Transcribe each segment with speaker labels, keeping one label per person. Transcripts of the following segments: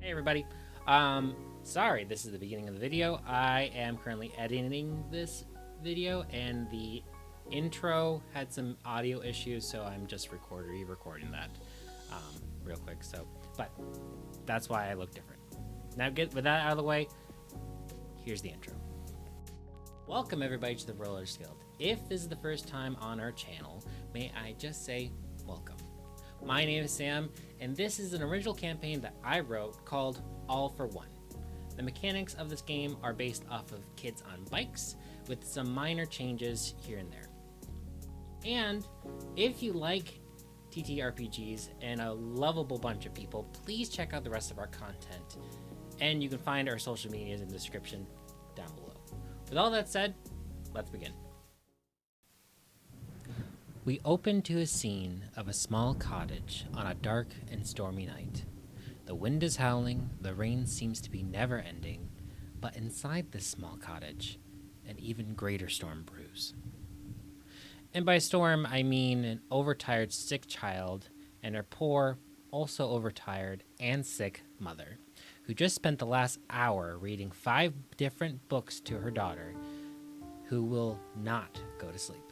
Speaker 1: Hey everybody. Sorry, this is the beginning of the video. I am currently editing this video and the intro had some audio issues, so I'm just re-recording that real quick. But that's why I look different. Now with that out of the way, here's the intro. Welcome everybody to the Rollers Guild. If this is the first time on our channel, may I just say welcome. My name is Sam, and this is an original campaign that I wrote called All for One. The mechanics of this game are based off of Kidsonbikes, with some minor changes here and there. And if you like ttrpgs and a lovable bunch of people, please check out the rest of our content. And you can find our social medias in the description down below. With all that said, let's begin. We open to a scene of a small cottage on a dark and stormy night. The wind is howling, the rain seems to be never ending, but inside this small cottage, an even greater storm brews. And by storm, I mean an overtired sick child and her poor, also overtired and sick mother, who just spent the last hour reading 5 different books to her daughter, who will not go to sleep.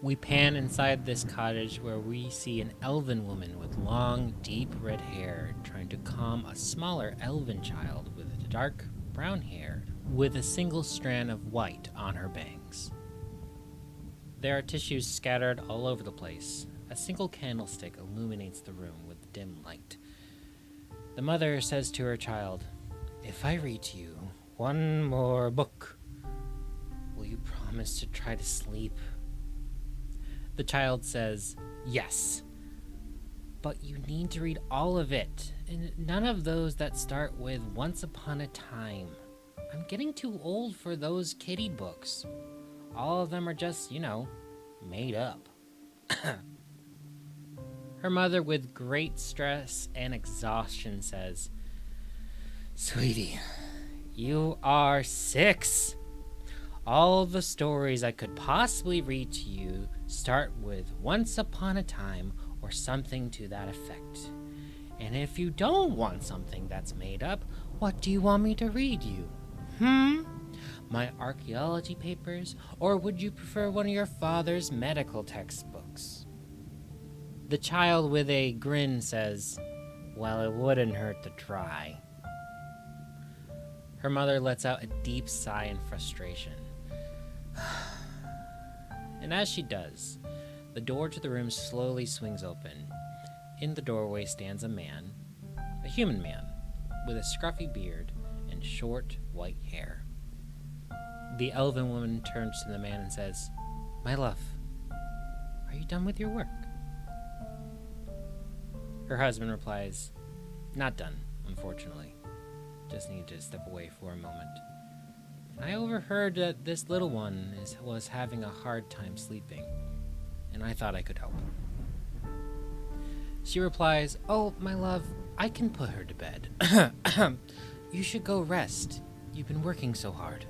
Speaker 1: We pan inside this cottage where we see an elven woman with long, deep red hair trying to calm a smaller elven child with dark brown hair with a single strand of white on her bangs. There are tissues scattered all over the place. A single candlestick illuminates the room with dim light. The mother says to her child, "If I read to you one more book, will you promise to try to sleep?" The child says, "Yes, but you need to read all of it, and none of those that start with once upon a time. I'm getting too old for those kiddie books. All of them are just, made up." Her mother, with great stress and exhaustion, says, "Sweetie, you are 6. All the stories I could possibly read to you start with once upon a time or something to that effect. And if you don't want something that's made up, what do you want me to read you? My archaeology papers, or would you prefer one of your father's medical textbooks?" The child with a grin says, "Well, it wouldn't hurt to try." Her mother lets out a deep sigh in frustration. And as she does, the door to the room slowly swings open. In the doorway stands a man, a human man, with a scruffy beard and short white hair. The elven woman turns to the man and says, "My love, are you done with your work?" Her husband replies, "Not done, unfortunately. Just need to step away for a moment. I overheard that this little one was having a hard time sleeping, and I thought I could help." She replies, "Oh, my love, I can put her to bed. You should go rest. You've been working so hard."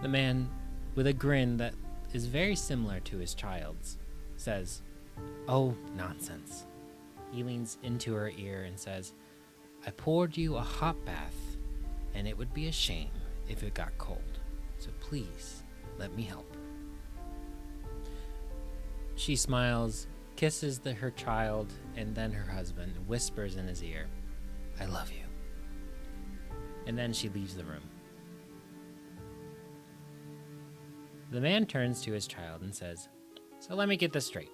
Speaker 1: The man, with a grin that is very similar to his child's, says, "Oh, nonsense." He leans into her ear and says, "I poured you a hot bath, and it would be a shame if it got cold. So please, let me help." She smiles, kisses her child, and then her husband, and whispers in his ear, "I love you." And then she leaves the room. The man turns to his child and says, "So let me get this straight.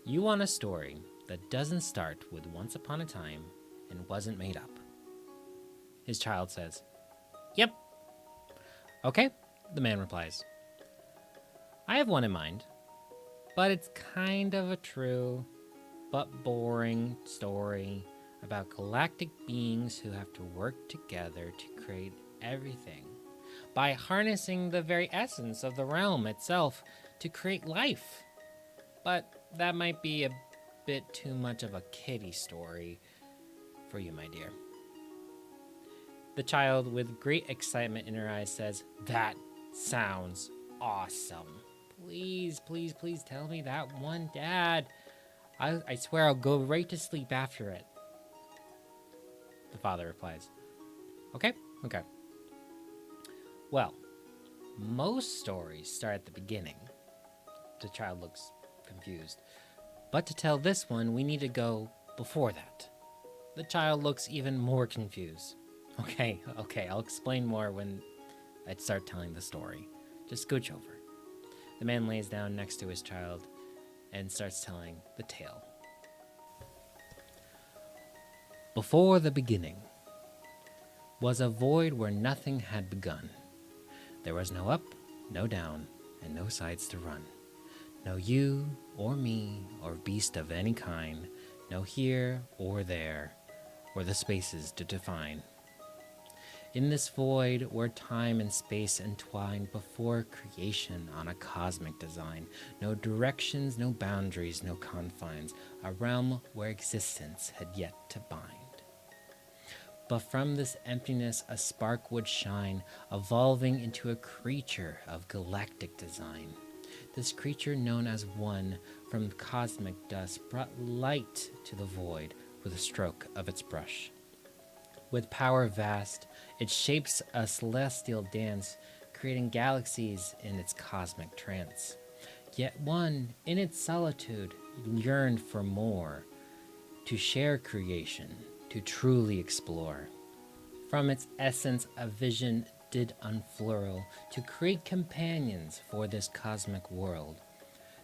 Speaker 1: You want a story that doesn't start with once upon a time and wasn't made up?" His child says, "Yep." "Okay," the man replies. "I have one in mind, but it's kind of a true but boring story about galactic beings who have to work together to create everything by harnessing the very essence of the realm itself to create life. But that might be a bit too much of a kiddie story for you, my dear." The child, with great excitement in her eyes, says, "That sounds awesome. Please, please, please tell me that one, Dad. I swear I'll go right to sleep after it. The father replies, Okay. Well, most stories start at the beginning. The child looks confused. But to tell this one, we need to go before that. The child looks even more confused. Okay, I'll explain more when I start telling the story. Just scooch over. The man lays down next to his child and starts telling the tale. Before the beginning was a void where nothing had begun. There was no up, no down, and no sides to run. No you or me or beast of any kind, no here or there, or the spaces to define. In this void were time and space entwined before creation on a cosmic design. No directions, no boundaries, no confines, a realm where existence had yet to bind. But from this emptiness a spark would shine, evolving into a creature of galactic design. This creature, known as One, from cosmic dust, brought light to the void with a stroke of its brush. With power vast, it shapes a celestial dance, creating galaxies in its cosmic trance. Yet One, in its solitude, yearned for more, to share creation, to truly explore. From its essence, a vision did unfurl, to create companions for this cosmic world.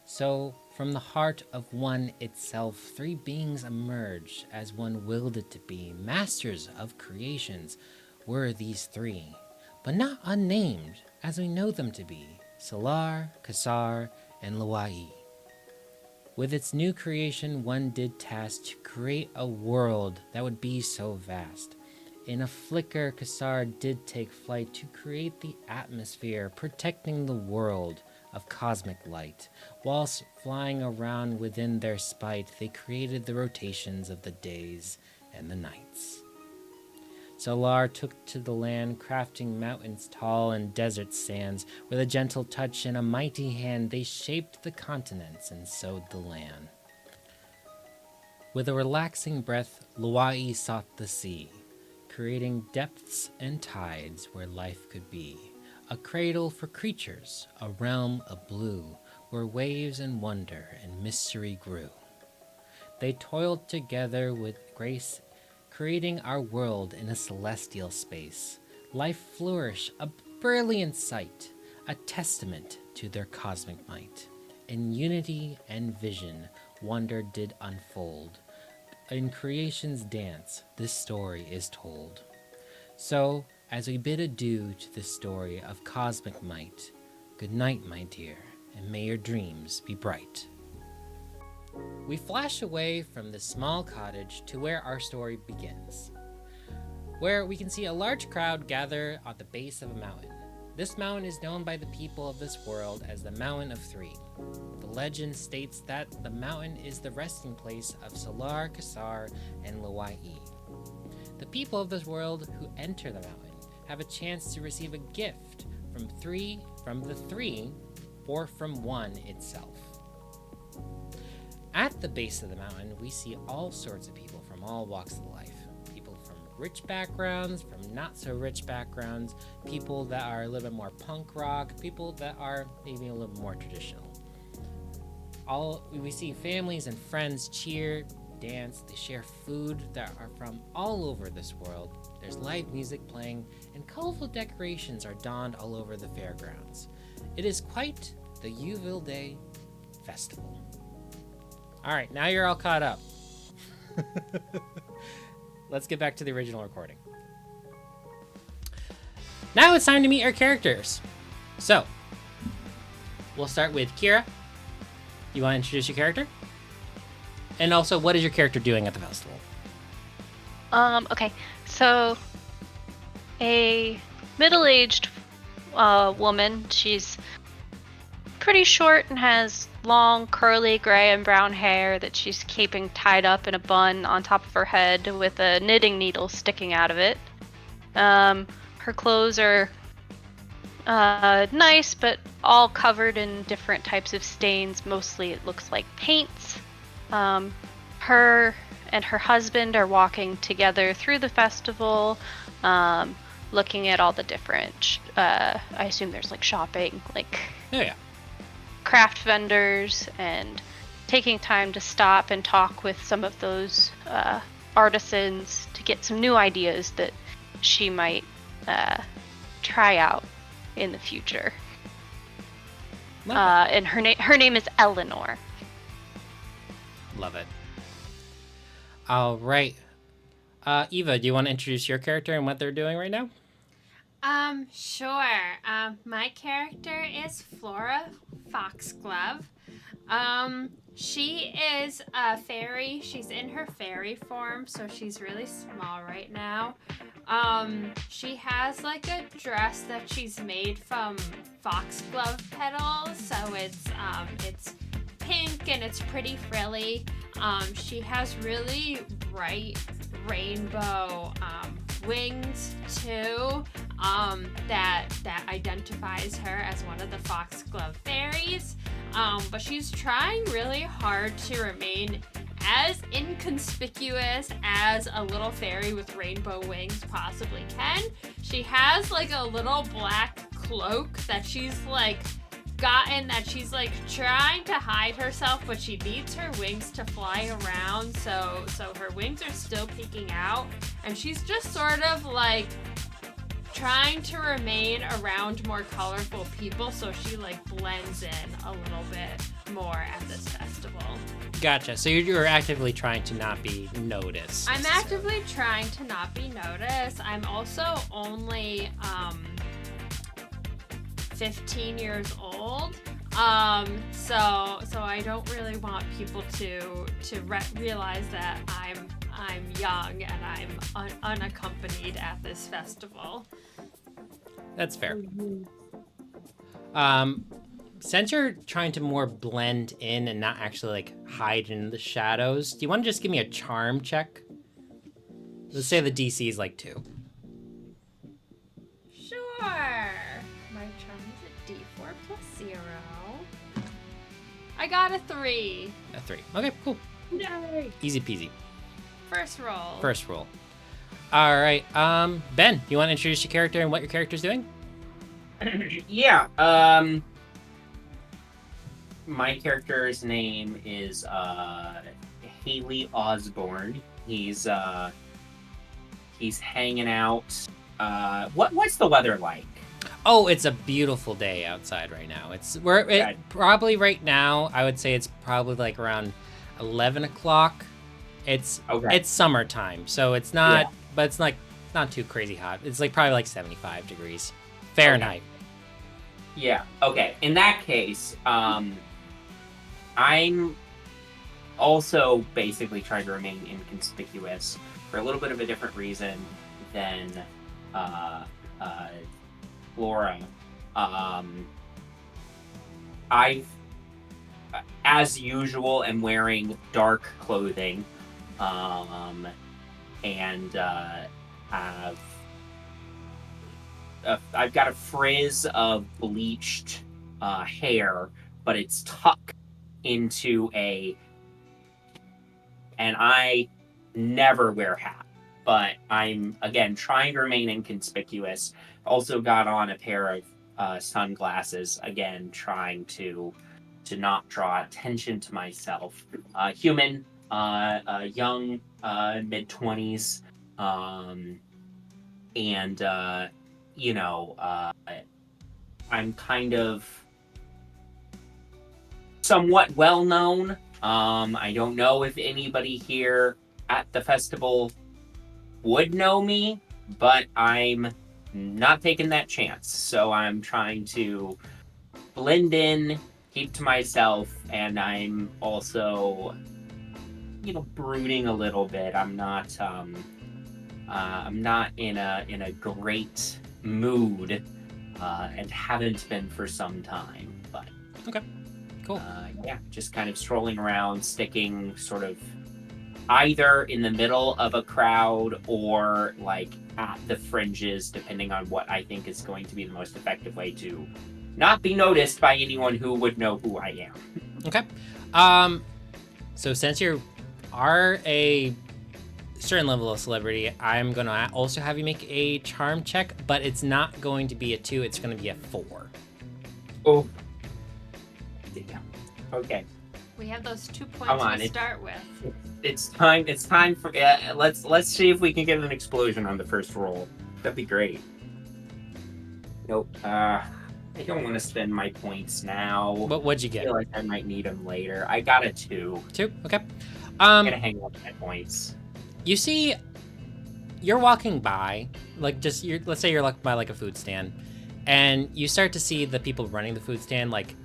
Speaker 1: So, from the heart of One itself, three beings emerged as One willed it to be. Masters of creations were these three, but not unnamed as we know them to be: Solar, Kasar, and Lawai. With its new creation, One did task to create a world that would be so vast. In a flicker, Kasar did take flight to create the atmosphere, protecting the world of cosmic light. Whilst flying around within their spite, they created the rotations of the days and the nights. Solar took to the land, crafting mountains tall and desert sands. With a gentle touch and a mighty hand, they shaped the continents and sowed the land. With a relaxing breath, Lawai sought the sea, creating depths and tides where life could be. A cradle for creatures, a realm of blue, where waves and wonder and mystery grew. They toiled together with grace, creating our world in a celestial space. Life flourished, a brilliant sight, a testament to their cosmic might. In unity and vision, wonder did unfold. In creation's dance, this story is told. So, as we bid adieu to this story of cosmic might, good night, my dear, and may your dreams be bright. We flash away from this small cottage to where our story begins, where we can see a large crowd gather at the base of a mountain. This mountain is known by the people of this world as the Mountain of Three. The legend states that the mountain is the resting place of Solar, Kasar, and Lawai. The people of this world who enter the mountain have a chance to receive a gift from the three, or from One itself. At the base of the mountain, we see all sorts of people from all walks of life. People from rich backgrounds, from not so rich backgrounds, people that are a little bit more punk rock, people that are maybe a little more traditional. We see families and friends cheer, dance, they share food that are from all over this world. There's live music playing, and colorful decorations are donned all over the fairgrounds. It is quite the Yuville Day festival. Alright, now you're all caught up. Let's get back to the original recording. Now it's time to meet our characters. So, we'll start with Kyra. You want to introduce your character? And also, what is your character doing at the festival?
Speaker 2: Okay. So, a middle-aged woman. She's pretty short and has long, curly, gray and brown hair that she's keeping tied up in a bun on top of her head with a knitting needle sticking out of it. Her clothes are nice, but all covered in different types of stains. Mostly it looks like paints. Her and her husband are walking together through the festival, looking at all the different, I assume there's like shopping, like craft vendors, and taking time to stop and talk with some of those artisans to get some new ideas that she might try out in the future. And her name is Ellinor.
Speaker 1: Love it. All right. Eva, do you want to introduce your character and what they're doing right now?
Speaker 3: Sure. My character is Flora Foxglove. She is a fairy. She's in her fairy form, so she's really small right now. She has like a dress that she's made from foxglove petals, so it's pink and it's pretty frilly. She has really bright rainbow wings too, that identifies her as one of the foxglove fairies. But she's trying really hard to remain as inconspicuous as a little fairy with rainbow wings possibly can. She has like a little black cloak that she's like gotten, that she's like trying to hide herself, but she needs her wings to fly around, so her wings are still peeking out, and she's just sort of like trying to remain around more colorful people, so she like blends in a little bit more at this festival.
Speaker 1: Gotcha. So you're actively trying to not be noticed.
Speaker 3: I'm actively trying to not be noticed. I'm also only 15 years old, so I don't really want people to realize that I'm young and I'm unaccompanied at this festival.
Speaker 1: That's fair. Since you're trying to more blend in and not actually like hide in the shadows, do you want to just give me a charm check? Let's say the DC is like 2.
Speaker 3: Sure. My charm is a D4 plus 0. I got a 3.
Speaker 1: A 3. Okay, cool.
Speaker 3: Yay.
Speaker 1: Easy peasy.
Speaker 3: First roll.
Speaker 1: All right. Ben, you want to introduce your character and what your character's doing?
Speaker 4: Yeah. My character's name is Haley Osborne. He's hanging out. What's the weather like?
Speaker 1: Oh, it's a beautiful day outside right now. Probably right now. I would say it's probably like around 11 o'clock. It's summertime, so it's not, but it's like not too crazy hot. It's like probably like 75 degrees Fahrenheit.
Speaker 4: Okay. Yeah. Okay. In that case, I'm also basically trying to remain inconspicuous for a little bit of a different reason than Flora. I've, as usual, am wearing dark clothing, and I've got a frizz of bleached hair, but it's tucked into and I never wear hats, but I'm, again, trying to remain inconspicuous. Also got on a pair of sunglasses, again, trying to not draw attention to myself. Human, young, mid-20s, and I'm kind of somewhat well known. I don't know if anybody here at the festival would know me, but I'm not taking that chance. So I'm trying to blend in, keep to myself, and I'm also, brooding a little bit. I'm not in a great mood, and haven't been for some time. But
Speaker 1: okay, cool.
Speaker 4: Just kind of strolling around, sticking sort of either in the middle of a crowd or like at the fringes, depending on what I think is going to be the most effective way to not be noticed by anyone who would know who I am.
Speaker 1: Okay. So since you are a certain level of celebrity, I'm going to also have you make a charm check, but it's not going to be a 2, it's going to be a 4.
Speaker 4: Oh. Damn. Okay.
Speaker 3: We have those 2
Speaker 4: Come
Speaker 3: points
Speaker 4: on,
Speaker 3: to start with.
Speaker 4: It's time for let's see if we can get an explosion on the first roll. That'd be great. Nope. I don't want to spend my points now.
Speaker 1: What'd you
Speaker 4: I
Speaker 1: get?
Speaker 4: feel like I might need them later. I got a 2.
Speaker 1: 2? Okay.
Speaker 4: I'm gonna hang on to my points.
Speaker 1: You see, you're walking by, like let's say you're like by like a food stand, and you start to see the people running the food stand like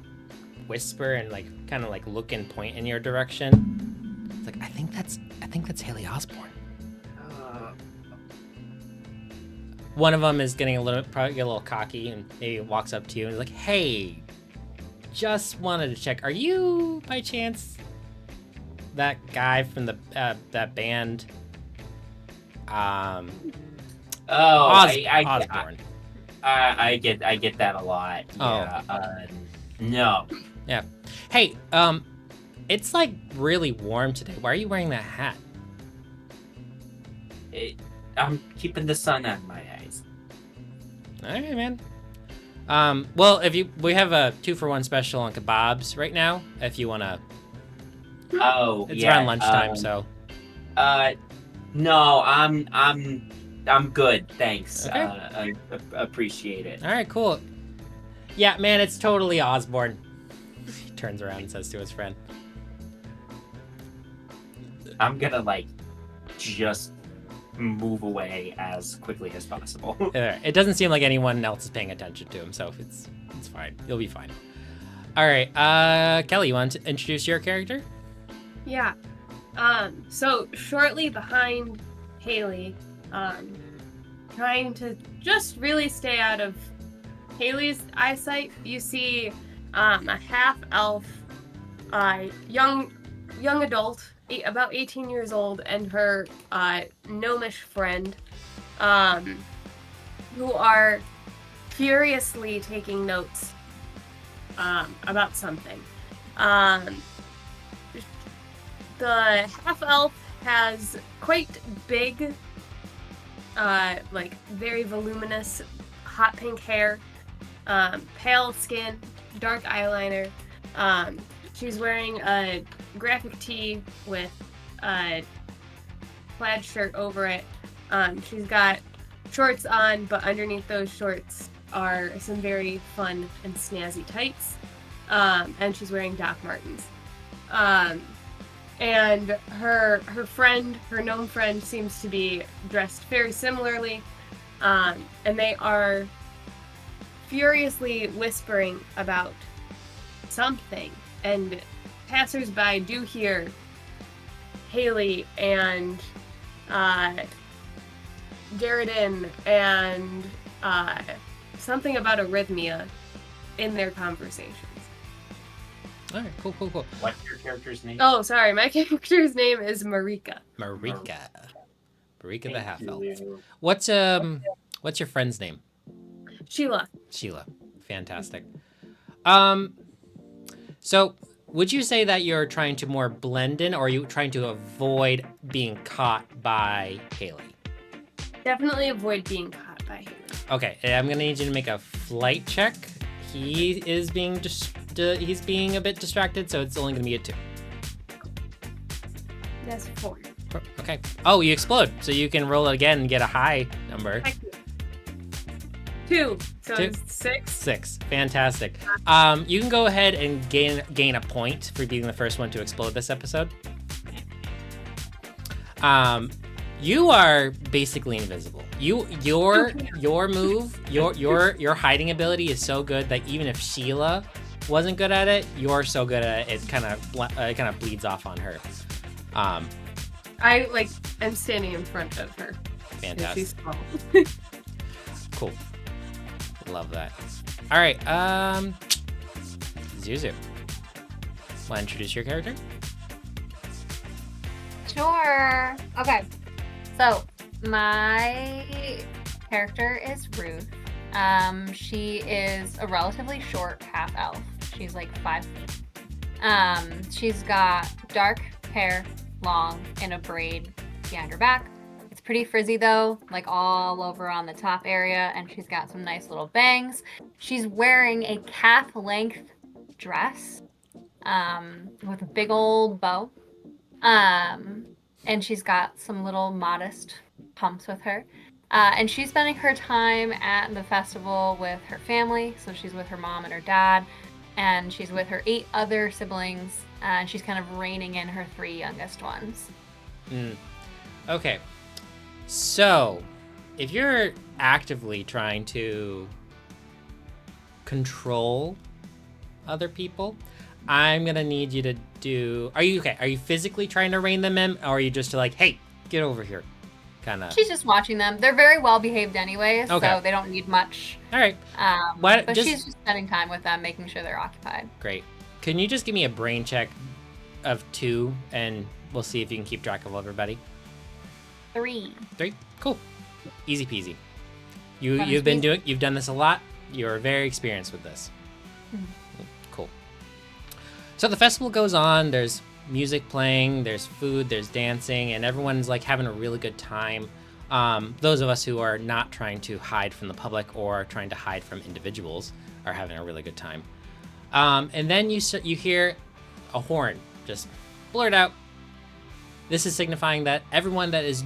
Speaker 1: whisper and like kind of like look and point in your direction. It's like I think that's Haley Osborne. One of them is getting probably a little cocky and maybe walks up to you and is like, "Hey, just wanted to check. Are you by chance that guy from the that band?"
Speaker 4: Osborne. I get that a lot. Yeah.
Speaker 1: Oh.
Speaker 4: No.
Speaker 1: Yeah. Hey, it's like really warm today. Why are you wearing that hat?
Speaker 4: I'm keeping the sun out of my eyes.
Speaker 1: All right, man. Well, we have a 2-for-1 special on kebabs right now. If you wanna.
Speaker 4: Oh,
Speaker 1: it's
Speaker 4: yeah.
Speaker 1: around lunchtime, so.
Speaker 4: No, I'm good. Thanks.
Speaker 1: Okay.
Speaker 4: I appreciate it.
Speaker 1: All right, cool. Yeah, man, it's totally Osborne. He turns around and says to his friend.
Speaker 4: I'm gonna just move away as quickly as possible.
Speaker 1: It doesn't seem like anyone else is paying attention to him, so it's fine. You'll be fine. All right, Kelly, you want to introduce your character?
Speaker 5: Yeah. So shortly behind Haley, trying to just really stay out of Haley's eyesight, you see a half-elf, young adult, about 18 years old, and her gnomish friend, who are furiously taking notes about something. The half-elf has quite big, very voluminous, hot pink hair, pale skin, dark eyeliner. She's wearing a graphic tee with a plaid shirt over it. She's got shorts on, but underneath those shorts are some very fun and snazzy tights. And she's wearing Doc Martens. And her friend, her gnome friend, seems to be dressed very similarly. And they are furiously whispering about something. And passersby do hear Haley and Garrett and something about arrhythmia in their conversations.
Speaker 1: All right, cool.
Speaker 4: What's your character's name?
Speaker 5: Oh, sorry, my character's name is Marrika.
Speaker 1: Marrika the half-elf.
Speaker 4: You.
Speaker 1: What's your friend's name?
Speaker 5: Sheila.
Speaker 1: Fantastic. So would you say that you're trying to more blend in, or are you trying to avoid being caught by Haley?
Speaker 5: Definitely avoid being caught by Haley.
Speaker 1: Okay, I'm gonna need you to make a flight check. He is being he's being a bit distracted, so it's only gonna be a 2.
Speaker 5: That's 4.
Speaker 1: Okay. Oh, you explode, so you can roll it again and get a high number.
Speaker 5: 2. So
Speaker 1: 2.
Speaker 5: it's 6.
Speaker 1: 6. Fantastic. You can go ahead and gain a point for being the first one to explode this episode. You are basically invisible. Your move, your hiding ability is so good that even if Sheila wasn't good at it, you're so good at it, it kind of bleeds off on her.
Speaker 5: I'm standing in front of her.
Speaker 1: Fantastic.
Speaker 5: She's small.
Speaker 1: Cool. Love that. All right, Zuzu. Want to introduce your character?
Speaker 6: Sure. Okay. So my character is Ruth. She is a relatively short half elf. She's like 5 feet. She's got dark hair, long, in a braid behind her back. It's pretty frizzy though, like all over on the top area, and she's got some nice little bangs. She's wearing a calf-length dress with a big old bow. And she's got some little modest pumps with her. And she's spending her time at the festival with her family. So she's with her mom and her dad, and she's with her 8 other siblings, and she's kind of reining in her 3 youngest ones.
Speaker 1: Okay. So, if you're actively trying to control other people, I'm gonna need you to do. Are you okay? Are you physically trying to rein them in, or are you just like, hey, get over here, kind of?
Speaker 6: She's just watching them. They're very well behaved anyways,
Speaker 1: Okay.
Speaker 6: so they don't need much.
Speaker 1: All right.
Speaker 6: But she's just spending time with them, making sure they're occupied.
Speaker 1: Great. Can you just give me a brain check of 2, and we'll see if you can keep track of everybody.
Speaker 6: 3.
Speaker 1: 3. Cool. Easy peasy.
Speaker 6: Fun
Speaker 1: You've
Speaker 6: and
Speaker 1: been you've done this a lot. You're very experienced with this. Cool. So the festival goes on. There's music playing, there's food, there's dancing, and everyone's like having a really good time. Those of us who are not trying to hide from the public or trying to hide from individuals are having a really good time. And then you hear a horn just blurt out. This is signifying that everyone that is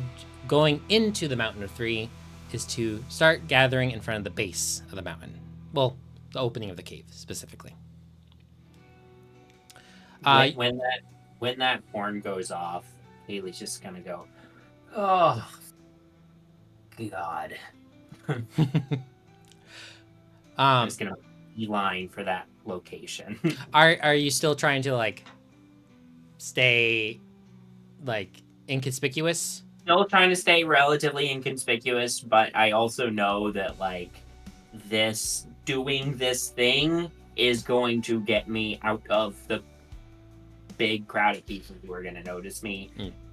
Speaker 1: going into the Mountain of Three is to start gathering in front of the base of the mountain. Well, the opening of the cave specifically.
Speaker 4: When that horn goes off, Haley's just gonna go, oh, God. I'm just gonna beeline for that location.
Speaker 1: Are you still trying to like stay like inconspicuous?
Speaker 4: Still trying to stay relatively inconspicuous, but I also know that like doing this thing is going to get me out of the big crowd of people who are going to notice me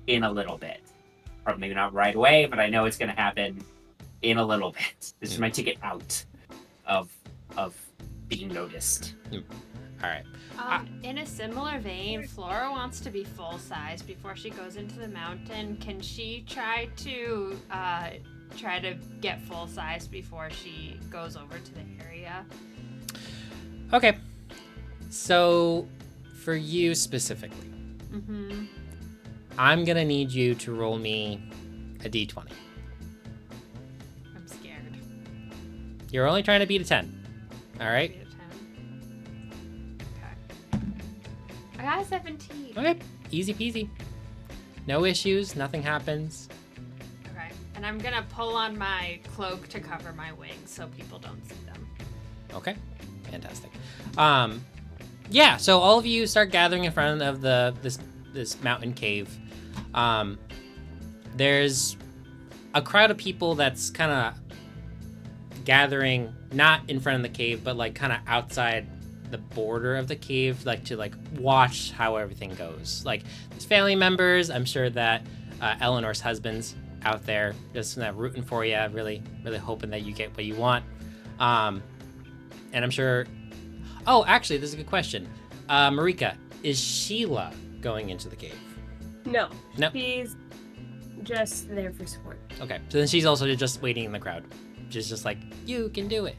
Speaker 4: in a little bit. Or maybe not right away, but I know it's going to happen in a little bit. This is my ticket out of being noticed.
Speaker 1: All right.
Speaker 3: In a similar vein, Flora wants to be full size before she goes into the mountain. Can she try to get full size before she goes over to the area?
Speaker 1: Okay. So, for you specifically, I'm gonna need you to roll me a d20.
Speaker 3: I'm scared.
Speaker 1: You're only trying to beat a 10. All right.
Speaker 3: Beat a 10. Okay. I got a 17.
Speaker 1: Okay. Easy peasy. No issues. Nothing happens.
Speaker 3: Okay. And I'm gonna pull on my cloak to cover my wings so people don't see them.
Speaker 1: Okay. Fantastic. Yeah, so all of you start gathering in front of this mountain cave. There's a crowd of people that's kind of gathering not in front of the cave, but like kind of outside the border of the cave, like to like watch how everything goes. Like there's family members. I'm sure that Ellinor's husband's out there just rooting for you, really, really hoping that you get what you want. And I'm sure. Oh, actually, this is a good question. Marrika, is Sheila going into the cave?
Speaker 5: No.
Speaker 1: No.
Speaker 5: She's just there for support.
Speaker 1: Okay, so then she's also just waiting in the crowd. She's just like, you can do it.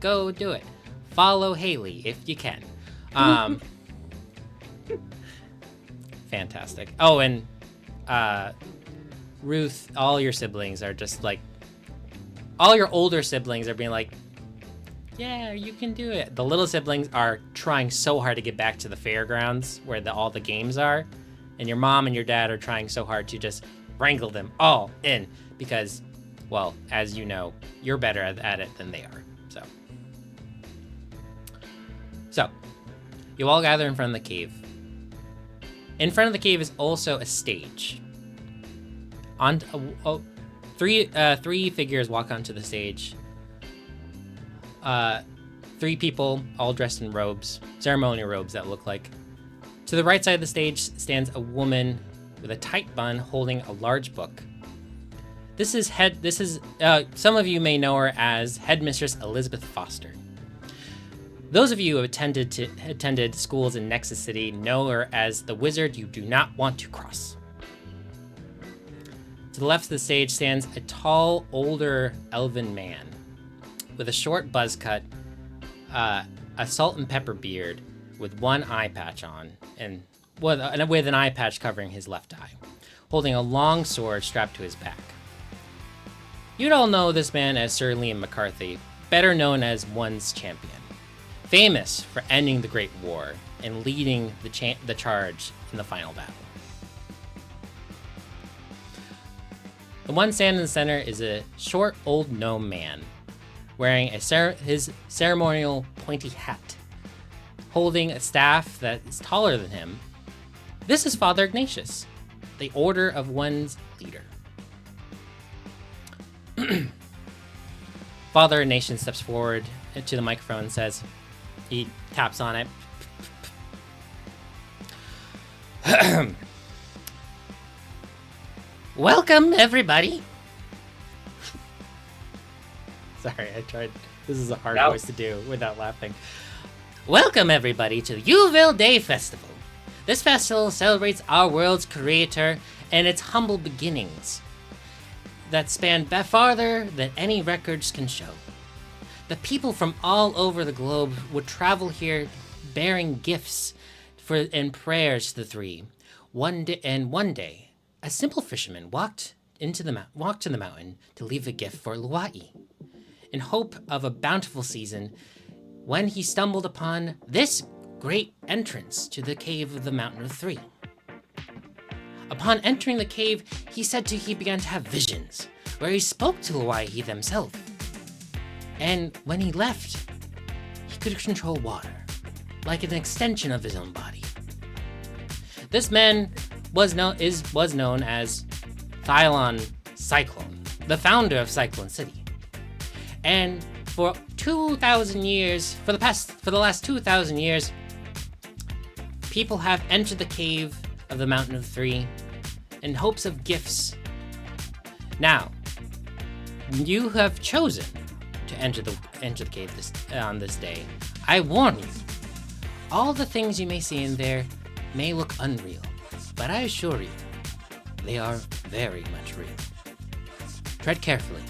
Speaker 1: Go do it. Follow Haley if you can. Fantastic. Oh, and Ruth, all your siblings are just like, all your older siblings are being like, yeah, you can do it. The little siblings are trying so hard to get back to the fairgrounds where all the games are. And your mom and your dad are trying so hard to just wrangle them all in because, well, as you know, you're better at it than they are. So, you all gather in front of the cave. In front of the cave is also a stage. Three figures walk onto the stage. 3 people, all dressed in robes, ceremonial robes that look like. To the right side of the stage stands a woman with a tight bun holding a large book. This is some of you may know her as Headmistress Elizabeth Foster. Those of you who attended schools in Nexus City know her as the wizard you do not want to cross. To the left of the stage stands a tall, older elven man with a short buzz cut, a salt and pepper beard with one eye patch on, and with an eye patch covering his left eye, holding a long sword strapped to his back. You'd all know this man as Sir Liam McCarthy, better known as One's Champion, famous for ending the Great War and leading the charge in the final battle. The one standing in the center is a short, old gnome man, wearing his ceremonial pointy hat, holding a staff that is taller than him. This is Father Ignatius, the Order of One's leader. Father Ignatius steps forward to the microphone and says, he taps on it. Welcome, everybody. Sorry, I tried. This is a hard voice to do without laughing. Welcome, everybody, to the Yuville Day Festival. This festival celebrates our world's creator and its humble beginnings that span farther than any records can show. The people from all over the globe would travel here bearing gifts and prayers to the three. One day, a simple fisherman walked to the mountain to leave a gift for Luai, in hope of a bountiful season, when he stumbled upon this great entrance to the cave of the Mountain of Three. Upon entering the cave, he began to have visions, where he spoke to Luai themselves. And when he left, he could control water, like an extension of his own body. This man was known as Thylon Cyclone, the founder of Cyclone City. And for 2,000 years, for the last 2,000 years, people have entered the cave of the Mountain of Three in hopes of gifts. Now, you have chosen to enter the cave on this day. I warn you, all the things you may see in there may look unreal, but I assure you, they are very much real. Tread carefully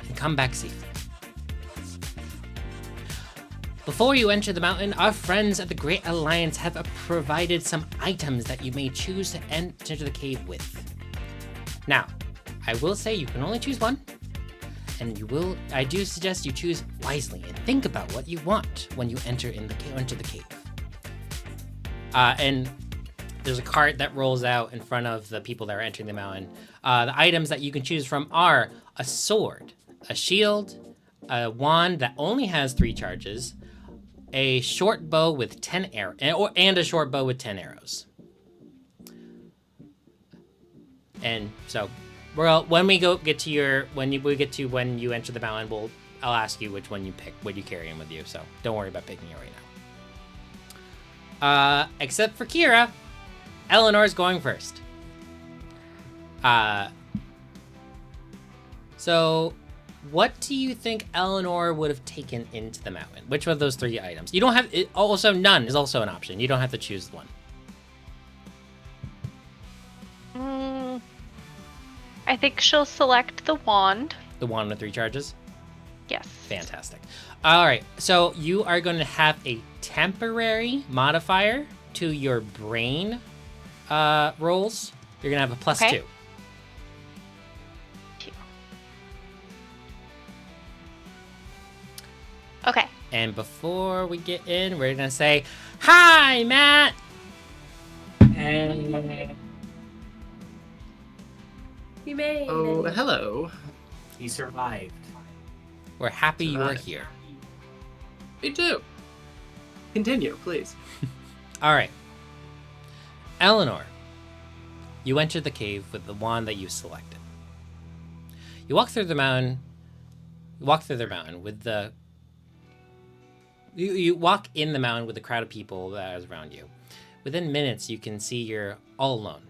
Speaker 1: and come back safely. Before you enter the mountain, our friends at the Great Alliance have provided some items that you may choose to enter the cave with. Now, I will say you can only choose one, and I do suggest you choose wisely and think about what you want when you enter the cave. And there's a cart that rolls out in front of the people that are entering the mountain. The items that you can choose from are a sword, a shield, a wand that only has 3 charges, a short bow with 10 arrows, and a short bow with 10 arrows. And so, when you enter the mountain, I'll ask you which one you pick, what you carry in with you. So don't worry about picking it right now. Except for Kyra, Ellinor's going first. So what do you think Ellinor would have taken into the mountain? Which of those 3 items? You don't have it. Also, none is also an option. You don't have to choose one.
Speaker 2: I think she'll select the wand.
Speaker 1: The wand with 3 charges?
Speaker 2: Yes.
Speaker 1: Fantastic. All right, so you are going to have a temporary modifier to your brain rolls. You're going to have a plus 2.
Speaker 2: Okay.
Speaker 1: And before we get in, we're going to say, hi, Matt!
Speaker 4: Hey.
Speaker 5: You made
Speaker 7: Oh,
Speaker 5: it.
Speaker 7: hello.
Speaker 4: He survived.
Speaker 1: We're happy you are here.
Speaker 7: Me too. Continue, please.
Speaker 1: All right. Ellinor, you enter the cave with the wand that you selected. You walk through the mountain. You walk in the mountain with a crowd of people that is around you. Within minutes, you can see you're all alone.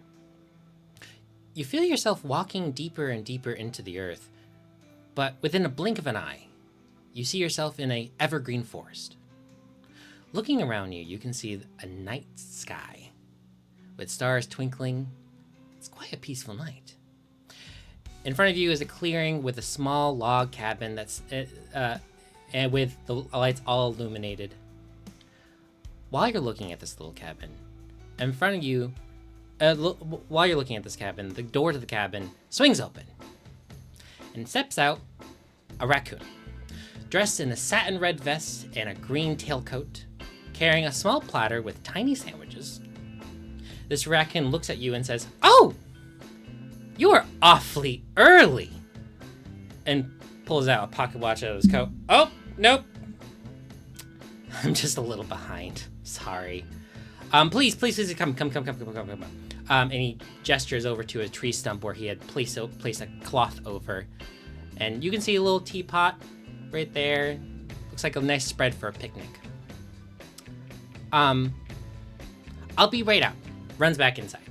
Speaker 1: You feel yourself walking deeper and deeper into the earth, but within a blink of an eye, you see yourself in a evergreen forest. Looking around you, you can see a night sky with stars twinkling. It's quite a peaceful night. In front of you is a clearing with a small log cabin that's and with the lights all illuminated. While you're looking at this little cabin, in front of you, while you're looking at this cabin, the door to the cabin swings open, and steps out a raccoon, dressed in a satin red vest and a green tailcoat, carrying a small platter with tiny sandwiches. This raccoon looks at you and says, "Oh, you are awfully early," and pulls out a pocket watch out of his coat. "Oh, nope. I'm just a little behind. Sorry. Please, come. And he gestures over to a tree stump where he had placed a cloth over. And you can see a little teapot right there. Looks like a nice spread for a picnic. I'll be right out. Runs back inside.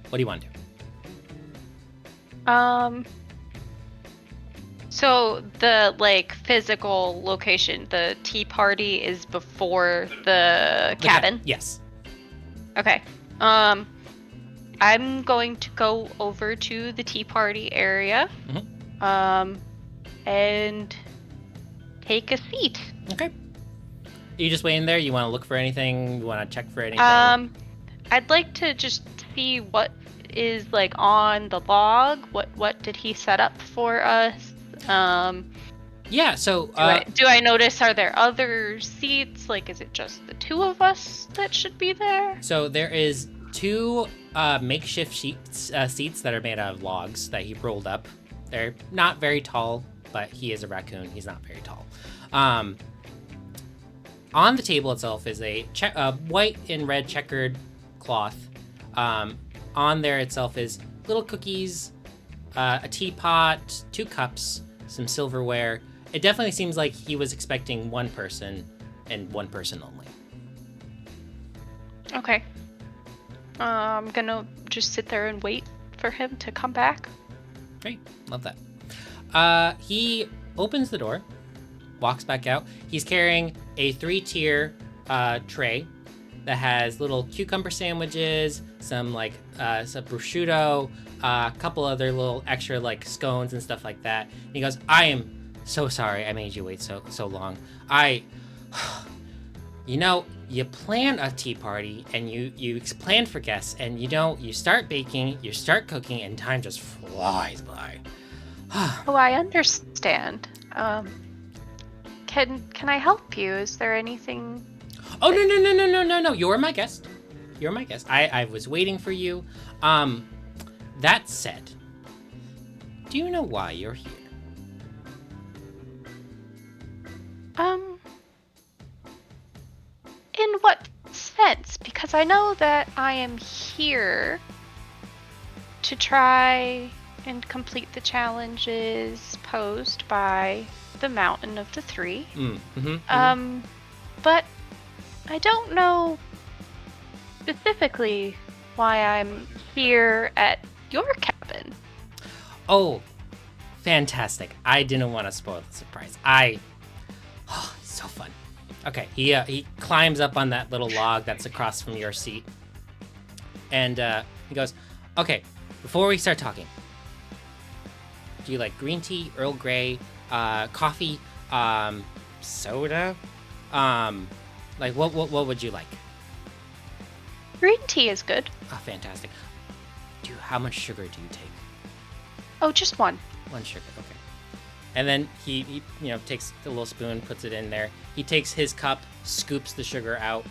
Speaker 1: What do you want to do?
Speaker 2: So the physical location, the tea party is before the cabin?
Speaker 1: Yes.
Speaker 2: Okay. I'm going to go over to the tea party area.
Speaker 1: Mm-hmm.
Speaker 2: And take a seat.
Speaker 1: Okay. Are you just waiting there? You want to look for anything? You want to check for anything?
Speaker 2: I'd like to just see what is on the log. What did he set up for us?
Speaker 1: Yeah, so
Speaker 2: do I notice, are there other seats? Is it just the two of us that should be there?
Speaker 1: So there is two makeshift seats that are made out of logs that he rolled up. They're not very tall, but he is a raccoon. He's not very tall. On the table itself is a white and red checkered cloth. On there itself is little cookies, a teapot, 2 cups, some silverware. It definitely seems like he was expecting one person and one person only.
Speaker 2: Okay. I'm gonna just sit there and wait for him to come back.
Speaker 1: Great, love that. He opens the door, walks back out. He's carrying a 3-tier tray that has little cucumber sandwiches, some some prosciutto, a couple other little extra scones and stuff like that. And he goes, "I am so sorry I made you wait so long. You plan a tea party and you plan for guests, and you start baking, you start cooking, and time just flies by."
Speaker 2: Oh, I understand. Can I help you? Is there anything?
Speaker 1: Oh, no. You're my guest. I was waiting for you. That said, do you know why you're here?
Speaker 2: In what sense? Because I know that I am here to try and complete the challenges posed by the Mountain of the Three. But I don't know specifically why I'm here at your cabin.
Speaker 1: Oh, fantastic. I didn't want to spoil the surprise. So fun. Okay, he climbs up on that little log that's across from your seat. And he goes, "Okay, before we start talking, do you like green tea, Earl Grey, coffee, soda? What would you like?"
Speaker 2: Green tea is good.
Speaker 1: Oh, fantastic. How much sugar do you take?
Speaker 2: Oh, just one.
Speaker 1: One sugar, okay. And then he takes the little spoon, puts it in there. He takes his cup, scoops the sugar out,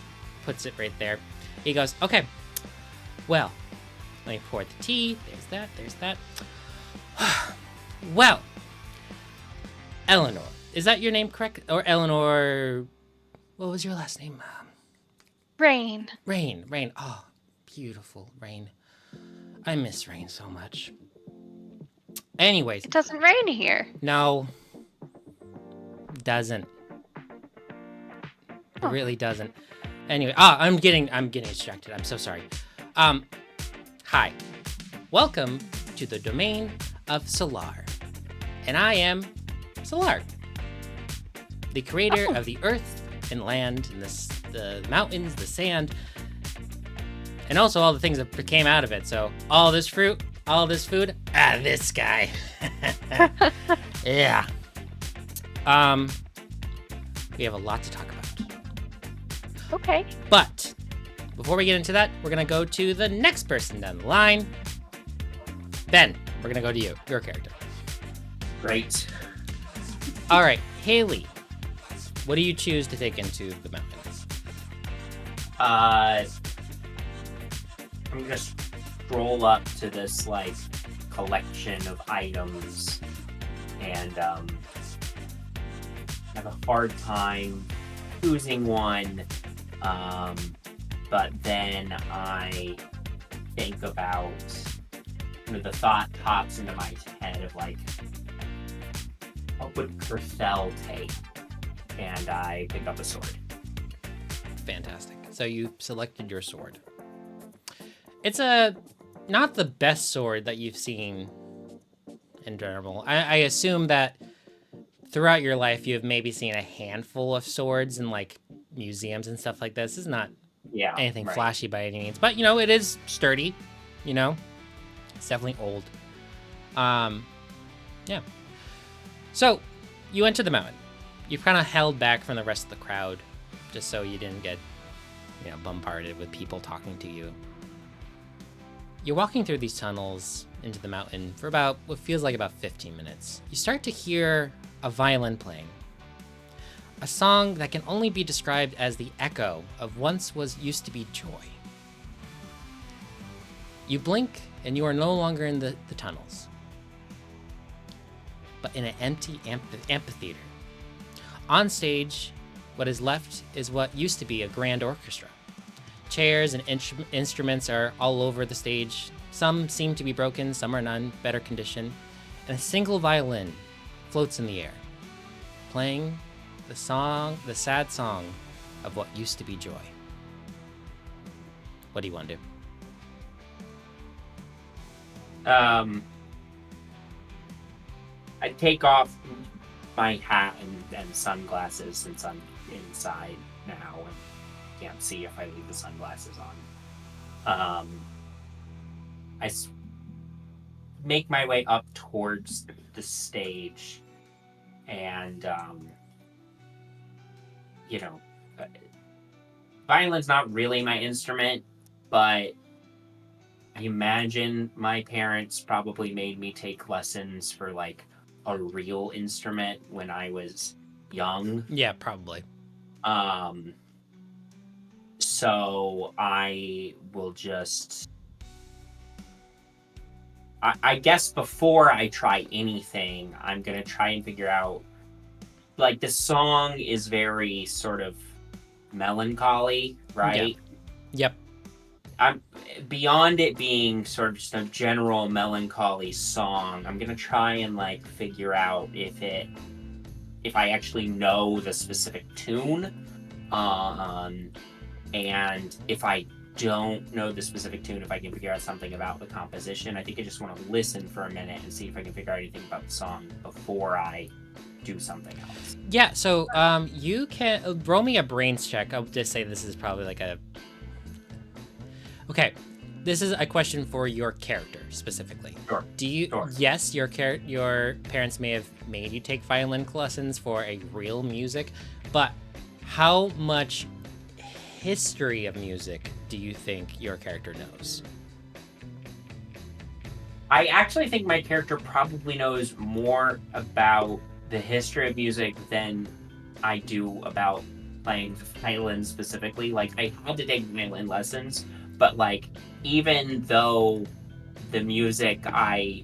Speaker 1: puts it right there. He goes, "Okay, well, let me pour the tea. There's that. Well, Ellinor, is that your name correct? Or Ellinor, what was your last name?
Speaker 2: Raine.
Speaker 1: Raine. Oh, beautiful, Raine. I miss Raine so much. Anyways.
Speaker 2: It doesn't rain here.
Speaker 1: No. Doesn't.
Speaker 2: Oh.
Speaker 1: It really doesn't. Anyway, I'm getting distracted. I'm so sorry. Hi. Welcome to the domain of Solar. And I am Solar. the creator of the earth and land and the mountains, the sand, and also all the things that came out of it. So all this fruit, all this food, this guy. Yeah. We have a lot to talk about.
Speaker 2: Okay.
Speaker 1: But before we get into that, we're gonna go to the next person down the line. Ben, we're gonna go to you, your character.
Speaker 4: Great.
Speaker 1: All right, Haley, what do you choose to take into the mountains?
Speaker 4: I'm gonna stroll up to this like collection of items and have a hard time choosing one. But then I think about, the thought pops into my head of like, what would Kerthel take? And I pick up a sword.
Speaker 1: Fantastic. So you selected your sword. It's not the best sword that you've seen in general. I assume that throughout your life you've maybe seen a handful of swords in like museums and stuff like this. This is not anything flashy by any means, but it is sturdy. It's definitely old. Yeah. So you enter the mountain. You've kind of held back from the rest of the crowd just so you didn't get bombarded with people talking to you. You're walking through these tunnels into the mountain for about what feels like about 15 minutes. You start to hear a violin playing. A song that can only be described as the echo of used to be joy. You blink and you are no longer in the tunnels, but in an empty amphitheater. On stage, what is left is what used to be a grand orchestra. Chairs and instruments are all over the stage. Some seem to be broken, some are in better condition, and a single violin floats in the air, playing the sad song of what used to be joy. What do you want to do?
Speaker 4: I take off my hat and sunglasses since I'm inside now and can't see if I leave the sunglasses on. I make my way up towards the stage and, violin's not really my instrument, but I imagine my parents probably made me take lessons for like a real instrument when I was young.
Speaker 1: Yeah, probably.
Speaker 4: So I will just... I guess before I try anything, I'm going to try and figure out... Like, the song is very sort of melancholy, right?
Speaker 1: Yep.
Speaker 4: I'm beyond it being sort of just a general melancholy song. I'm gonna try and like figure out if I actually know the specific tune, and if I don't know the specific tune, if I can figure out something about the composition. I think I just want to listen for a minute and see if I can figure out anything about the song before I do something else.
Speaker 1: Yeah. So you can roll me a brains check. I'll just say this is probably like a... Okay, this is a question for your character specifically.
Speaker 4: Sure.
Speaker 1: Sure. Yes, your parents may have made you take violin lessons for a real music, but how much history of music do you think your character knows?
Speaker 4: I actually think my character probably knows more about the history of music than I do about playing violin specifically. Like, I had to take violin lessons, but like, even though the music I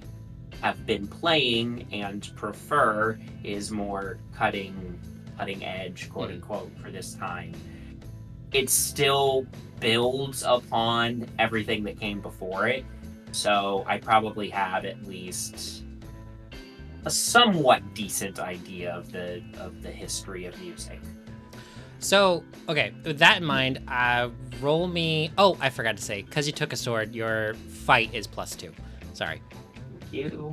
Speaker 4: have been playing and prefer is more cutting edge, quote unquote, for this time, it still builds upon everything that came before it. So I probably have at least a somewhat decent idea of the history of music.
Speaker 1: So, okay, with that in mind, roll me... Oh, I forgot to say, because you took a sword, your fight is +2. Sorry.
Speaker 4: Thank you.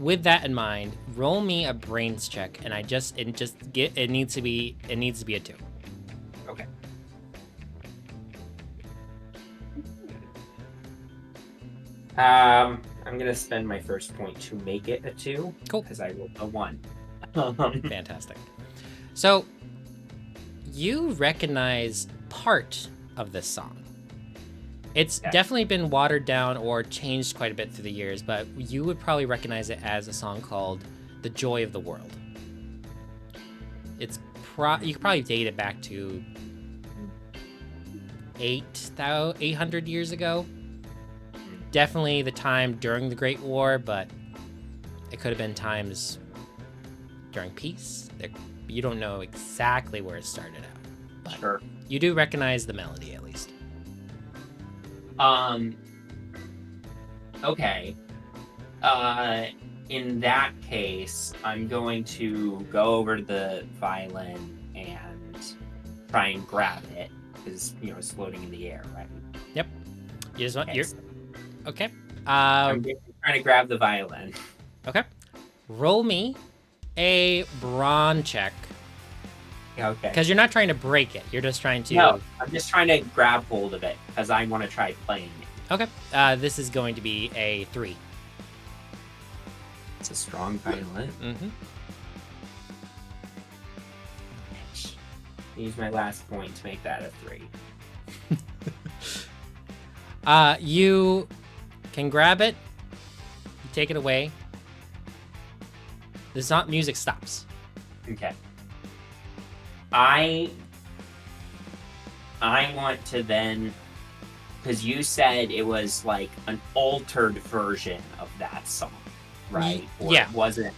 Speaker 1: with that in mind, roll me a brains check, and it needs to be a 2.
Speaker 4: Okay. I'm gonna spend my first point to make it a 2.
Speaker 1: Cool.
Speaker 4: Because I rolled a 1.
Speaker 1: Fantastic. So, you recognize part of this song. It's definitely been watered down or changed quite a bit through the years, but you would probably recognize it as a song called "The Joy of the World." It's you could probably date it back to 800 years ago. Definitely the time during the Great War, but it could have been times during peace. You don't know exactly where it started out. But
Speaker 4: Sure.
Speaker 1: You do recognize the melody, at least.
Speaker 4: Okay. In that case, I'm going to go over to the violin and try and grab it because it's floating in the air, right?
Speaker 1: Yep. You just want
Speaker 4: Okay.
Speaker 1: Okay.
Speaker 4: I'm trying to grab the violin.
Speaker 1: Okay. Roll me a brawn check.
Speaker 4: Okay.
Speaker 1: Because you're not trying to break it. You're just trying to...
Speaker 4: No, I'm just trying to grab hold of it because I want to try playing it.
Speaker 1: Okay. This is going to be a 3.
Speaker 4: It's a strong violin.
Speaker 1: Mm-hmm.
Speaker 4: Use my last point to make that a 3.
Speaker 1: You can grab it. You take it away. Music stops.
Speaker 4: Okay. I want to then, because you said it was like an altered version of that song, right? Or
Speaker 1: yeah.
Speaker 4: It wasn't.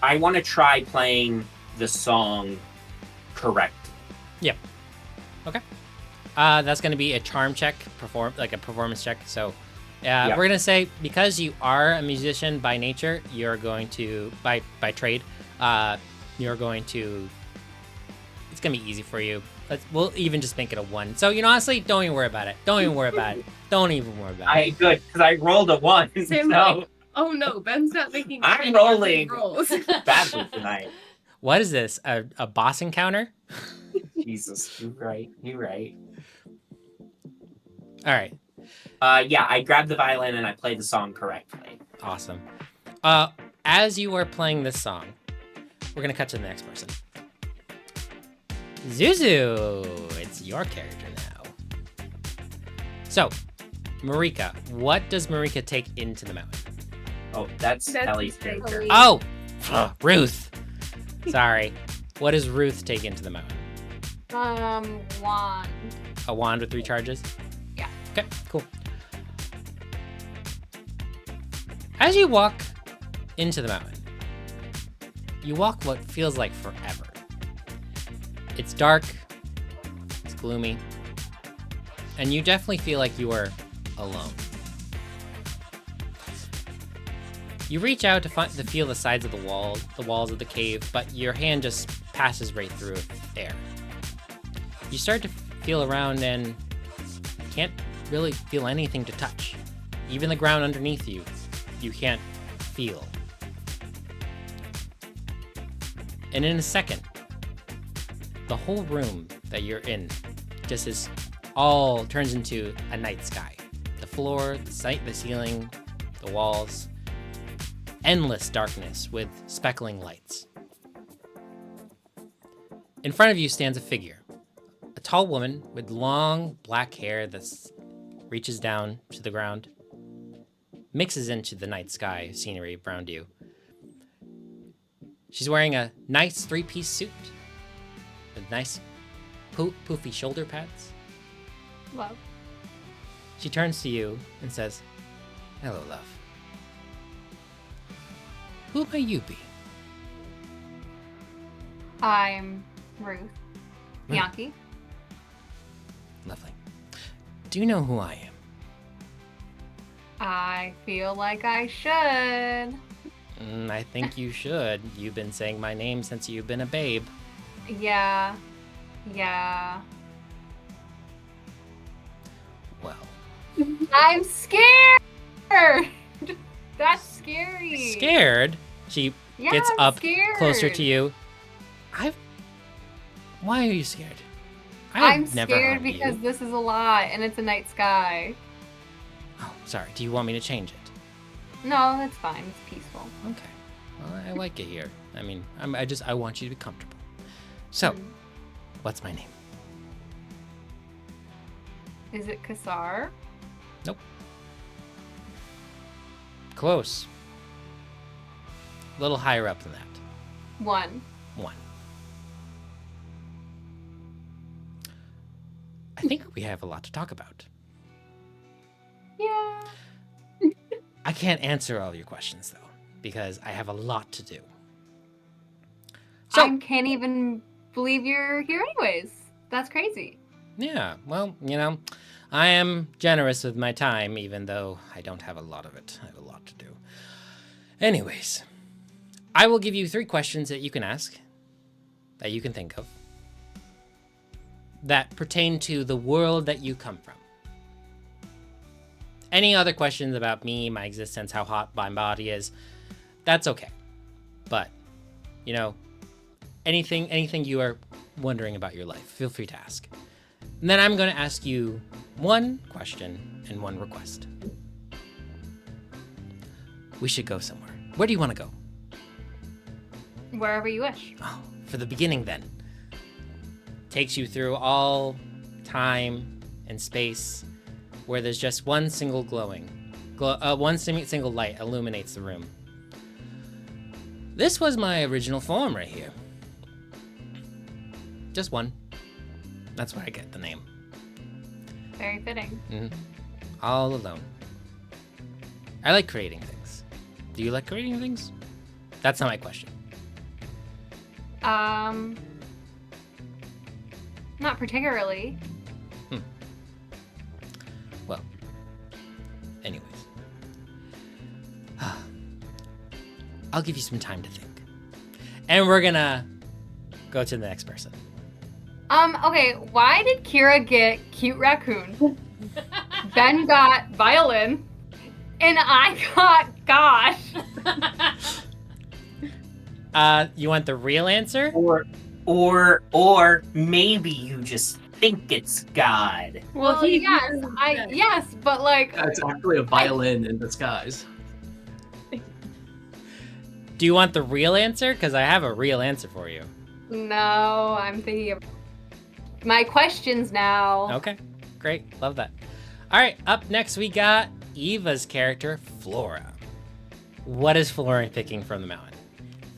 Speaker 4: I want to try playing the song correctly.
Speaker 1: Yep. Okay. That's going to be a charm check, a performance check. So,
Speaker 4: Yep.
Speaker 1: we're going to say because you are a musician by nature, you're going to by trade, you're going to. It's gonna be easy for you. We'll even just make it a 1. So honestly, don't even worry about it. Don't even worry about it. Don't even worry about it.
Speaker 4: Good, because I rolled a 1.
Speaker 5: Same
Speaker 4: So
Speaker 5: way. Oh no, Ben's not making
Speaker 4: I'm
Speaker 5: any
Speaker 4: rolling.
Speaker 5: rolls.
Speaker 4: badly tonight.
Speaker 1: What is this? A boss encounter?
Speaker 4: Jesus, you're right. You're right.
Speaker 1: All right.
Speaker 4: Yeah, I grabbed the violin and I played the song correctly.
Speaker 1: Awesome. As you are playing this song, we're gonna cut to the next person. Zuzu, it's your character now. So, Marrika, what does Marrika take into the mountain?
Speaker 4: Oh, that's Ellie's
Speaker 5: Ellie.
Speaker 4: character.
Speaker 1: Oh, Ruth. Sorry. What does Ruth take into the mountain?
Speaker 6: Wand.
Speaker 1: A wand with 3 charges?
Speaker 6: Yeah.
Speaker 1: Okay, cool. As you walk into the mountain, you walk what feels like forever. It's dark, it's gloomy, and you definitely feel like you are alone. You reach out to feel the sides of the walls of the cave, but your hand just passes right through air. You start to feel around and can't really feel anything to touch. Even the ground underneath you, you can't feel. And in a second, the whole room that you're in just all turns into a night sky. The floor, the ceiling, the walls, endless darkness with speckling lights. In front of you stands a figure, a tall woman with long black hair that reaches down to the ground, mixes into the night sky scenery around you. She's wearing a nice 3-piece suit with nice poofy shoulder pads.
Speaker 6: Love.
Speaker 1: She turns to you and says, "Hello, love. Who may you be?"
Speaker 6: I'm Ruth. Bianchi.
Speaker 1: Lovely. Do you know who I am?
Speaker 6: I feel like I should.
Speaker 1: I think you should. You've been saying my name since you've been a babe.
Speaker 6: Yeah.
Speaker 1: Well,
Speaker 6: I'm scared! That's scary.
Speaker 1: Scared? She
Speaker 6: Yeah,
Speaker 1: gets
Speaker 6: I'm
Speaker 1: up
Speaker 6: scared.
Speaker 1: closer to you. Why are you scared?
Speaker 6: I'm
Speaker 1: I've never
Speaker 6: scared
Speaker 1: harmed
Speaker 6: because
Speaker 1: you.
Speaker 6: this is a lot and it's a night sky.
Speaker 1: Oh, sorry. Do you want me to change it?
Speaker 6: No, that's fine. It's peaceful.
Speaker 1: Okay. Well, I like it here. I mean, I want you to be comfortable. So, what's my name?
Speaker 6: Is it Kassar?
Speaker 1: Nope. Close. A little higher up than that.
Speaker 6: 1.
Speaker 1: 1. I think we have a lot to talk about.
Speaker 6: Yeah.
Speaker 1: I can't answer all your questions, though, because I have a lot to do. So,
Speaker 6: I can't even believe you're here anyways. That's crazy.
Speaker 1: yeah, well, I am generous with my time, even though I don't have a lot of it. I have a lot to do. Anyways, I will give you 3 questions that you can ask, that you can think of, that pertain to the world that you come from. Any other questions about me, my existence, how hot my body is, that's okay. But, anything you are wondering about your life, feel free to ask. And then I'm going to ask you 1 question and 1 request. We should go somewhere. Where do you want to go?
Speaker 6: Wherever you wish.
Speaker 1: Oh, for the beginning then. Takes you through all time and space where there's just one single single light illuminates the room. This was my original form right here. Just one. That's where I get the name.
Speaker 6: Very fitting.
Speaker 1: All alone. I like creating things. Do you like creating things? That's not my question.
Speaker 6: Not particularly.
Speaker 1: Well, anyways. I'll give you some time to think. And we're gonna go to the next person.
Speaker 6: Okay, why did Kyra get cute raccoon? Ben got violin, and I got gosh.
Speaker 1: You want the real answer?
Speaker 4: Or maybe you just think it's God.
Speaker 6: Well, yes, but like,
Speaker 7: It's actually a violin in disguise.
Speaker 1: Do you want the real answer? Because I have a real answer for you.
Speaker 6: no, I'm thinking of my questions now.
Speaker 1: Okay, great. Love that. All right, up next we got Eva's character, Flora. What is Flora picking from the mountain?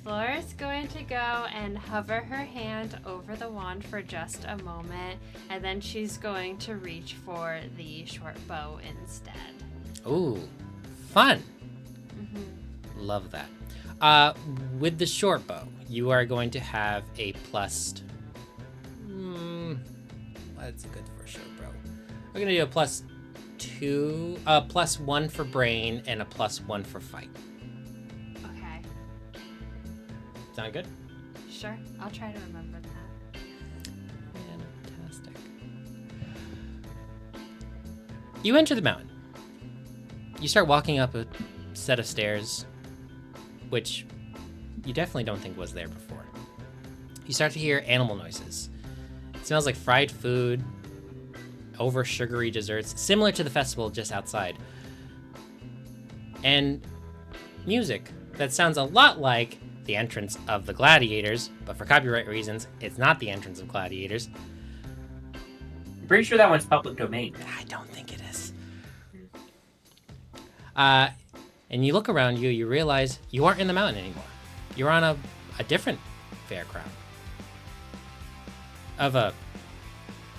Speaker 3: Flora's going to go and hover her hand over the wand for just a moment, and then she's going to reach for the short bow instead.
Speaker 1: Ooh, fun.
Speaker 3: Mm-hmm.
Speaker 1: Love that. With the short bow, you are going to have a plus... What's good for a short bow? We're going to do a +1 for brain and a +1 for fight.
Speaker 3: Okay,
Speaker 1: Sound good?
Speaker 3: sure. I'll try to remember that.
Speaker 1: Fantastic. You enter the mountain. You start walking up a set of stairs, which you definitely don't think was there before. You start to hear animal noises. It smells like fried food, over sugary desserts, similar to the festival just outside. And music that sounds a lot like the entrance of the gladiators, but for copyright reasons, it's not the entrance of gladiators.
Speaker 4: I'm pretty sure that one's public domain.
Speaker 1: I don't think it is. And you look around you, you realize you aren't in the mountain anymore. You're on a different fairground. Of a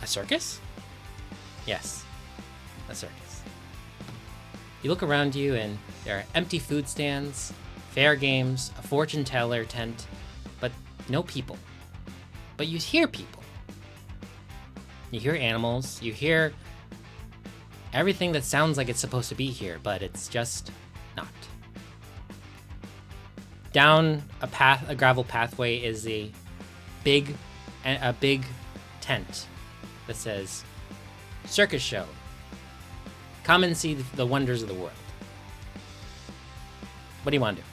Speaker 1: circus? Yes, a circus. You look around you and there are empty food stands, fair games, a fortune teller tent, but no people. But you hear people. You hear animals, you hear everything that sounds like it's supposed to be here, but it's just not. Down a gravel pathway is a big tent that says, "Circus show. Come and see the wonders of the world." What do you want to do?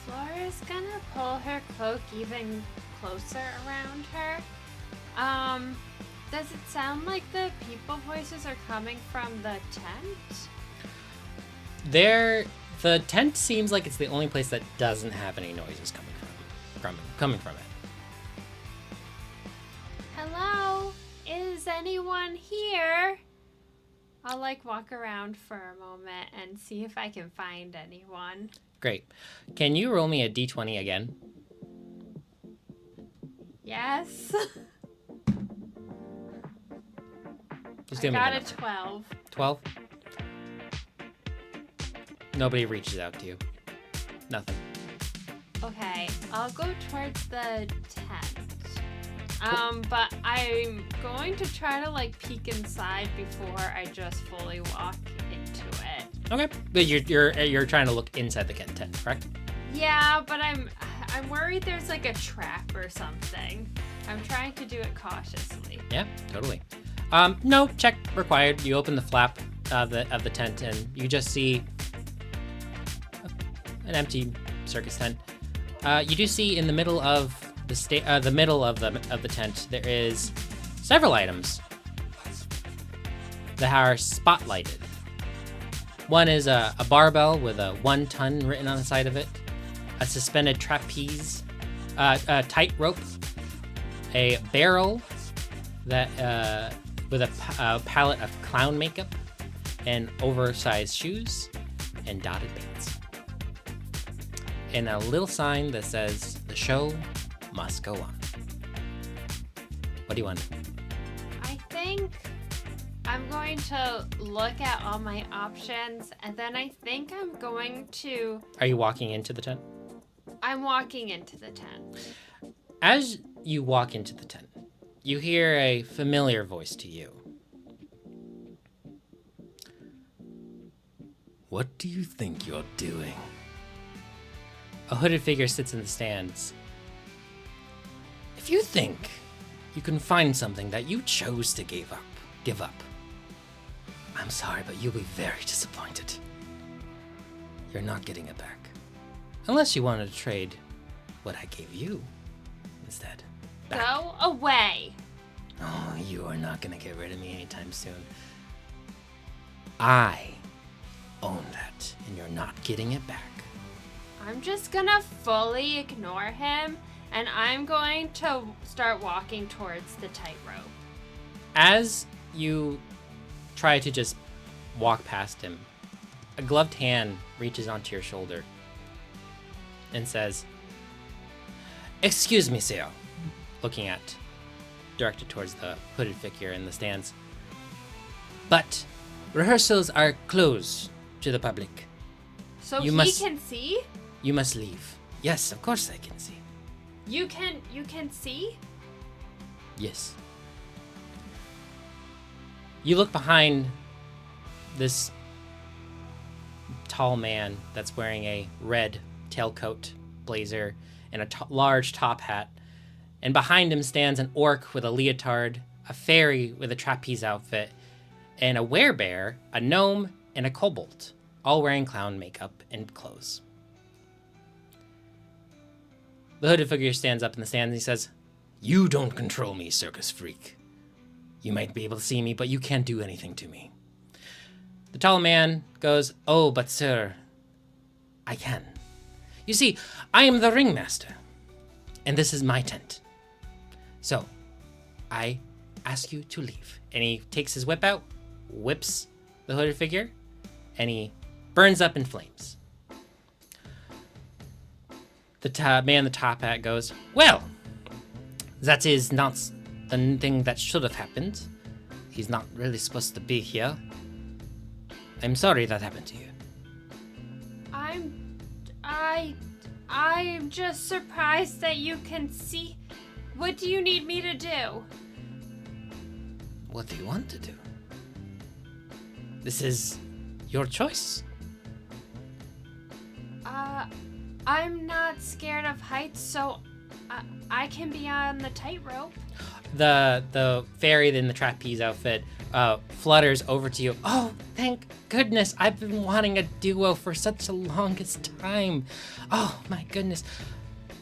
Speaker 3: Flora's gonna pull her cloak even closer around her. Does it sound like the people voices are coming from the tent?
Speaker 1: The tent seems like it's the only place that doesn't have any noises coming from it.
Speaker 3: Hello? Is anyone here? I'll walk around for a moment and see if I can find anyone.
Speaker 1: Great. Can you roll me a d20 again?
Speaker 3: Yes.
Speaker 1: Just
Speaker 3: I
Speaker 1: give me
Speaker 3: got
Speaker 1: the
Speaker 3: a
Speaker 1: number.
Speaker 3: 12.
Speaker 1: 12? Nobody reaches out to you. Nothing.
Speaker 3: Okay, I'll go towards the tent. But I'm going to try to peek inside before I just fully walk into it.
Speaker 1: Okay. But you're trying to look inside the tent, correct?
Speaker 3: Yeah, but I'm worried there's a trap or something. I'm trying to do it cautiously.
Speaker 1: Yeah, totally. No check required. You open the flap of the tent and you just see an empty circus tent. You do see in the middle of the middle of the tent there is several items that are spotlighted. One is a barbell with a 1 ton written on the side of it, a suspended trapeze, a tightrope, a barrel that with a palette of clown makeup, and oversized shoes, and dotted bands, and a little sign that says "The show must go on." What do you want?
Speaker 3: I think I'm going to look at all my options, and then I think I'm going to...
Speaker 1: Are you walking into the tent?
Speaker 3: I'm walking into the tent.
Speaker 1: As you walk into the tent, you hear a familiar voice to you. What do you think you're doing? A hooded figure sits in the stands. If you think you can find something that you chose to give up, I'm sorry, but you'll be very disappointed. You're not getting it back. Unless you wanted to trade what I gave you instead. Back.
Speaker 3: Go away.
Speaker 1: Oh, you are not gonna get rid of me anytime soon. I own that, and you're not getting it back.
Speaker 3: I'm just gonna fully ignore him, and I'm going to start walking towards the tightrope.
Speaker 1: As you try to just walk past him, a gloved hand reaches onto your shoulder and says, "Excuse me, sir," directed towards the hooded figure in the stands. "But rehearsals are closed to the public.
Speaker 3: So
Speaker 1: You
Speaker 3: he
Speaker 1: must-
Speaker 3: can see?
Speaker 1: You must leave." "Yes, of course I can see."
Speaker 3: You can see?
Speaker 1: "Yes." You look behind this tall man that's wearing a red tailcoat, blazer, and a large top hat. And behind him stands an orc with a leotard, a fairy with a trapeze outfit, and a werebear, a gnome, and a kobold, all wearing clown makeup and clothes. The hooded figure stands up in the stand and he says, "You don't control me, circus freak. You might be able to see me, but you can't do anything to me." The tall man goes, "Oh, but sir, I can. You see, I am the ringmaster, and this is my tent. So, I ask you to leave." And he takes his whip out, whips the hooded figure, and he burns up in flames. The man in the top hat goes, "Well, that is not the thing that should have happened. He's not really supposed to be here. I'm sorry that happened to you."
Speaker 3: I'm just surprised that you can see. What do you need me to do?
Speaker 1: What do you want to do? This is your choice.
Speaker 3: I'm not scared of heights, so I can be on the tightrope.
Speaker 1: the fairy in the trapeze outfit flutters over to you. Oh, thank goodness! I've been wanting a duo for such the longest time. Oh my goodness!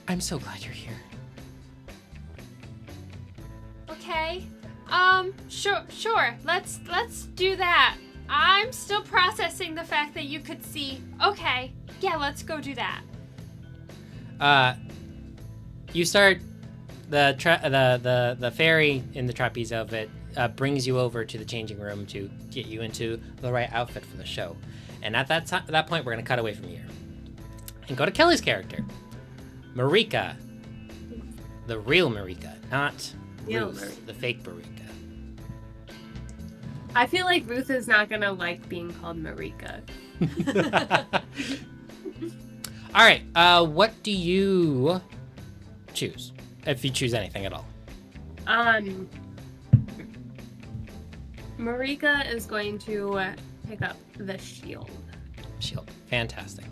Speaker 1: I'm so glad you're here.
Speaker 3: Okay. Sure. Let's do that. I'm still processing the fact that you could see. Okay. Yeah, let's go do that.
Speaker 1: You start the fairy in the trapeze outfit brings you over to the changing room to get you into the right outfit for the show. And at that point, we're gonna cut away from here and go to Kelly's character, Marrika, the real Marrika, not Ruth, the fake Marrika.
Speaker 5: I feel like Ruth is not gonna like being called Marrika.
Speaker 1: All right. What do you choose, if you choose anything at all?
Speaker 5: Marrika is going to pick up the shield.
Speaker 1: Shield. Fantastic.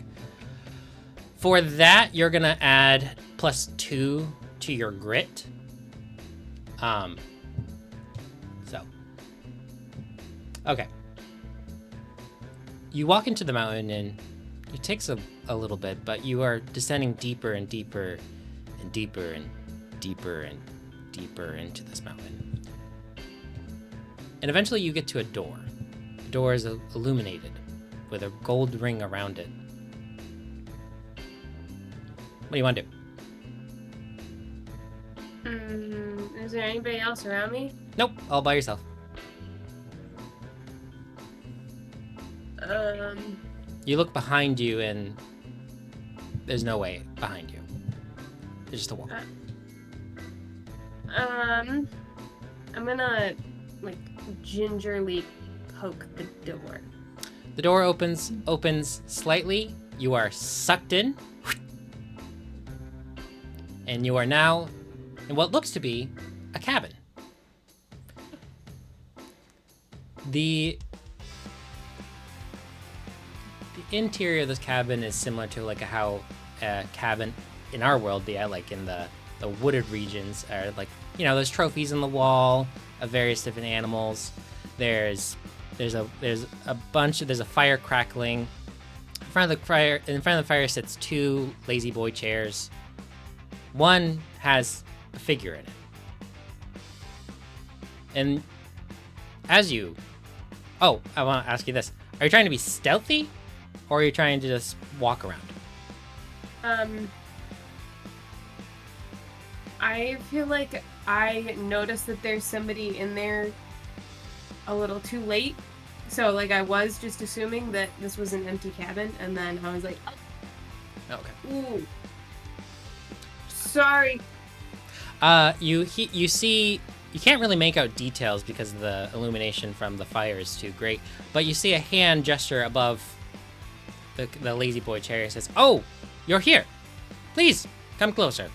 Speaker 1: For that, you're gonna add +2 to your grit. Okay. You walk into the mountain and it takes a little bit, but you are descending deeper and deeper and deeper and deeper and deeper into this mountain. And eventually you get to a door. The door is illuminated with a gold ring around it. What do you want to do?
Speaker 5: Is there anybody else around me?
Speaker 1: Nope, all by yourself. You look behind you and there's no way behind you. There's just a wall.
Speaker 5: I'm gonna gingerly poke the door.
Speaker 1: The door opens slightly. You are sucked in. And you are now in what looks to be a cabin. The interior of this cabin is similar to how a cabin in our world be like in the wooded regions are there's trophies on the wall of various different animals. There's a fire crackling. In front of the fire sits 2 lazy boy chairs. One has a figure in it. And I want to ask you this. Are you trying to be stealthy? Or are you trying to just walk around?
Speaker 5: I feel like I noticed that there's somebody in there a little too late. So, I was just assuming that this was an empty cabin, and then I was like, oh.
Speaker 1: Okay.
Speaker 5: Ooh. Sorry.
Speaker 1: You see, you can't really make out details because the illumination from the fire is too great, but you see a hand gesture above the lazy boy chair and says, "Oh, you're here. Please come closer."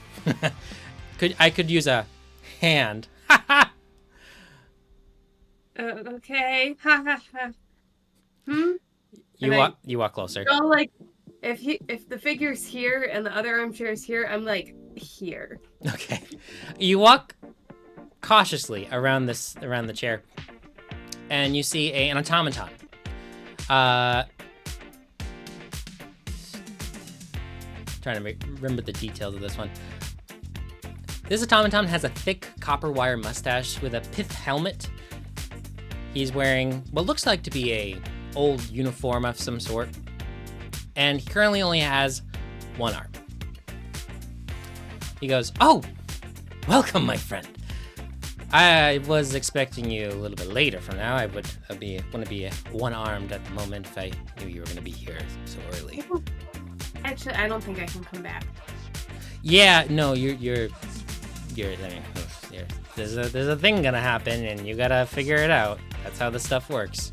Speaker 1: I could use a hand.
Speaker 5: Okay. Ha ha ha.
Speaker 1: You walk closer.
Speaker 5: So if the figure's here and the other armchair is here, I'm here.
Speaker 1: Okay. You walk cautiously around the chair, and you see an automaton. Trying to remember the details of this one. This automaton has a thick copper wire mustache with a pith helmet. He's wearing what looks like to be a old uniform of some sort, and he currently only has one arm. He goes, "Oh, welcome, my friend. I was expecting you a little bit later from now. I want to be one-armed at the moment if I knew you were going to be here so early."
Speaker 5: Actually, I don't think I can come back.
Speaker 1: Yeah, no, you're there's a thing gonna happen, and you gotta figure it out. That's how this stuff works.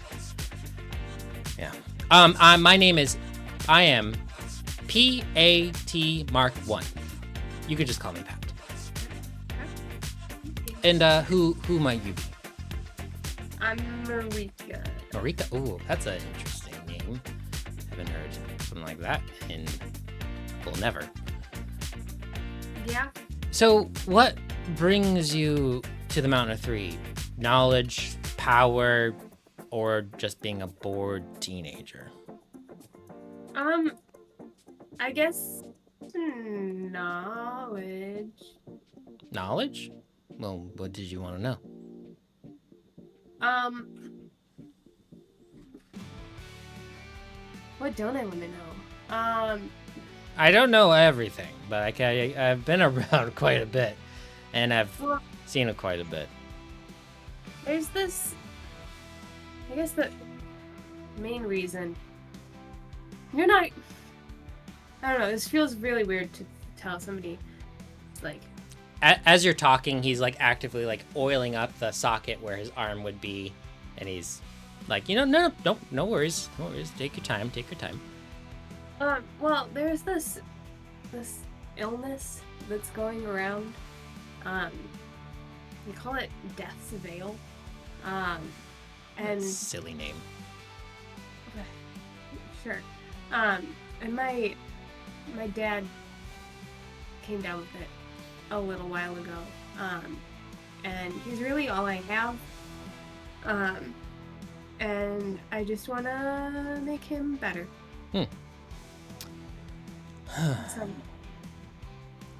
Speaker 1: Yeah. My name is, I am PAT Mark 1. You could just call me Pat. And who might you be?
Speaker 5: I'm Marrika.
Speaker 1: Marrika? Ooh, that's an interesting name. Haven't heard something like that in, never.
Speaker 5: Yeah.
Speaker 1: So what brings you to to the Mountain of Three? Knowledge, power, or just being a bored teenager?
Speaker 5: I guess knowledge.
Speaker 1: Knowledge? Well, what did you want to know?
Speaker 5: What don't I want to know?
Speaker 1: I don't know everything, but I've been around quite a bit, and I've seen it quite a bit.
Speaker 5: There's this. I guess the main reason. You're not. I don't know. This feels really weird to tell somebody. It's like.
Speaker 1: As you're talking, he's like actively like oiling up the socket where his arm would be, and he's like, no worries, take your time.
Speaker 5: Well, there's this illness that's going around. We call it Death's Veil. And
Speaker 1: silly name.
Speaker 5: Sure. And my dad came down with it a little while ago. And he's really all I have. And I just want to make him better. So,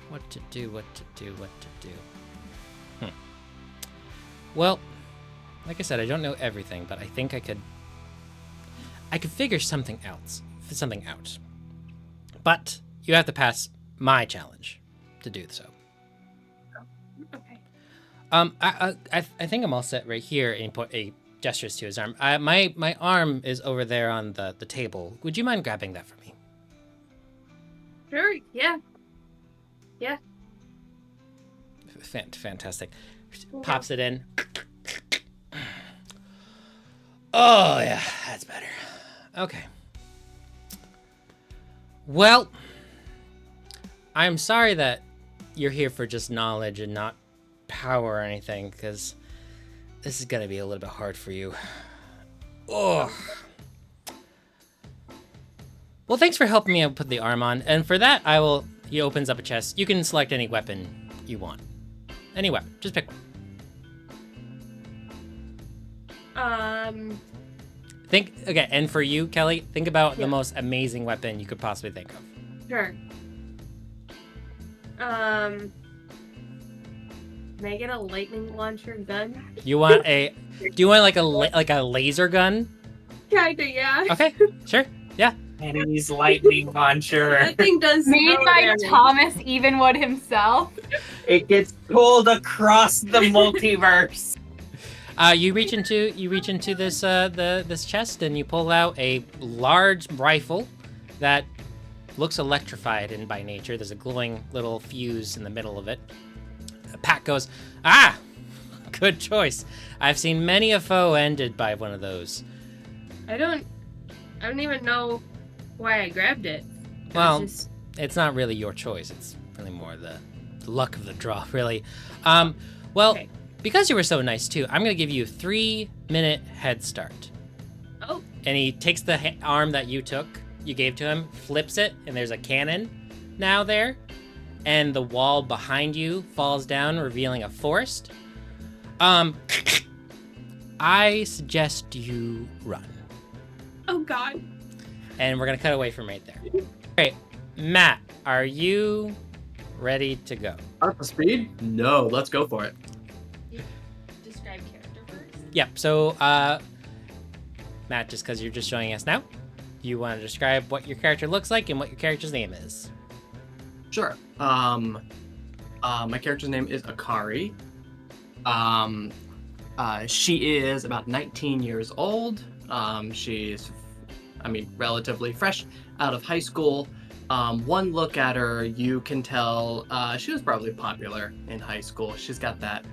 Speaker 1: What to do. Well, like I said, I don't know everything, but I think I could figure something out. But you have to pass my challenge to do so.
Speaker 5: okay.
Speaker 1: I think I'm all set right here, and he gestures to his arm. My arm is over there on the table. Would you mind grabbing that for me?
Speaker 5: Sure, yeah.
Speaker 1: Fantastic. Pops it in. Oh, yeah, that's better. Okay. Well, I'm sorry that you're here for just knowledge and not power or anything, because this is going to be a little bit hard for you. Oh. Well, thanks for helping me put the arm on, and for that, he opens up a chest. You can select any weapon you want. Any weapon, just pick one. And for you, Kelly, think about the most amazing weapon you could possibly think of.
Speaker 5: Sure. May I get a lightning launcher gun?
Speaker 1: Do you want like a laser gun?
Speaker 5: Kinda, yeah.
Speaker 1: Okay, sure, yeah.
Speaker 4: Enemy's lightning launcher.
Speaker 5: That thing does
Speaker 6: Made
Speaker 5: so
Speaker 6: by
Speaker 5: damage.
Speaker 6: Thomas Evenwood himself.
Speaker 4: It gets pulled across the multiverse.
Speaker 1: You reach into this this chest, and you pull out a large rifle that looks electrified in by nature. There's a glowing little fuse in the middle of it. Pat goes, good choice. I've seen many a foe ended by one of those.
Speaker 5: I don't even know why I grabbed it.
Speaker 1: Well, it's not really your choice. It's really more the luck of the draw, really. Okay. Because you were so nice, too, I'm going to give you a 3-minute head start.
Speaker 5: Oh.
Speaker 1: And he takes the arm that you gave to him, flips it, and there's a cannon now there. And the wall behind you falls down, revealing a forest. I suggest you run.
Speaker 5: Oh, God.
Speaker 1: And we're going to cut away from right there. All right, Matt, are you ready to go?
Speaker 7: Up speed? No, let's go for it.
Speaker 3: Describe character first.
Speaker 1: Yep, so, Matt, just because you're just showing us now, you want to describe what your character looks like and what your character's name is?
Speaker 7: Sure. My character's name is Akari. She is about 19 years old. She's, relatively fresh out of high school. One look at her, you can tell she was probably popular in high school. She's got that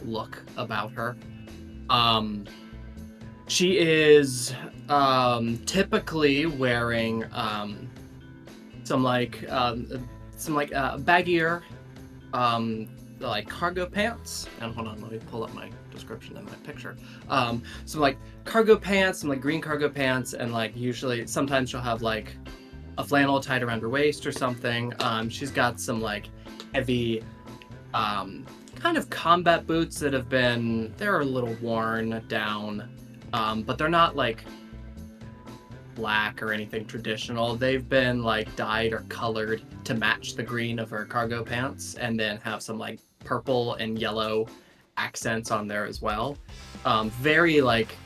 Speaker 7: look about her. She is typically wearing some baggier cargo pants. And hold on, let me pull up my description in my picture. Some cargo pants, some green cargo pants, and usually sometimes she'll have a flannel tied around her waist or something. She's got some heavy kind of combat boots that they're a little worn down, but they're not like black or anything traditional. They've been like dyed or colored to match the green of her cargo pants, and then have some like purple and yellow accents on there as well. Very like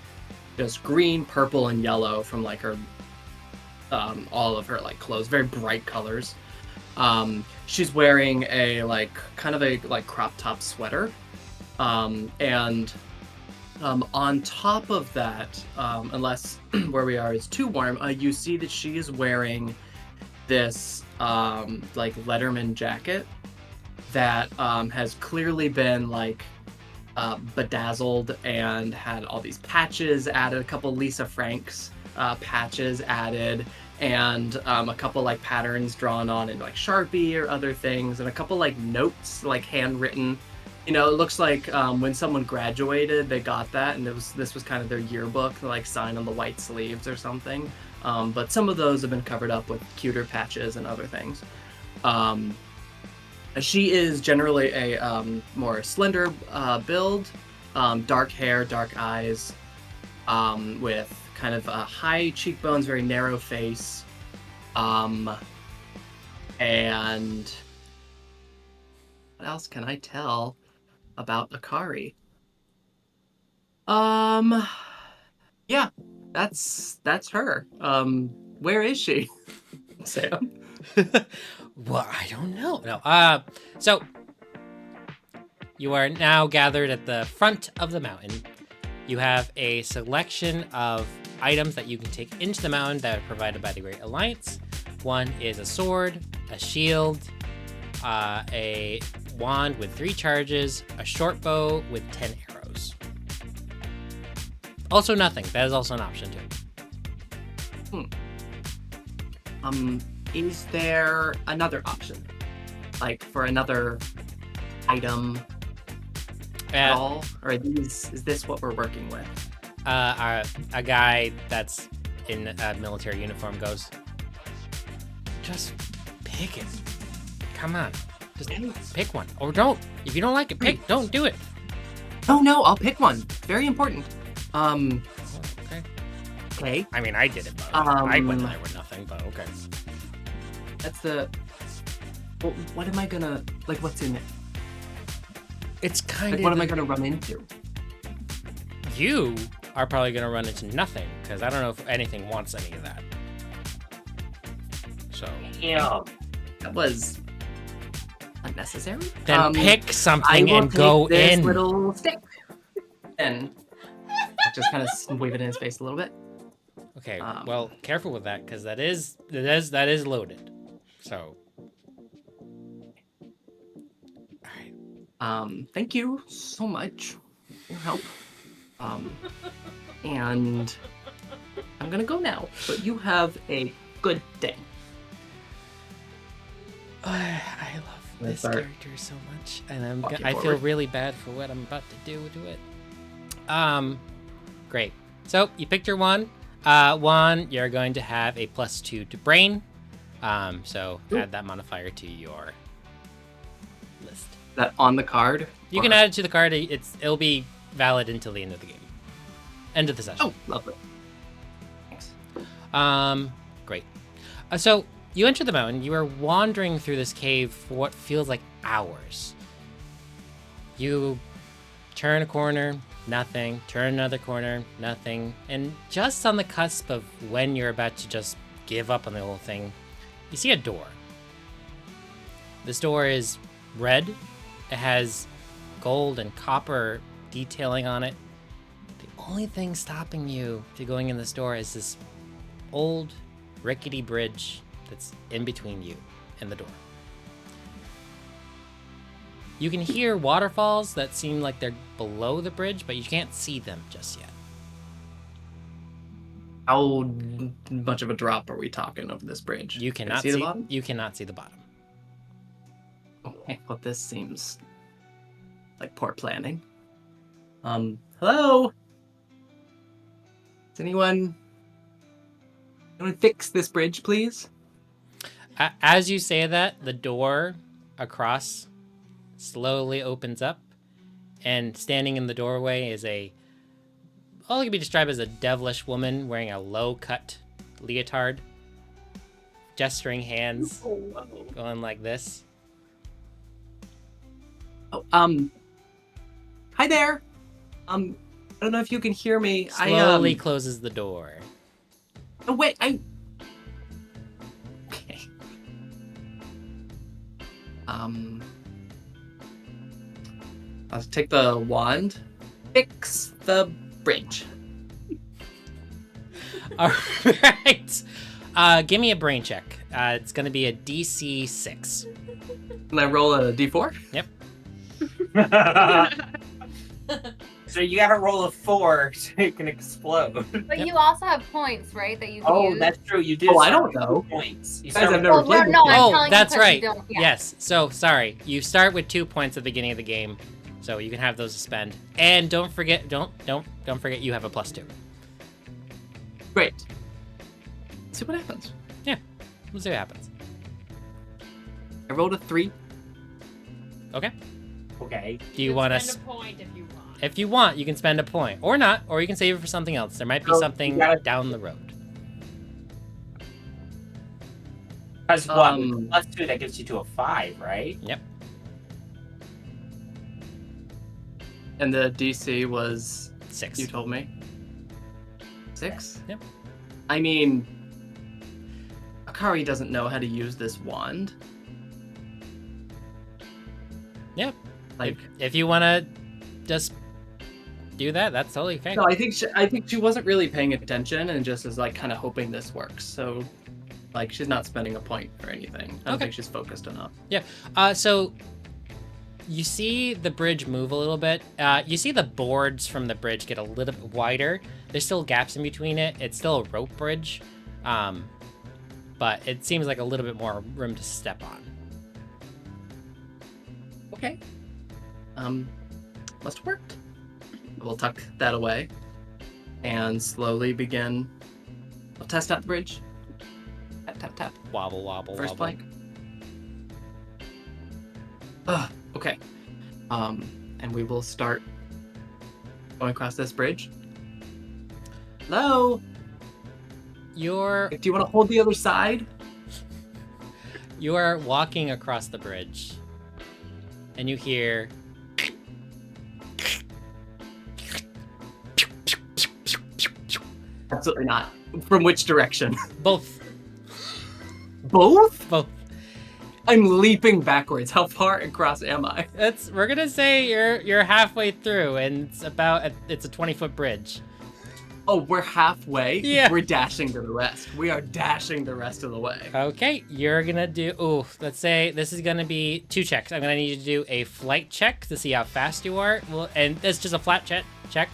Speaker 7: just green, purple, and yellow from like her all of her like clothes, very bright colors. She's wearing a like kind of a like crop top sweater, and on top of that, unless where we are is too warm, you see that she is wearing this like Letterman jacket that has clearly been like bedazzled and had all these patches added, a couple Lisa Franks patches added, and a couple like patterns drawn on in like Sharpie or other things, and a couple like notes like handwritten. You know, it looks like when someone graduated, they got that, and this was kind of their yearbook, like signed on the white sleeves or something. But some of those have been covered up with cuter patches and other things. She is generally a more slender build, dark hair, dark eyes, with kind of high cheekbones, very narrow face, and what else can I tell about Akari? Yeah, that's her. Where is she, Sam?
Speaker 1: Well, I don't know. No. So you are now gathered at the front of the mountain. You have a selection of items that you can take into the mountain that are provided by the Great Alliance. One is a sword, a shield, a wand with 3 charges, a short bow with 10 arrows. Also nothing. That is also an option too.
Speaker 7: Is there another option? Like for another item at all? Or is this what we're working with?
Speaker 1: A guy that's in a military uniform goes, just pick it. Come on. Just pick one. Or don't. If you don't like it, don't do it.
Speaker 7: No, I'll pick one. Very important. Okay.
Speaker 1: I mean, I did it, but I went there with nothing, but okay.
Speaker 7: That's the... What am I gonna... Like, what's in it?
Speaker 1: It's kind
Speaker 7: Like,
Speaker 1: of...
Speaker 7: what am I gonna run into?
Speaker 1: You are probably going to run into nothing, because I don't know if anything wants any of that. So...
Speaker 4: Yeah.
Speaker 7: That was... unnecessary?
Speaker 1: Then pick something and go in.
Speaker 7: I will take this little stick. And just kind of wave it in his face a little bit.
Speaker 1: Okay, well, careful with that, because that is loaded. So...
Speaker 7: Thank you so much for your help. And I'm gonna go now, but you have a good day.
Speaker 1: I love this character so much, and I feel
Speaker 7: forward.
Speaker 1: really bad for what I'm about to do to it. Great. So you picked your one. One, you're going to have a +2 to brain. So add that modifier to your list.
Speaker 7: That on the card?
Speaker 1: You can add it to the card. It'll be valid until the end of the game. End of the session.
Speaker 7: Oh, lovely. Thanks.
Speaker 1: Great. So you enter the mountain. You are wandering through this cave for what feels like hours. You turn a corner, nothing. Turn another corner, nothing. And just on the cusp of when you're about to just give up on the whole thing, you see a door. This door is red. It has gold and copper detailing on it. The only thing stopping you to going in this door is this old rickety bridge that's in between you and the door. You can hear waterfalls that seem like they're below the bridge, but you can't see them just yet.
Speaker 7: How much of a drop are we talking over this bridge?
Speaker 1: You
Speaker 7: Can I
Speaker 1: cannot
Speaker 7: see the bottom?
Speaker 1: You cannot see the bottom.
Speaker 7: Okay, well, this seems like poor planning. Hello? Does anyone fix this bridge, please?
Speaker 1: As you say that, the door across slowly opens up, and standing in the doorway is all can be described as a devilish woman wearing a low-cut leotard, gesturing hands, going like this.
Speaker 7: Oh, hi there. I don't know if you can hear me.
Speaker 1: Slowly closes the door.
Speaker 7: Oh, wait, Okay. I'll take the wand. Fix the bridge.
Speaker 1: All right. Give me a brain check. It's going to be a DC 6.
Speaker 7: Can I roll a d4?
Speaker 1: Yep.
Speaker 4: So you gotta roll a 4 so it can explode.
Speaker 6: But
Speaker 1: Yep.
Speaker 6: you also have points, right? That you can
Speaker 4: Oh,
Speaker 6: use.
Speaker 4: that's true. You did.
Speaker 7: Oh, I
Speaker 4: start
Speaker 7: don't
Speaker 4: with
Speaker 7: know.
Speaker 4: Points. You
Speaker 7: Guys,
Speaker 4: start
Speaker 7: I've
Speaker 4: with-
Speaker 7: never
Speaker 6: Well,
Speaker 7: played
Speaker 6: no,
Speaker 7: before.
Speaker 6: I'm
Speaker 1: Oh,
Speaker 6: telling you
Speaker 1: that's
Speaker 6: 'cause you
Speaker 1: right.
Speaker 6: don't- yeah.
Speaker 1: Yes. So, sorry. You start with 2 points at the beginning of the game, so you can have those to spend. And don't forget you have a +2.
Speaker 7: Great. Let's see what happens.
Speaker 1: We'll see what happens.
Speaker 7: I rolled a 3.
Speaker 1: Okay.
Speaker 4: Okay.
Speaker 1: Do you want to?
Speaker 3: spend a point if you want?
Speaker 1: If you want, you can spend a point, or not, or you can save it for something else. There might be
Speaker 4: Oh,
Speaker 1: something
Speaker 4: you gotta-
Speaker 1: down the road.
Speaker 4: Plus what?
Speaker 7: Um,
Speaker 4: Plus 2, that gets you to a 5, right?
Speaker 1: Yep.
Speaker 7: And the DC was,
Speaker 1: 6.
Speaker 7: you told me? 6?
Speaker 1: Yep.
Speaker 7: I mean, Akari doesn't know how to use this wand.
Speaker 1: Yep.
Speaker 7: Like,
Speaker 1: If you want to just do that, that's totally okay.
Speaker 7: no, I think she wasn't really paying attention and just is like kind of hoping this works. So, like, she's not spending a point or anything. I don't
Speaker 1: Okay.
Speaker 7: think she's focused enough.
Speaker 1: So you see the bridge move a little bit. You see the boards from the bridge get a little bit wider. There's still gaps in between it. It's still a rope bridge, but it seems like a little bit more room to step on.
Speaker 7: Okay. Must have worked. We'll tuck that away and slowly begin. We'll test out the bridge. Tap, tap, tap.
Speaker 1: Wobble, wobble,
Speaker 7: First
Speaker 1: wobble.
Speaker 7: plank. Okay. And we will start going across this bridge. Hello?
Speaker 1: You're
Speaker 7: Do you want to hold the other side?
Speaker 1: walking across the bridge, and you hear
Speaker 7: Absolutely not. From which direction?
Speaker 1: both.
Speaker 7: Both?
Speaker 1: Both.
Speaker 7: I'm leaping backwards. How far across am I?
Speaker 1: We're gonna say you're halfway through, and it's a 20-foot bridge.
Speaker 7: Oh, we're halfway?
Speaker 1: Yeah.
Speaker 7: We're dashing to the rest. We are dashing the rest of the way.
Speaker 1: Okay, you're gonna do. Ooh, let's say this is gonna be 2 checks. I'm gonna need you to do a flight check to see how fast you are. Well, and it's just a flat check.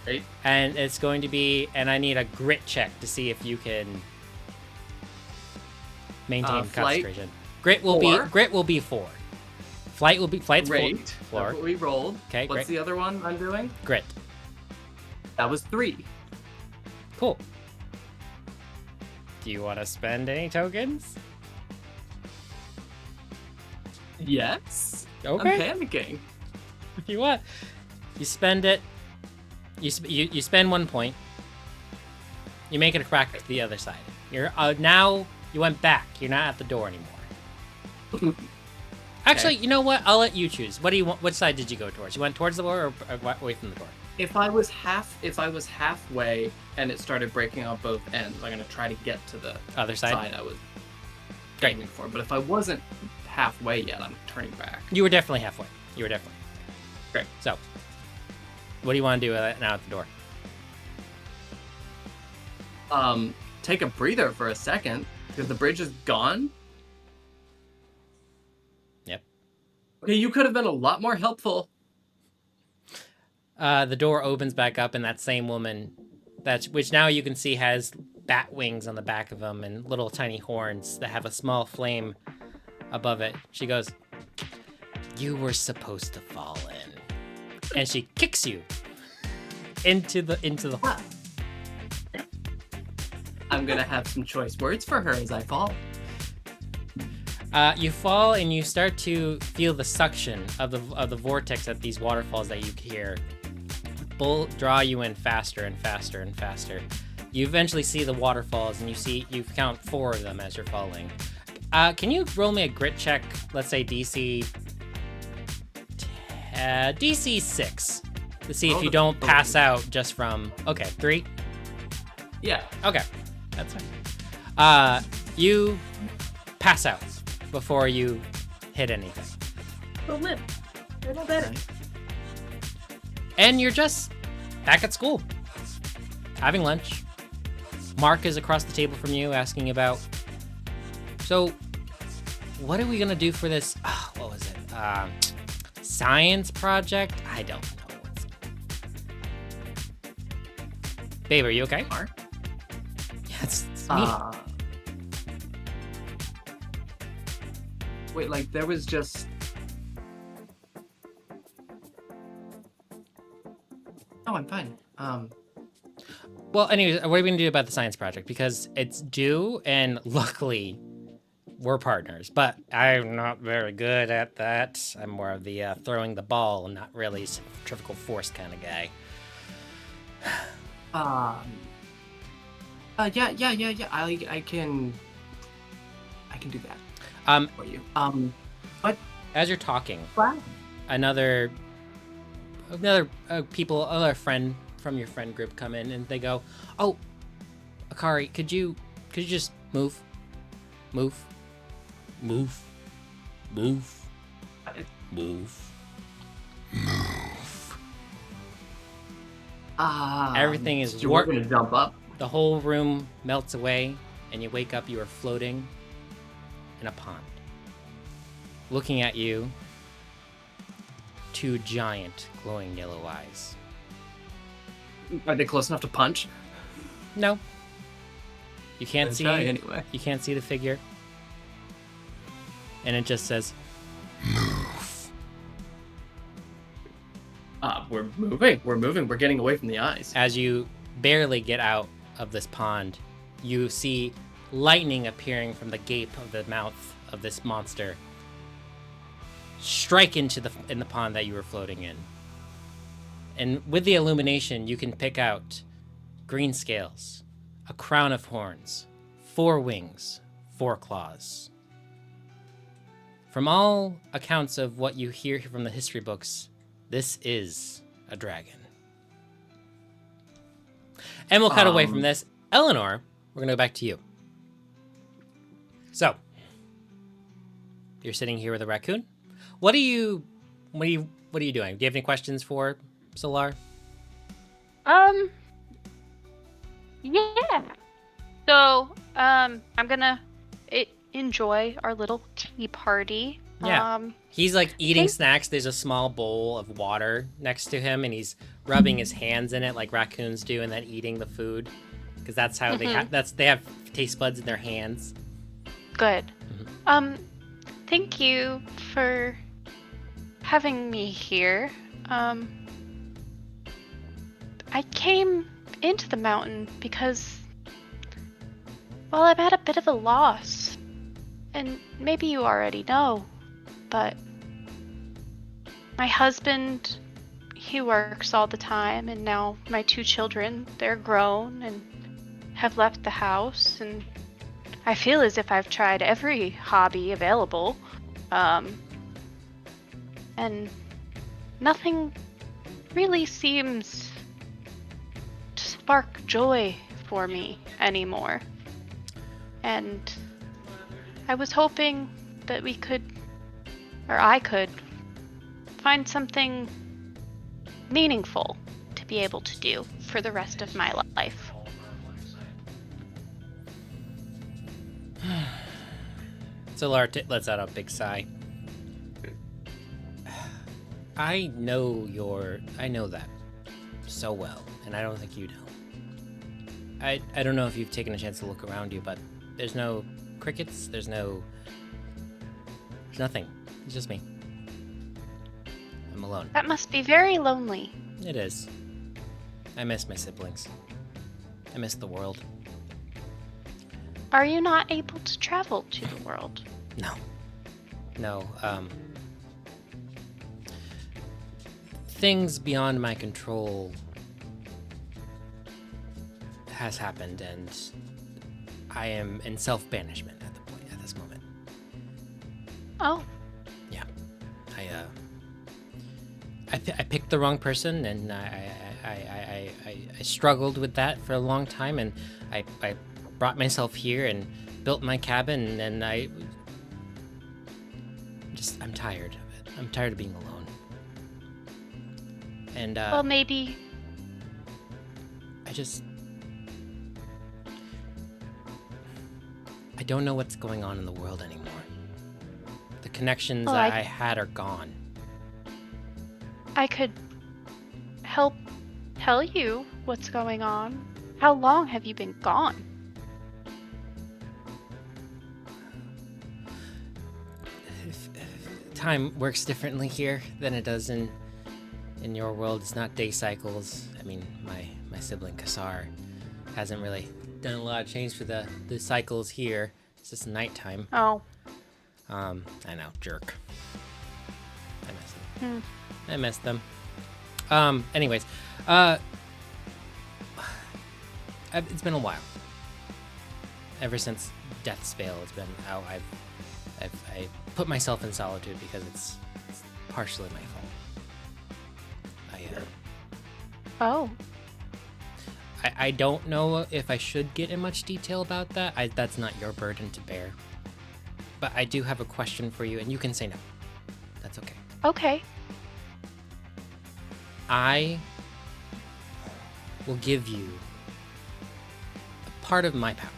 Speaker 7: Great.
Speaker 1: And it's going to be, and I need a grit check to see if you can maintain
Speaker 7: Flight,
Speaker 1: concentration. Grit will
Speaker 7: 4.
Speaker 1: be 4. Flight's
Speaker 7: Great.
Speaker 1: floor.
Speaker 7: That's what we rolled.
Speaker 1: Okay,
Speaker 7: What's
Speaker 1: great.
Speaker 7: the other one I'm doing?
Speaker 1: Grit.
Speaker 7: That was 3.
Speaker 1: Cool. Do you want to spend any tokens?
Speaker 7: Yes.
Speaker 1: Okay.
Speaker 7: I'm panicking.
Speaker 1: If you want, you spend it. You spend 1 point. You make it back to the other side. You're now you went back. You're not at the door anymore. Actually, you know what? I'll let you choose. What do you want? Which side did you go towards? You went towards the door or away from the door?
Speaker 7: If I was halfway and it started breaking on both ends, I'm gonna try to get to the
Speaker 1: Other side.
Speaker 7: I was
Speaker 1: Great.
Speaker 7: aiming for. But if I wasn't halfway yet, I'm turning back.
Speaker 1: You were definitely halfway. You were definitely.
Speaker 7: Great.
Speaker 1: So, what do you want to do now at the door?
Speaker 7: Take a breather for a second because the bridge is gone.
Speaker 1: Yep.
Speaker 7: Okay, you could have been a lot more helpful.
Speaker 1: The door opens back up, and that same woman, which now you can see has bat wings on the back of them and little tiny horns that have a small flame above it. She goes, "You were supposed to fall in," and she kicks you into the hole.
Speaker 7: I'm gonna have some choice words for her as I fall.
Speaker 1: You fall and you start to feel the suction of the vortex that these waterfalls that you hear draw you in faster and faster and faster. You eventually see the waterfalls, and you count 4 of them as you're falling. Can you roll me a grit check? Let's say DC 6 to see if you don't pass out just from. Okay, 3.
Speaker 7: Yeah.
Speaker 1: Okay, that's fine. You pass out before you hit anything.
Speaker 5: We'll live. They're not better.
Speaker 1: And you're just back at school, having lunch. Mark is across the table from you asking about, so what are we going to do for this, what was it, science project? I don't know. Babe, are you okay?
Speaker 7: Mark?
Speaker 1: Yeah, it's me.
Speaker 7: Wait, like there was just. Oh, I'm fine.
Speaker 1: Well, anyways, what are we going to do about the science project? Because it's due, and luckily, we're partners. But I'm not very good at that. I'm more of the throwing the ball, not really centrifugal force kind of guy.
Speaker 7: Yeah. I can do that. For you. What?
Speaker 1: As you're talking,
Speaker 7: Wow.
Speaker 1: another friend from your friend group come in, and they go, "Oh, Akari, could you just move? Everything is
Speaker 7: you want me to jump up?
Speaker 1: The whole room melts away, and you wake up. You are floating in a pond. Looking at you, 2 giant glowing yellow eyes.
Speaker 7: Are they close enough to punch?
Speaker 1: No. You can't
Speaker 7: Let's
Speaker 1: see
Speaker 7: try anyway.
Speaker 1: You can't see the figure. And it just says, "Move."
Speaker 7: We're moving. We're getting away from the eyes.
Speaker 1: As you barely get out of this pond, you see lightning appearing from the gape of the mouth of this monster strike in the pond that you were floating in. And with the illumination, you can pick out green scales, a crown of horns, 4 wings, 4 claws. From all accounts of what you hear from the history books, this is a dragon. And we'll cut away from this. Ellinor, we're going to go back to you. So, you're sitting here with a raccoon. What are you doing? Do you have any questions for Solar?
Speaker 2: Yeah. So, I'm gonna enjoy our little tea party.
Speaker 1: Yeah. He's like eating snacks. There's a small bowl of water next to him, and he's rubbing his hands in it like raccoons do, and then eating the food, because that's how they have taste buds in their hands.
Speaker 2: Good. Thank you for having me here. I came into the mountain because, well, I'm at a bit of a loss. And maybe you already know, but my husband, he works all the time, and now my 2 children, they're grown and have left the house, and I feel as if I've tried every hobby available, and nothing really seems to spark joy for me anymore. And I was hoping that I could find something meaningful to be able to do for the rest of my life.
Speaker 1: Solar lets out a big sigh. I know that so well, and I don't think you do. I don't know if you've taken a chance to look around you, but there's no crickets, there's nothing. It's just me. I'm alone.
Speaker 2: That must be very lonely.
Speaker 1: It is. I miss my siblings. I miss the world.
Speaker 2: Are you not able to travel to the world?
Speaker 1: No. No, things beyond my control has happened, and I am in self-banishment at this moment.
Speaker 2: Oh,
Speaker 1: Yeah, I picked the wrong person, and I struggled with that for a long time, and I brought myself here and built my cabin, and I'm tired of it. I'm tired of being alone. And
Speaker 2: well, maybe.
Speaker 1: I don't know what's going on in the world anymore. The connections
Speaker 2: Well,
Speaker 1: I had are gone.
Speaker 2: I could help tell you what's going on. How long have you been gone?
Speaker 1: Time works differently here than it does in your world. It's not day cycles. I mean, my sibling Kassar hasn't really done a lot of change for the cycles here. It's just nighttime.
Speaker 2: Oh.
Speaker 1: I know, jerk. I miss them.
Speaker 2: Hmm.
Speaker 1: I miss them. Anyways, it's been a while. Ever since Death's Veil, it's been how I put myself in solitude because it's partially my fault.
Speaker 2: Oh.
Speaker 1: I don't know if I should get in much detail about that. That's not your burden to bear. But I do have a question for you, and you can say no. That's okay.
Speaker 2: Okay.
Speaker 1: I will give you a part of my power.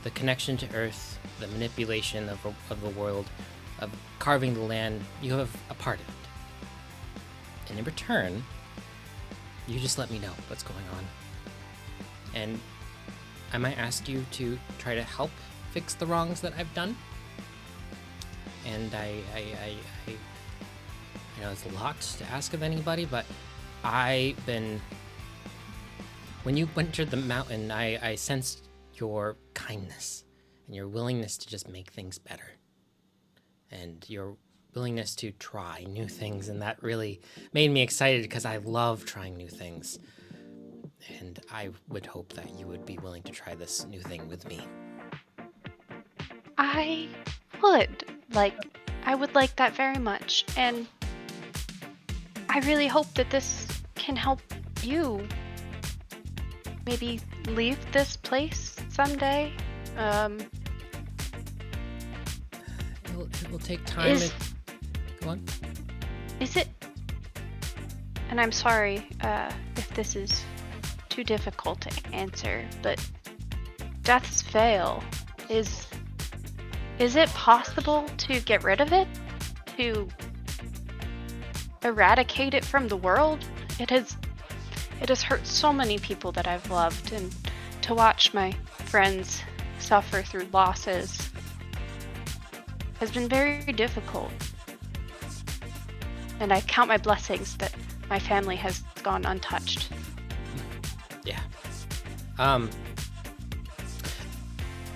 Speaker 1: The connection to Earth, the manipulation of the world, of carving the land. You have a part of it. And in return, you just let me know what's going on. And I might ask you to try to help fix the wrongs that I've done. And I know it's a lot to ask of anybody, but when you entered the mountain, I sensed your kindness and your willingness to just make things better. And your willingness to try new things, and that really made me excited because I love trying new things. And I would hope that you would be willing to try this new thing with me.
Speaker 2: I would like that very much, and I really hope that this can help you maybe leave this place someday.
Speaker 1: It will take time. Go on.
Speaker 2: Is it? And I'm sorry if this is too difficult to answer, but Death's Veil is it possible to get rid of it? To eradicate it from the world? It has hurt so many people that I've loved, and to watch my friends suffer through losses has been very difficult. And I count my blessings that my family has gone untouched.
Speaker 1: Yeah.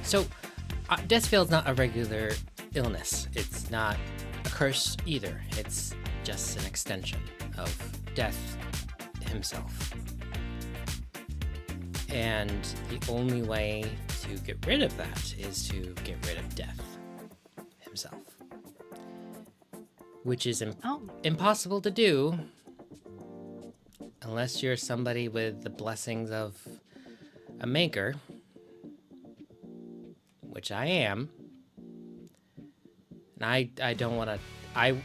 Speaker 1: So, Death's Veil is not a regular illness. It's not a curse either. It's just an extension of Death himself. And the only way to get rid of that is to get rid of Death himself. Which is impossible to do unless you're somebody with the blessings of a maker, which I am. And I don't want to. I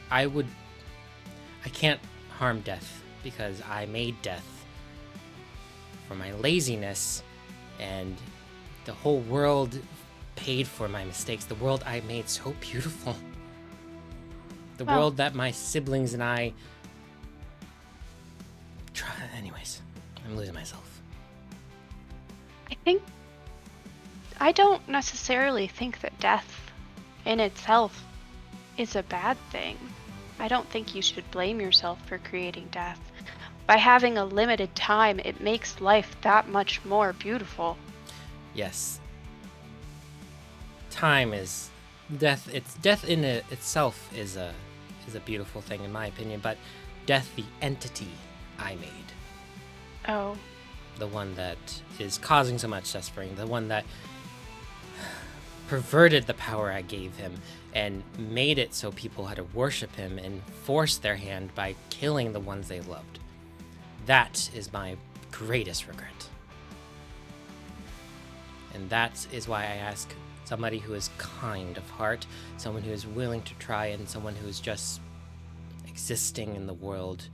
Speaker 1: can't harm Death because I made Death for my laziness, and the whole world paid for my mistakes. The world I made so beautiful. The world that my siblings and I try. Anyways, I'm losing myself.
Speaker 2: I don't necessarily think that death in itself is a bad thing. I don't think you should blame yourself for creating death. By having a limited time, it makes life that much more beautiful.
Speaker 1: Yes. Time is death in itself is a beautiful thing in my opinion, but death, the entity I made,
Speaker 2: Oh.
Speaker 1: the one that is causing so much suffering, the one that perverted the power I gave him and made it so people had to worship him and force their hand by killing the ones they loved. That is my greatest regret. And that is why I ask somebody who is kind of heart, someone who is willing to try, and someone who is just existing in the world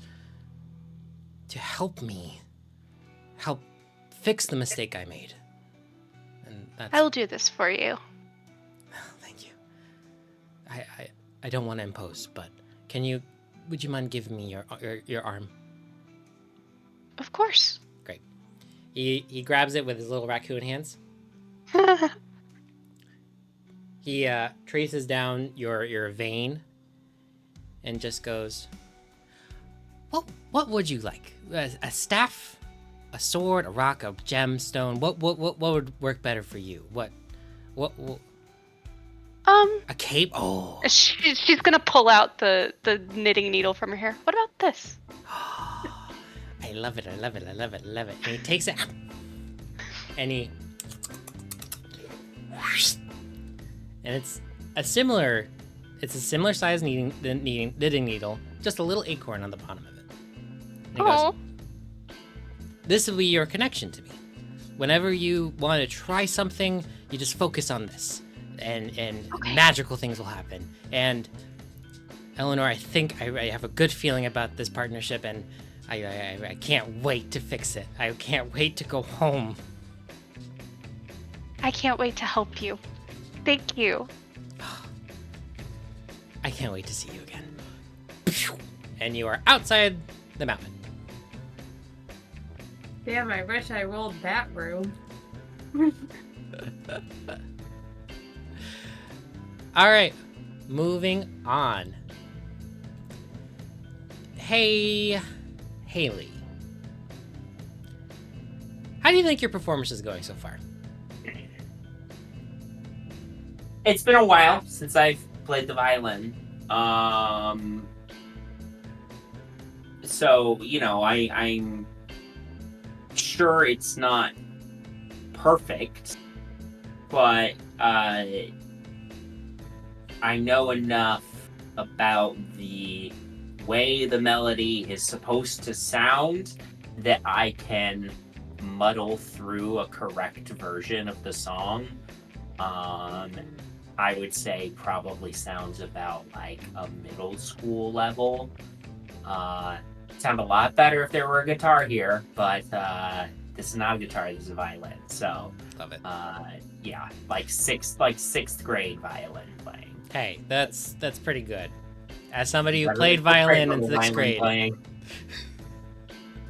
Speaker 1: to help me help fix the mistake I made. And that's...
Speaker 2: I will do this for you.
Speaker 1: Thank you. I don't want to impose, but would you mind giving me your arm?
Speaker 2: Of course.
Speaker 1: Great. He grabs it with his little raccoon hands. He traces down your vein and just goes, what would you like? A staff, a sword, a rock, a gemstone? What would work better for you? What a cape? Oh.
Speaker 2: She's gonna pull out the knitting needle from her hair. What about this?
Speaker 1: I love it. And he takes it and it's a similar size knitting needle, just a little acorn on the bottom of it. And he goes, this will be your connection to me. Whenever you want to try something, you just focus on this, and magical things will happen. And Ellinor, I think I have a good feeling about this partnership, and I can't wait to fix it. I can't wait to go home.
Speaker 2: I can't wait to help you. Thank you.
Speaker 1: I can't wait to see you again. And you are outside the mountain.
Speaker 5: Damn, I wish I rolled that room.
Speaker 1: All right, moving on. Hey, Haley. How do you think your performance is going so far?
Speaker 4: It's been a while since I've played the violin. So, I'm sure it's not perfect, but I know enough about the way the melody is supposed to sound that I can muddle through a correct version of the song. I would say probably sounds about like a middle school level. Sound a lot better if there were a guitar here, but this is not a guitar, this is a violin. So
Speaker 1: love it.
Speaker 4: Yeah, like sixth grade violin playing.
Speaker 1: Hey, that's pretty good. As somebody who played violin in sixth grade.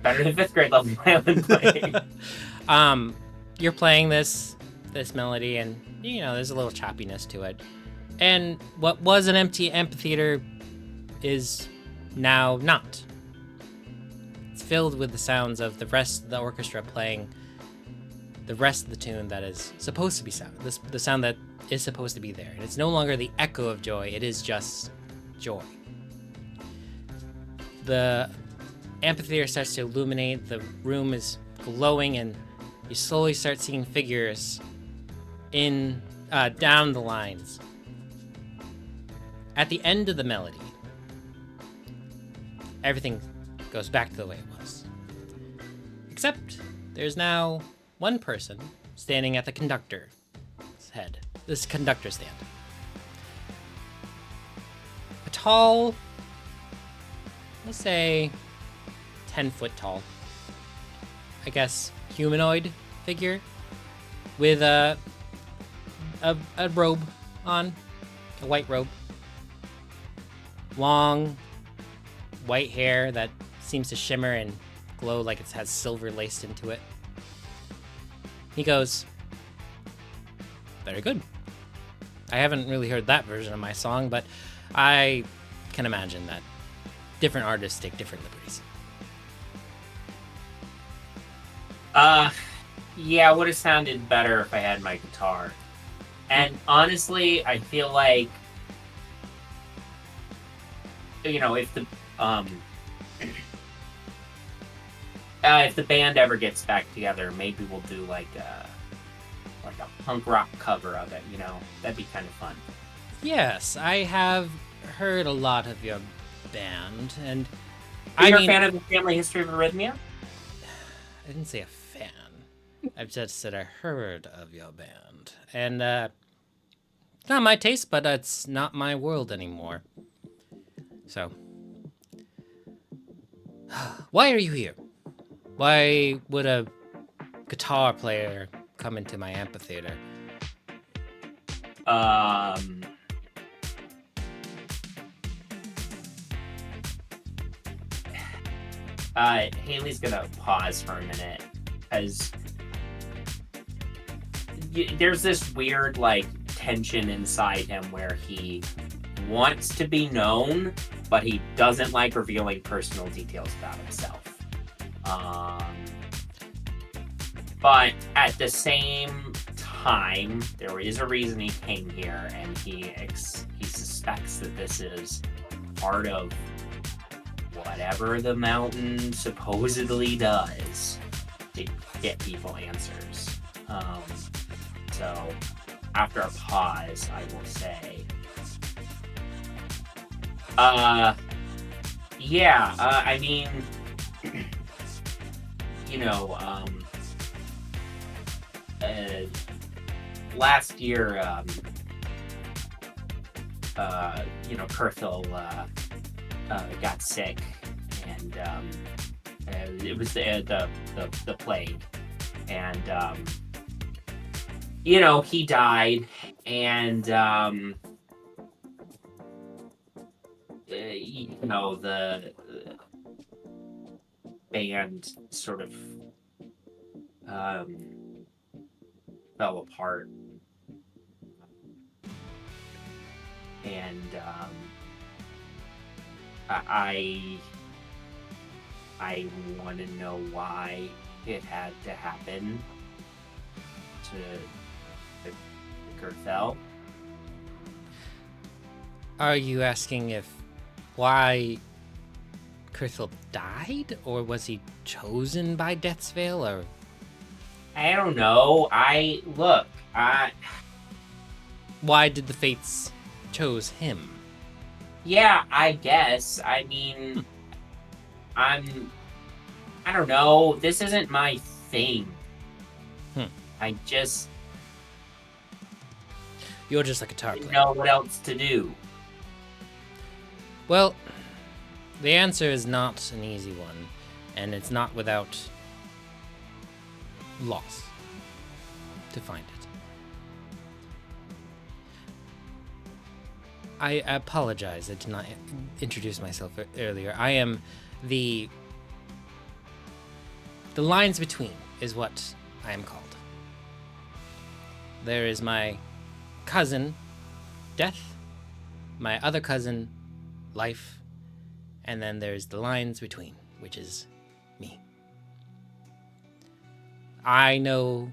Speaker 4: Better than fifth grade level violin playing.
Speaker 1: You're playing this melody, and there's a little choppiness to it. And what was an empty amphitheater is now not. It's filled with the sounds of the rest of the orchestra playing the rest of the tune that is supposed to be sound. The sound that is supposed to be there. And it's no longer the echo of joy, it is just joy. The amphitheater starts to illuminate, the room is glowing, and you slowly start seeing figures down the lines. At the end of the melody, everything goes back to the way it was. Except there's now one person standing at the conductor's head. This conductor stand. A tall, let's say 10-foot tall, I guess, humanoid figure with a robe on, a white robe. Long, white hair that seems to shimmer and glow like it has silver laced into it. He goes, very good. I haven't really heard that version of my song, but I can imagine that different artists take different liberties.
Speaker 4: Yeah, it would have sounded better if I had my guitar. And honestly, I feel like, if the band ever gets back together, maybe we'll do like a punk rock cover of it. That'd be kind of fun.
Speaker 1: Yes, I have heard a lot of your band, and
Speaker 4: You're a fan of the family history of Arrhythmia?
Speaker 1: I didn't say a fan. I just said I heard of your band, and it's not my taste, but it's not my world anymore. So, why are you here? Why would a guitar player come into my amphitheater?
Speaker 4: Haley's gonna pause for a minute, because there's this weird, tension inside him where he wants to be known, but he doesn't like revealing personal details about himself. But at the same time, there is a reason he came here, and he suspects that this is part of whatever the mountain supposedly does to get people answers. So after a pause, I will say, last year, Kurthil got sick, and it was the plague, and he died, and the band sort of fell apart, and I want to know why it had to happen to Kurthil.
Speaker 1: Are you asking why Kurthil died, or was he chosen by Death's Veil, or?
Speaker 4: I don't know.
Speaker 1: Why did the fates chose him?
Speaker 4: Yeah, I guess. I mean, I don't know. This isn't my thing.
Speaker 1: You're just a guitar player.
Speaker 4: I know what else to do.
Speaker 1: Well, the answer is not an easy one, and it's not without loss to find it. I apologize, I did not introduce myself earlier. I am the lines between is what I am called. There is my cousin, Death, my other cousin, Life, and then there's the lines between, which is me. I know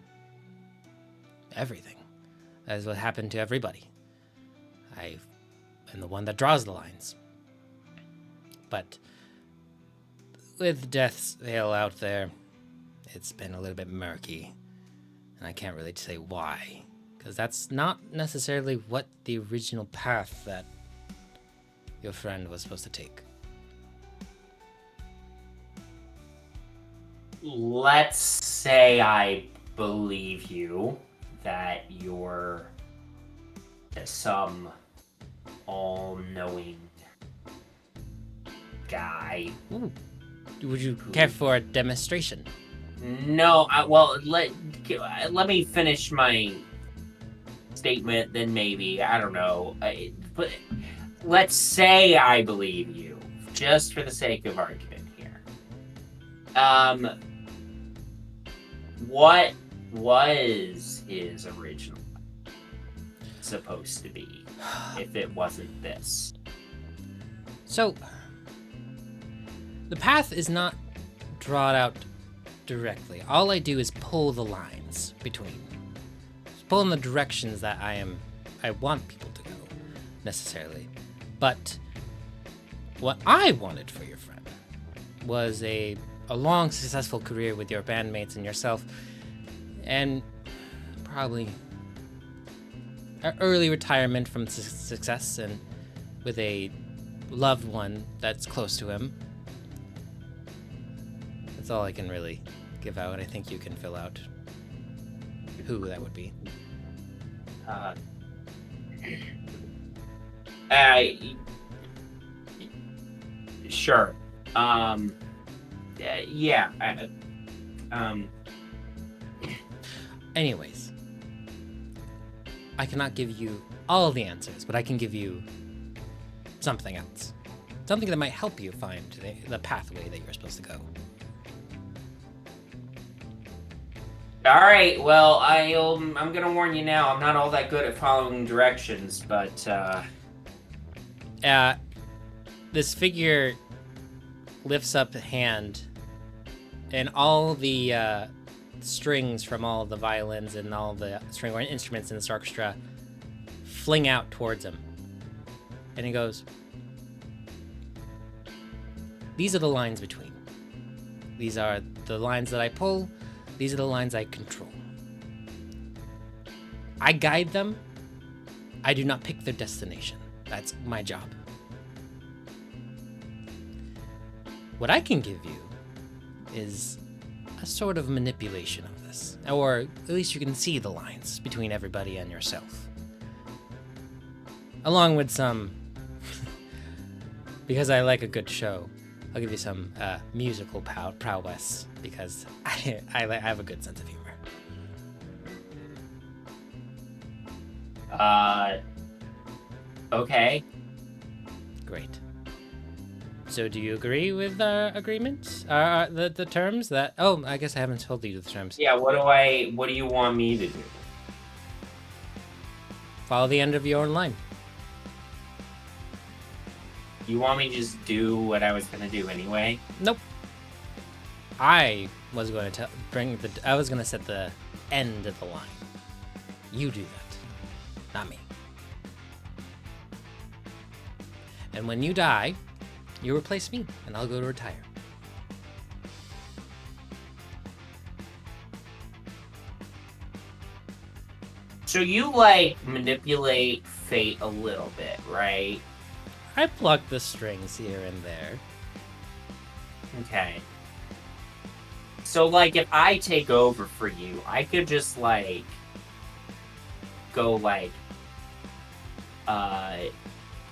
Speaker 1: everything. That is what happened to everybody. I am the one that draws the lines. But with Death's Veil out there, it's been a little bit murky, and I can't really say why, because that's not necessarily what the original path that your friend was supposed to take.
Speaker 4: Let's say I believe you that you're some all-knowing guy.
Speaker 1: Ooh. Would you care for a demonstration?
Speaker 4: No, let me finish my statement, then maybe. I don't know. But let's say I believe you, just for the sake of argument here. What was his original supposed to be, if it wasn't this?
Speaker 1: So, the path is not drawn out directly. All I do is pull the lines between. pull in the directions that I want people to go, necessarily. But what I wanted for your friend was a long, successful career with your bandmates and yourself, and probably an early retirement from success, and with a loved one that's close to him. That's all I can really give out. I think you can fill out who that would be.
Speaker 4: Sure. Yeah.
Speaker 1: Anyways, I cannot give you all the answers, but I can give you something else. Something that might help you find the pathway that you're supposed to go.
Speaker 4: All right. Well, I'm gonna warn you now. I'm not all that good at following directions, but
Speaker 1: this figure lifts up a hand, and all the strings from all the violins and all the string instruments in this orchestra fling out towards him. And he goes, "These are the lines between. These are the lines that I pull. These are the lines I control. I guide them. I do not pick their destination. That's my job. What I can give you is a sort of manipulation of this, or at least you can see the lines between everybody and yourself. Along with some, because I like a good show, I'll give you some musical prowess, because I have a good sense of humor."
Speaker 4: Okay.
Speaker 1: Great. So do you agree with our agreement? The terms that... Oh, I guess I haven't told you the terms.
Speaker 4: Yeah, what do you want me to do?
Speaker 1: Follow the end of your own line.
Speaker 4: You want me to just do what I was gonna do anyway?
Speaker 1: Nope. I was going to I was going to set the end of the line. You do that, not me. And when you die, you replace me, and I'll go to retire.
Speaker 4: So you, like, manipulate fate a little bit, right?
Speaker 1: I pluck the strings here and there.
Speaker 4: Okay. So, like, if I take over for you, I could just, like, go, like,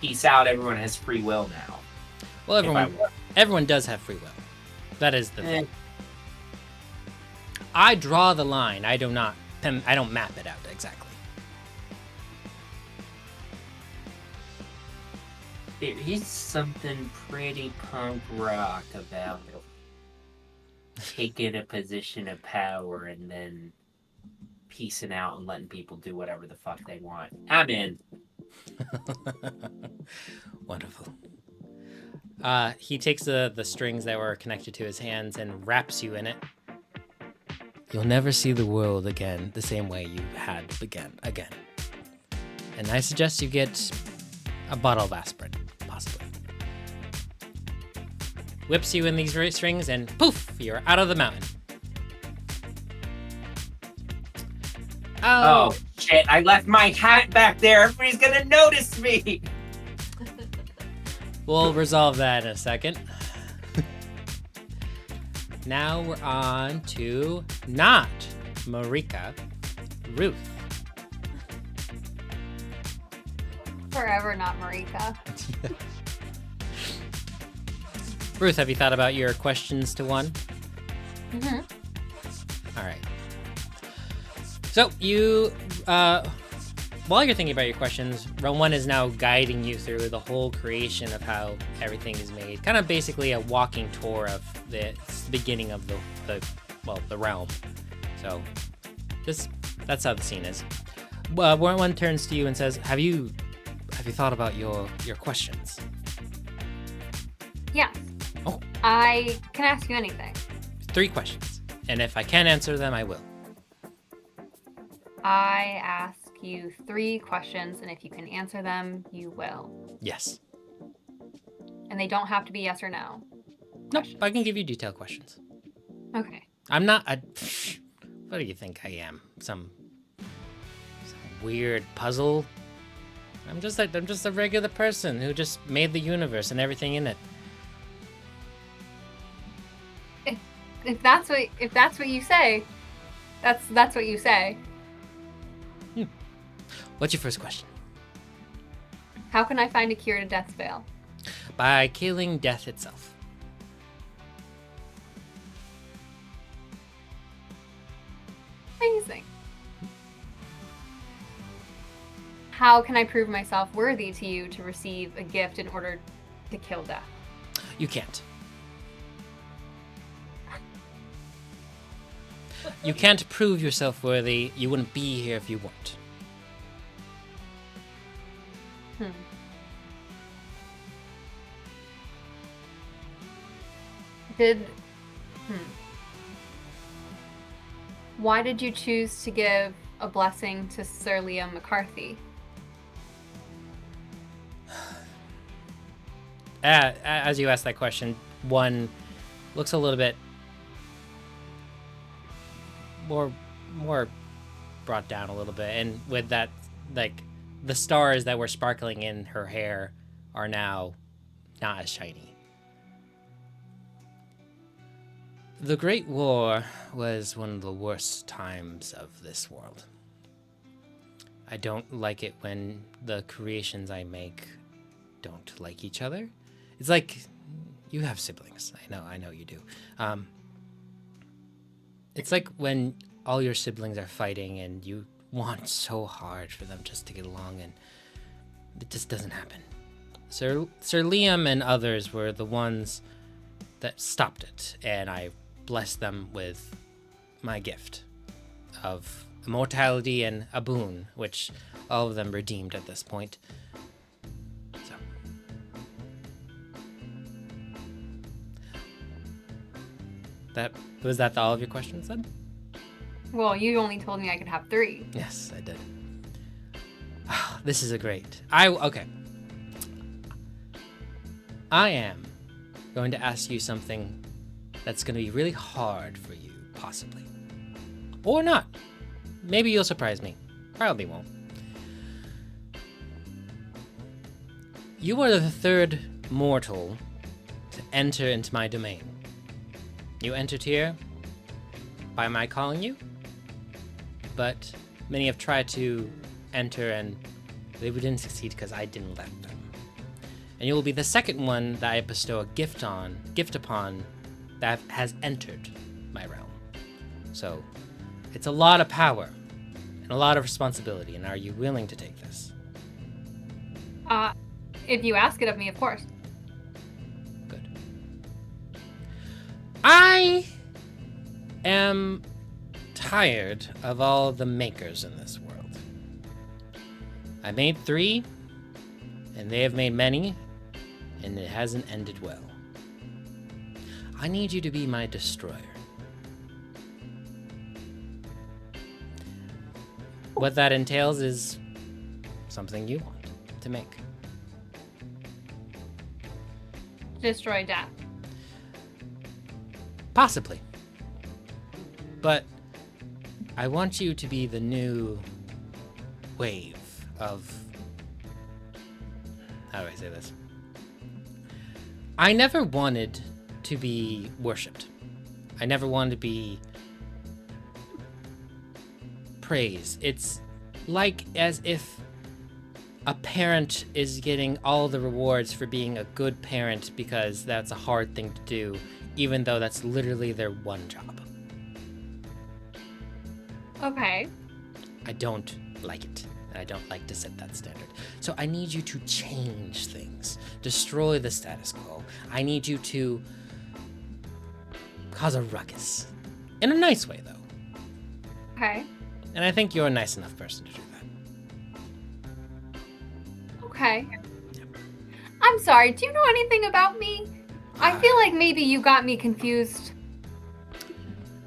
Speaker 4: peace out, everyone has free will now.
Speaker 1: Well, everyone does have free will. That is the thing. I draw the line. I don't map it out exactly.
Speaker 4: There is something pretty punk rock about taking a position of power and then peacing out and letting people do whatever the fuck they want. I'm in.
Speaker 1: Wonderful. He takes the strings that were connected to his hands and wraps you in it. You'll never see the world again the same way you had again. And I suggest you get a bottle of aspirin, possibly. Whips you in these strings and poof, you're out of the mountain.
Speaker 4: Oh, shit, I left my hat back there. Everybody's gonna notice me.
Speaker 1: We'll resolve that in a second. Now we're on to not Marrika, Ruth.
Speaker 6: Forever not Marrika.
Speaker 1: Ruth, have you thought about your questions to one?
Speaker 6: Mm-hmm.
Speaker 1: All right. So you, while you're thinking about your questions, one is now guiding you through the whole creation of how everything is made. Kind of basically a walking tour of the beginning of the realm. So that's how the scene is. One turns to you and says, "Have you thought about your questions?"
Speaker 6: Yeah.
Speaker 1: Oh.
Speaker 6: I can ask you anything.
Speaker 1: 3 questions, and if I can answer them, I will.
Speaker 6: I ask you 3 questions, and if you can answer them, you will.
Speaker 1: Yes.
Speaker 6: And they don't have to be yes or no.
Speaker 1: Nope, I can give you detailed questions.
Speaker 6: Okay.
Speaker 1: I'm not a... What do you think I am? Some weird puzzle? I'm just a regular person who just made the universe and everything in it.
Speaker 6: If that's what you say, that's what you say.
Speaker 1: What's your first question?
Speaker 6: How can I find a cure to Death's Veil?
Speaker 1: By killing death itself.
Speaker 6: Amazing. How can I prove myself worthy to you to receive a gift in order to kill death?
Speaker 1: You can't. You can't prove yourself worthy. You wouldn't be here if you weren't.
Speaker 6: Why did you choose to give a blessing to Sir Liam McCarthy?
Speaker 1: As you ask that question, one looks a little bit more brought down a little bit, and with that, like, the stars that were sparkling in her hair are now not as shiny. The Great War was one of the worst times of this world. I don't like it when the creations I make don't like each other. It's like, you have siblings. I know you do. It's like when all your siblings are fighting and you want so hard for them just to get along, and it just doesn't happen. Sir Liam and others were the ones that stopped it, and I blessed them with my gift of immortality and a boon, which all of them redeemed at this point. So. Was that all of your questions then?
Speaker 6: Well, you only told me I could have 3.
Speaker 1: Yes, I did. This is a great... Okay. I am going to ask you something that's going to be really hard for you, possibly. Or not. Maybe you'll surprise me. Probably won't. You are the 3rd mortal to enter into my domain. You entered here by my calling you, but many have tried to enter and they didn't succeed because I didn't let them. And you will be the 2nd one that I bestow a gift upon that has entered my realm. So, it's a lot of power and a lot of responsibility, and are you willing to take this?
Speaker 6: If you ask it of me, of course.
Speaker 1: Good. I am tired of all the makers in this world. I made 3, and they have made many, and it hasn't ended well. I need you to be my destroyer. What that entails is something you want to make.
Speaker 6: Destroy death.
Speaker 1: Possibly. But I want you to be the new wave of... How do I say this? I never wanted to be worshipped. I never wanted to be praised. It's like as if a parent is getting all the rewards for being a good parent because that's a hard thing to do, even though that's literally their one job.
Speaker 6: Okay.
Speaker 1: I don't like it, and I don't like to set that standard. So I need you to change things, destroy the status quo. I need you to cause a ruckus. In a nice way, though.
Speaker 6: Okay.
Speaker 1: And I think you're a nice enough person to do that.
Speaker 6: Okay. I'm sorry, do you know anything about me? I feel like maybe you got me confused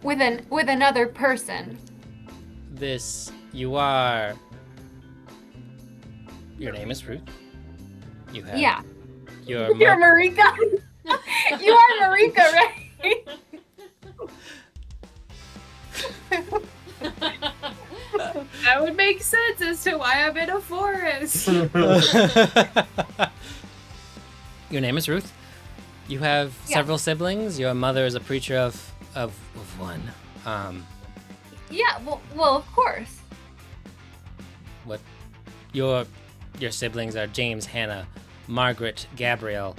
Speaker 6: with another person.
Speaker 1: You are. Your name is Ruth. You have.
Speaker 6: Yeah.
Speaker 1: You're
Speaker 6: You're Marrika. You are Marrika, right?
Speaker 5: That would make sense as to why I'm in a forest.
Speaker 1: Your name is Ruth. You have
Speaker 6: Yeah.
Speaker 1: several siblings. Your mother is a preacher of one.
Speaker 6: Yeah. Well, of course.
Speaker 1: What? Your siblings are James, Hannah, Margaret, Gabrielle,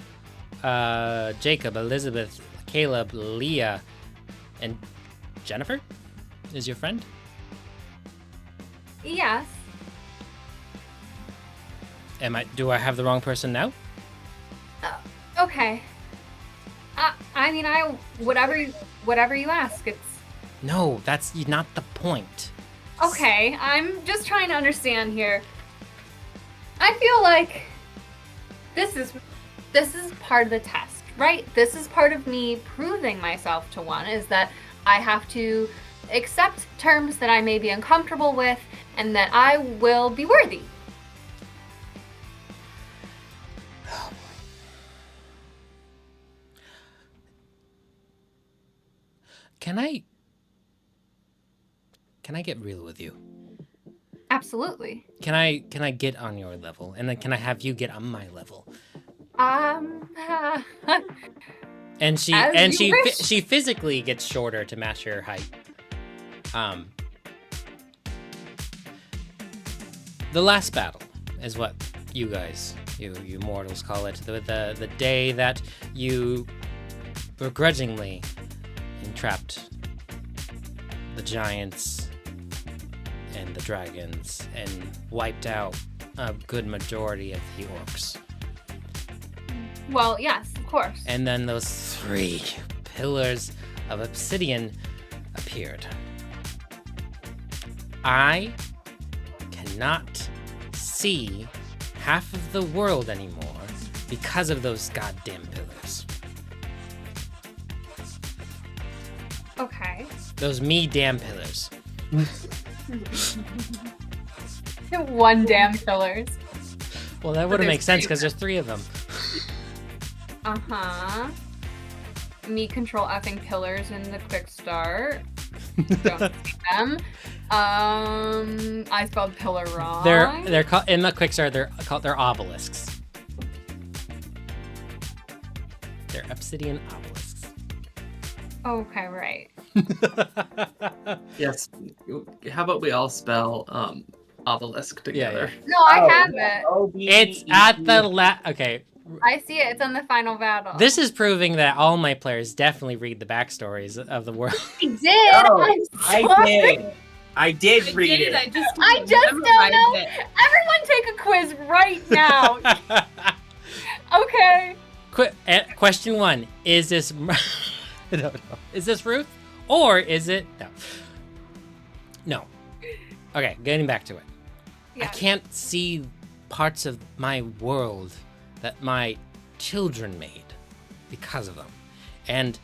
Speaker 1: Jacob, Elizabeth, Caleb, Leah, and Jennifer is your friend?
Speaker 6: Yes.
Speaker 1: Do I have the wrong person now?
Speaker 6: Okay. I mean, whatever you ask. It's
Speaker 1: No, that's not the point.
Speaker 6: okay. I'm just trying to understand here. I feel like this is part of the test, right? This is part of me proving myself to one, is that I have to accept terms that I may be uncomfortable with and that I will be worthy.
Speaker 1: Can I get real with you?
Speaker 6: Absolutely.
Speaker 1: Can I get on your level, and then can I have you get on my level? And
Speaker 6: As you wish.
Speaker 1: she physically gets shorter to match your height. The last battle is what you guys, you mortals call it. The day that you begrudgingly entrapped the giants and the dragons and wiped out a good majority of the orcs.
Speaker 6: Well, yes, of course.
Speaker 1: And then those 3 pillars of obsidian appeared. I cannot see half of the world anymore because of those goddamn pillars.
Speaker 6: Okay.
Speaker 1: Those damn pillars.
Speaker 6: One damn pillars.
Speaker 1: Well, that wouldn't make sense because there's 3 of them.
Speaker 6: Uh-huh. Me control effing pillars in the quick start. Don't see them. I spelled pillar wrong.
Speaker 1: They're called in the quick start. They're obelisks. They're obsidian obelisks.
Speaker 6: Okay, right.
Speaker 7: Yes. How about we all spell obelisk together?
Speaker 1: Yeah.
Speaker 6: No, I have it.
Speaker 1: It's at the Okay.
Speaker 6: I see it. It's on the final battle.
Speaker 1: This is proving that all my players definitely read the backstories of the world.
Speaker 6: I did.
Speaker 4: Oh,
Speaker 6: I'm
Speaker 4: I
Speaker 6: sorry.
Speaker 4: did. I did read it.
Speaker 5: I just
Speaker 6: don't
Speaker 5: memorized
Speaker 6: know.
Speaker 5: it.
Speaker 6: Everyone take a quiz right now. Okay.
Speaker 1: Question 1: Is this? No. Is this Ruth, or is it no? No. Okay, getting back to it.
Speaker 6: Yeah.
Speaker 1: I can't see parts of my world that my children made because of them, and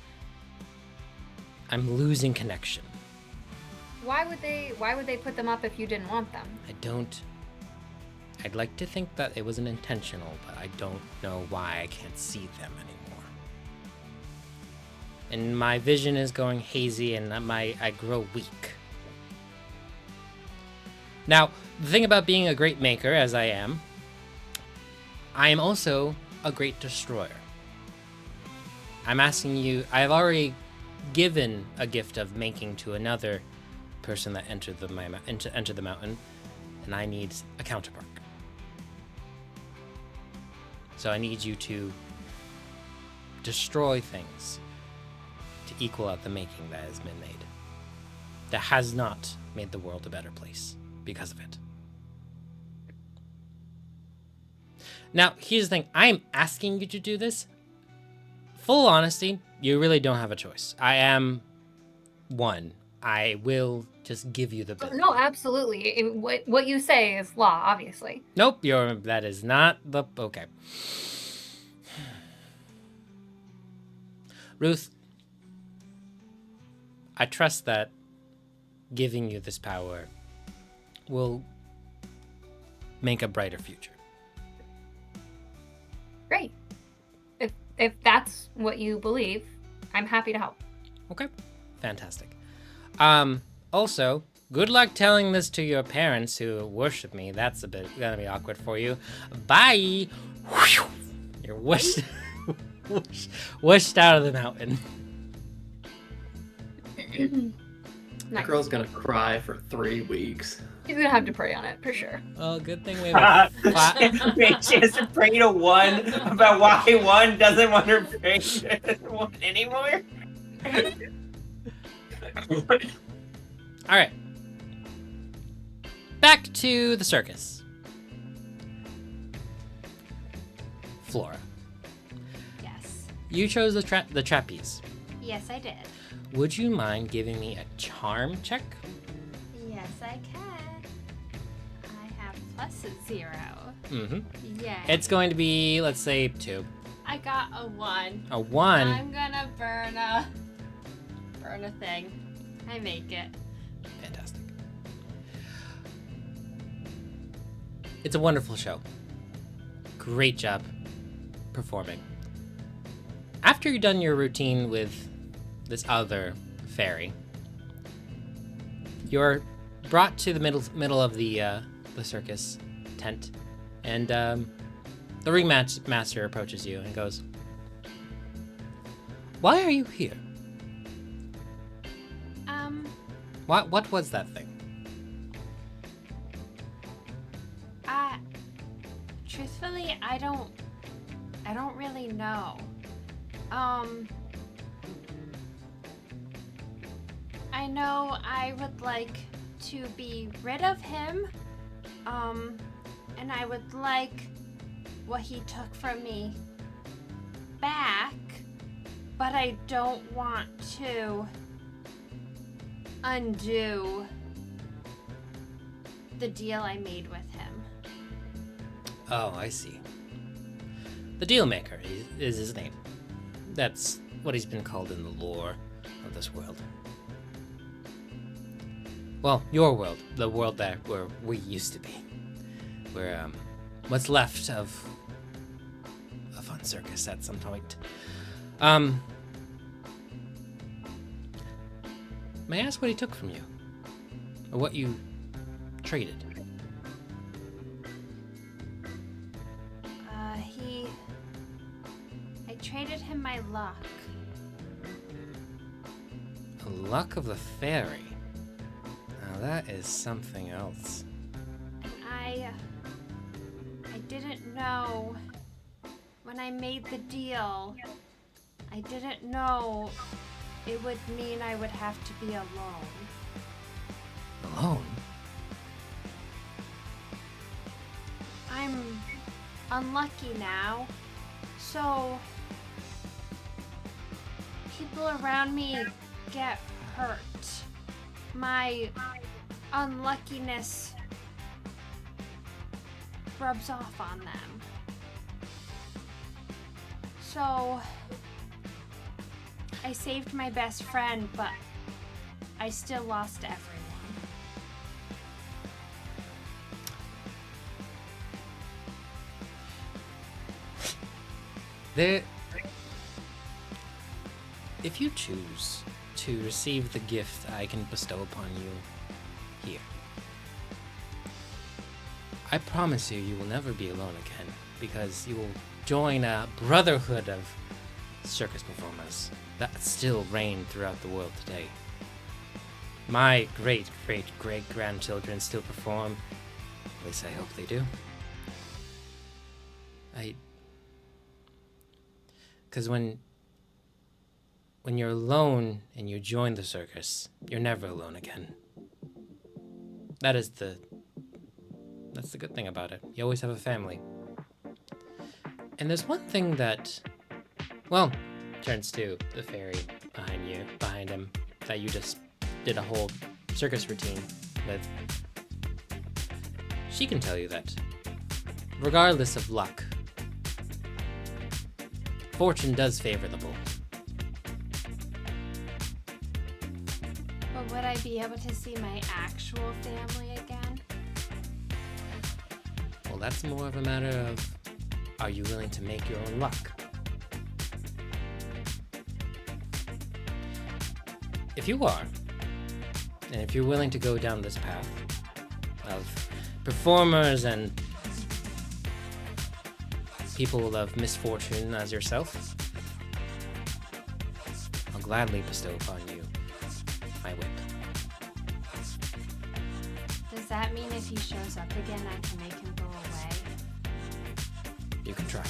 Speaker 1: I'm losing connection.
Speaker 6: Why would they put them up if you didn't want them?
Speaker 1: I'd like to think that it wasn't intentional, but I don't know why I can't see them anymore. And my vision is going hazy, and I grow weak. Now, the thing about being a great maker, as I am also a great destroyer. I'm asking you, I've already given a gift of making to another person that entered the mountain, and I need a counterpart. So I need you to destroy things to equal out the making that has been made. That has not made the world a better place because of it. Now, here's the thing. I am asking you to do this. Full honesty, you really don't have a choice. I am one. I will just give you the bit.
Speaker 6: No, absolutely. What you say is law, obviously.
Speaker 1: Nope, that is not the... Okay. Ruth, I trust that giving you this power will make a brighter future.
Speaker 6: Great. If that's what you believe, I'm happy to help.
Speaker 1: Okay, fantastic. Also, good luck telling this to your parents who worship me. That's gonna be awkward for you. Bye. You're whooshed, whooshed out of the mountain.
Speaker 7: The girl's gonna cry for 3 weeks.
Speaker 6: He's gonna have to pray on it for sure.
Speaker 1: Oh, good thing we have
Speaker 4: She has to pray to one about why one doesn't want her pray one anymore.
Speaker 1: All right. Back to the circus. Flora,
Speaker 3: Yes.
Speaker 1: you chose the trapeze.
Speaker 3: Yes, I did.
Speaker 1: Would you mind giving me a charm check?
Speaker 3: Yes, I can. I have +0.
Speaker 1: Mm-hmm.
Speaker 3: Yeah.
Speaker 1: It's going to be, let's say, 2.
Speaker 3: I got a 1.
Speaker 1: A 1.
Speaker 3: I'm gonna burn a thing. I make it.
Speaker 1: Fantastic. It's a wonderful show. Great job performing. After you're done your routine with this other fairy, you're brought to the middle of the circus tent, and the ringmaster approaches you and goes, "Why are you here? What was that thing?"
Speaker 3: Truthfully, I don't really know. I know I would like to be rid of him, and I would like what he took from me back, but I don't want to undo the deal I made with him.
Speaker 1: Oh, I see. The Dealmaker is his name. That's what he's been called in the lore of this world. Well, your world, the world where we used to be. Where, what's left of a fun circus at some point. May I ask what he took from you? Or what you traded?
Speaker 3: I traded him my luck.
Speaker 1: The luck of the fairy. Now that is something else.
Speaker 3: I didn't know when I made the deal. I didn't know it would mean I would have to be alone.
Speaker 1: Alone?
Speaker 3: I'm unlucky now, so people around me get hurt. My unluckiness rubs off on them. So I saved my best friend, but I still lost everyone.
Speaker 1: If you choose to receive the gift I can bestow upon you here, I promise you will never be alone again, because you will join a brotherhood of circus performers that still reign throughout the world today. My great-great-great-grandchildren still perform. At least I hope they do. Because when you're alone and you join the circus, you're never alone again. That's the good thing about it. You always have a family. And there's one thing that, well, turns to the fairy behind him, that you just did a whole circus routine with. She can tell you that, regardless of luck, fortune does favor the bold.
Speaker 3: But would I be able to see my actual family again?
Speaker 1: that's more of a matter of, are you willing to make your own luck? If you are, and if you're willing to go down this path of performers and people of misfortune as yourself, I'll gladly bestow upon you my whip.
Speaker 3: Does that mean if he shows up again, I can make him go away?
Speaker 1: You can try.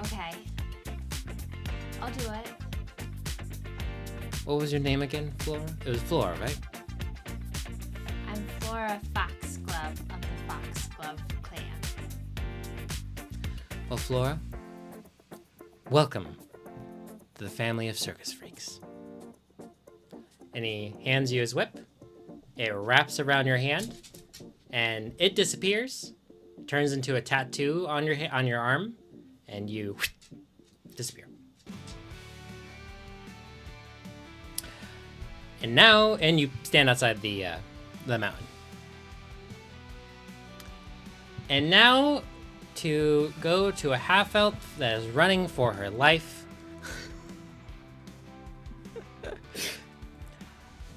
Speaker 3: Okay. I'll do it.
Speaker 1: What was your name again, Flora? It was Flora, right?
Speaker 3: I'm Flora Foxglove of the Foxglove clan.
Speaker 1: Well, Flora, welcome to the family of circus freaks. And he hands you his whip. It wraps around your hand, and it disappears. Turns into a tattoo on your arm, and you disappear. And you stand outside the mountain. And now, to go to a half-elf that is running for her life.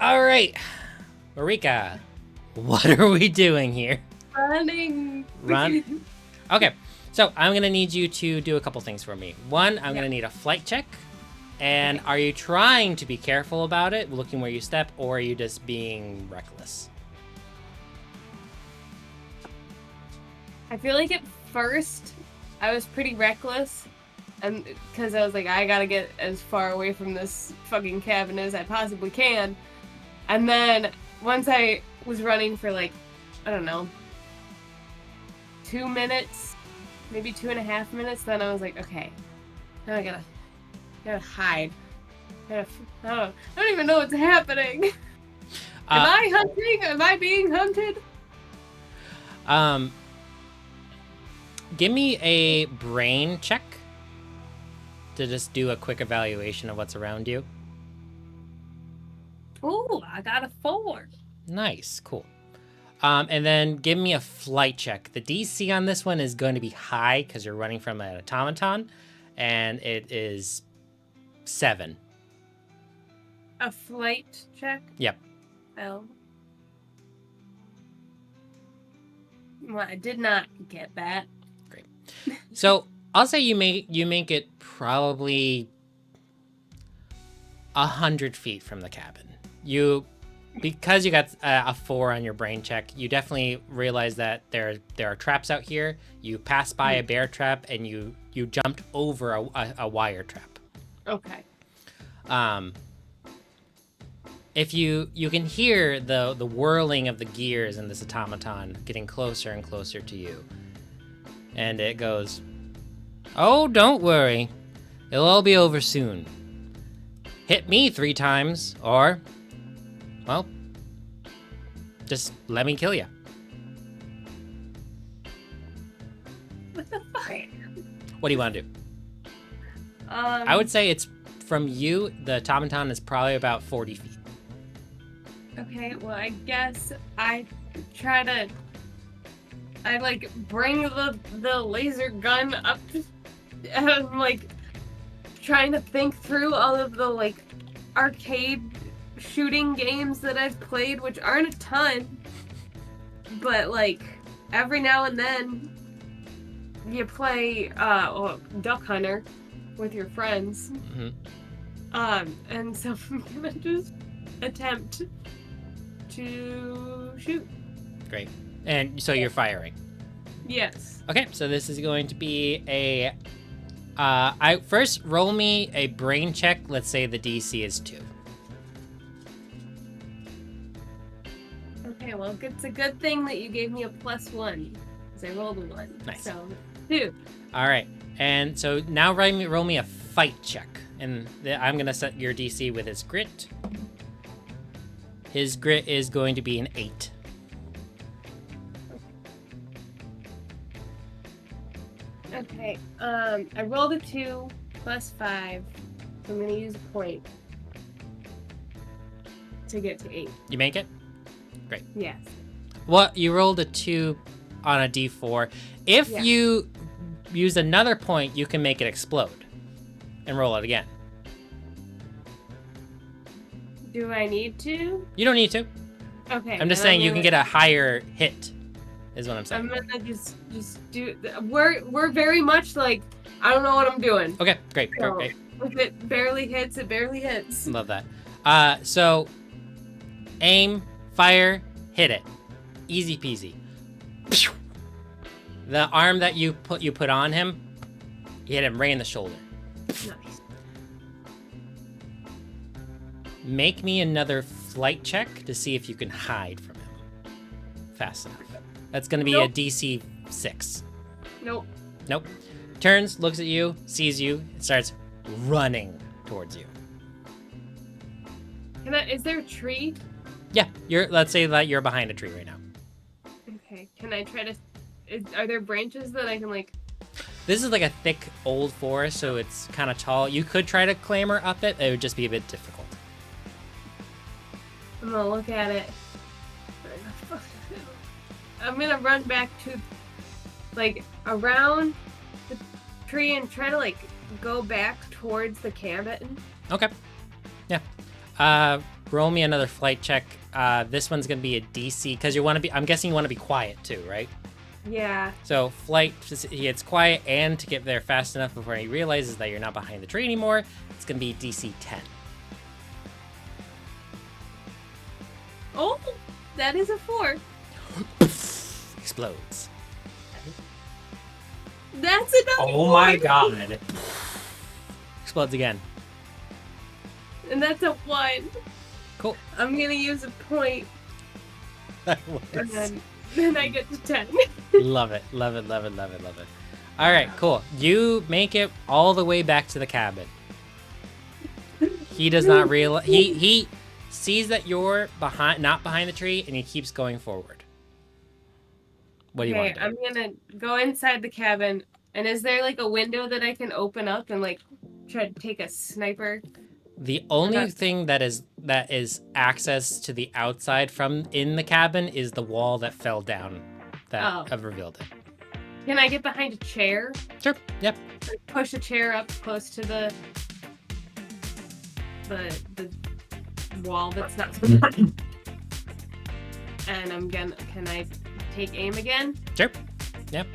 Speaker 1: All right, Marrika, what are we doing here?
Speaker 5: Running.
Speaker 1: Run. Okay, so I'm gonna need you to do a couple things for me. One, I'm gonna need a flight check. And are you trying to be careful about it, looking where you step, or are you just being reckless?
Speaker 5: I feel like at first I was pretty reckless, and because I was like, I gotta get as far away from this fucking cabin as I possibly can. And then once I was running for like, I don't know, 2 minutes, maybe 2.5 minutes, then I was like, okay, now I gotta hide. I don't even know what's happening. Am I hunting? Am I being hunted?
Speaker 1: Give me a brain check to just do a quick evaluation of what's around you.
Speaker 5: Ooh, I got a 4.
Speaker 1: Nice, cool. And then give me a flight check. The DC on this one is going to be high because you're running from an automaton, and it is 7.
Speaker 5: A flight check?
Speaker 1: Yep.
Speaker 5: Well, I did not get that.
Speaker 1: Great. So I'll say you make it probably 100 feet from the cabin. Because you got a 4 on your brain check, you definitely realize that there are traps out here. You passed by a bear trap and you jumped over a wire trap.
Speaker 5: Okay.
Speaker 1: If you can hear the whirling of the gears in this automaton getting closer and closer to you. And it goes, "Oh, don't worry. It'll all be over soon. Hit me 3 times, or, well, just let me kill you."
Speaker 5: What the fuck?
Speaker 1: What do you want to do? I would say it's from you, the automaton is probably about 40 feet.
Speaker 5: Okay, well, I guess I bring the laser gun up, and I'm like trying to think through all of the like arcade shooting games that I've played, which aren't a ton, but like every now and then you play Duck Hunter with your friends.
Speaker 1: Mm-hmm.
Speaker 5: And so I'm gonna just attempt to shoot.
Speaker 1: Great. And so you're firing.
Speaker 5: Yes.
Speaker 1: Okay, so this is going to be a... first, roll me a brain check. Let's say the DC is 2.
Speaker 5: Okay, well, it's a good thing that you gave me a +1, because I rolled a 1.
Speaker 1: Nice.
Speaker 5: So, 2.
Speaker 1: All right, and so now roll me a fight check. And I'm going to set your DC with his grit. His grit is going to be an 8.
Speaker 5: Okay, I rolled a 2 +5, so I'm gonna use a point to get to 8.
Speaker 1: You make it?
Speaker 5: Yes.
Speaker 1: Well, you rolled a 2 on a d4. If
Speaker 5: Yeah.
Speaker 1: you use another point, you can make it explode and roll it again.
Speaker 5: Do I need to?
Speaker 1: You don't need to.
Speaker 5: Okay.
Speaker 1: I'm just saying you can get a higher hit, is what I'm saying.
Speaker 5: I'm gonna just do. We're very much like I don't know what I'm doing.
Speaker 1: Okay, great.
Speaker 5: So,
Speaker 1: Great.
Speaker 5: if it barely hits, it barely hits.
Speaker 1: Love that. So aim, fire, hit it. Easy peasy. Pew! The arm that you put on him, you hit him right in the shoulder.
Speaker 5: Nice.
Speaker 1: Make me another flight check to see if you can hide from him fast enough. That's going to be
Speaker 5: Nope.
Speaker 1: a DC 6.
Speaker 5: Nope.
Speaker 1: Nope. Turns, looks at you, sees you, and starts running towards you.
Speaker 5: Is there a tree?
Speaker 1: Yeah, let's say that you're behind a tree right now.
Speaker 5: Okay. Can I try to? Are there branches that I can like?
Speaker 1: This is like a thick old forest, so it's kind of tall. You could try to clamber up it. It would just be a bit difficult.
Speaker 5: I'm gonna look at it. I'm gonna run back to, like, around the tree and try to like go back towards the cabin.
Speaker 1: Okay. Yeah. Roll me another flight check. This one's gonna be a DC because I'm guessing you want to be quiet too, right?
Speaker 5: Yeah.
Speaker 1: So flight, he gets quiet, and to get there fast enough before he realizes that you're not behind the tree anymore, it's gonna be DC 10.
Speaker 5: Oh, that is a 4.
Speaker 1: Explodes.
Speaker 5: That's another.
Speaker 4: Oh my
Speaker 5: 4.
Speaker 4: god.
Speaker 1: Explodes again.
Speaker 5: And that's a 1.
Speaker 1: Cool.
Speaker 5: I'm gonna use a point,
Speaker 1: That
Speaker 5: and
Speaker 1: was-
Speaker 5: then I get to 10.
Speaker 1: Love it. Love it. Love it. Love it. Love it. All right, cool. You make it all the way back to the cabin. He does not realize he sees that you're not behind the tree, and he keeps going forward. What do you want
Speaker 5: Okay,
Speaker 1: to do?
Speaker 5: I'm gonna go inside the cabin. And is there like a window that I can open up and like try to take a sniper?
Speaker 1: The only
Speaker 5: Okay.
Speaker 1: thing that is access to the outside from in the cabin is the wall that fell down that
Speaker 5: Oh.
Speaker 1: have revealed it.
Speaker 5: Can I get behind a chair?
Speaker 1: Sure. Yep.
Speaker 5: Like, push a chair up close to the wall that's not. And can I take aim again?
Speaker 1: Sure. Yep.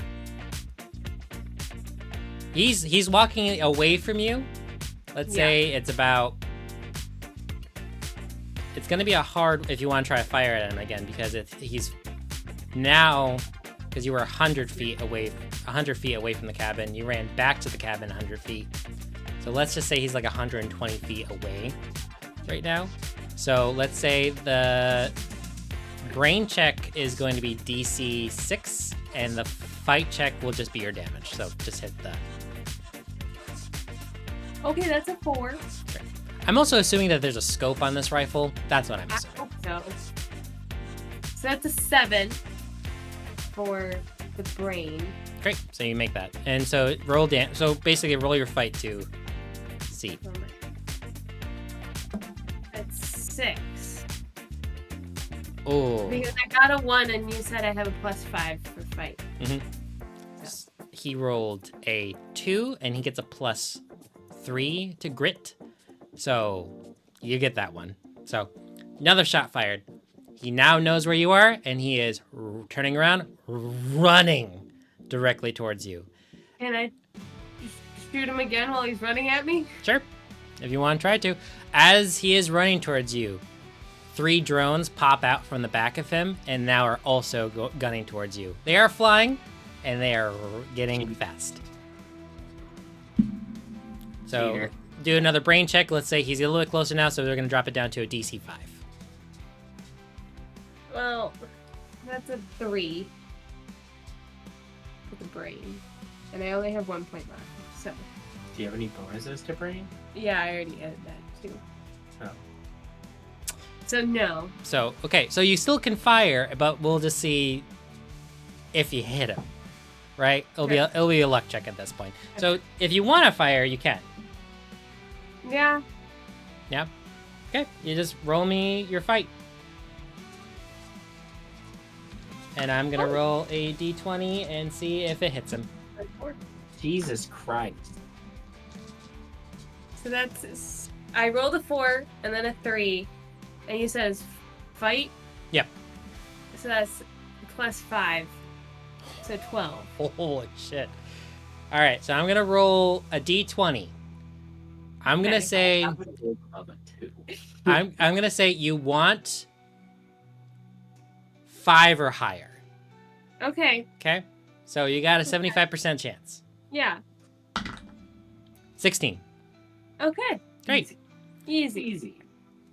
Speaker 1: He's walking away from you. Let's say it's gonna be a hard if you want to try to fire at him again because he's now because you were 100 feet away from the cabin. You ran back to the cabin 100 feet. So let's just say he's like 120 feet away right now. So let's say the brain check is going to be DC 6 and the fight check will just be your damage. So just hit that.
Speaker 5: Okay, that's a 4.
Speaker 1: I'm also assuming that there's a scope on this rifle. That's what I'm
Speaker 5: I
Speaker 1: assuming.
Speaker 5: hope so. So that's a 7 for the brain.
Speaker 1: Great. So you make that. And so so basically roll your fight to see.
Speaker 5: That's 6.
Speaker 1: Oh.
Speaker 5: Because I got a 1 and you said I have a +5 for fight.
Speaker 1: He rolled a 2 and he gets a +3 to grit. So you get that one. So another shot fired. He now knows where you are and he is turning around, running directly towards you.
Speaker 5: Can I shoot him again while he's running at me?
Speaker 1: Sure, if you want to try to. As he is running towards you, 3 drones pop out from the back of him and now are also gunning towards you. They are flying and they are getting fast. So
Speaker 4: Cheater.
Speaker 1: do another brain check. Let's say he's a little bit closer now, so they're going to drop it down to a DC 5.
Speaker 5: Well, that's a 3 for the brain. And I only have 1 point left. So,
Speaker 4: Do you have any bonuses to bring?
Speaker 5: yeah, I already added that too.
Speaker 4: Oh.
Speaker 5: So, no.
Speaker 1: So, okay, so you still can fire, but we'll just see if you hit him, right? It'll be a luck check at this point. So if you want to fire, you can.
Speaker 5: Yeah.
Speaker 1: Yeah. Okay, you just roll me your fight. and I'm gonna roll a d20 and see if it hits him.
Speaker 4: Jesus Christ.
Speaker 5: So that's... I rolled a 4 and then a 3. And you said it's fight?
Speaker 1: Yep.
Speaker 5: So that's +5. So 12.
Speaker 1: Holy shit. All right, so I'm gonna roll a d20. I'm gonna
Speaker 5: Okay.
Speaker 1: say I'm gonna say you want 5 or higher.
Speaker 5: Okay.
Speaker 1: Okay, so you got a 75% chance.
Speaker 5: Yeah.
Speaker 1: 16.
Speaker 5: Okay.
Speaker 1: Great.
Speaker 5: Easy.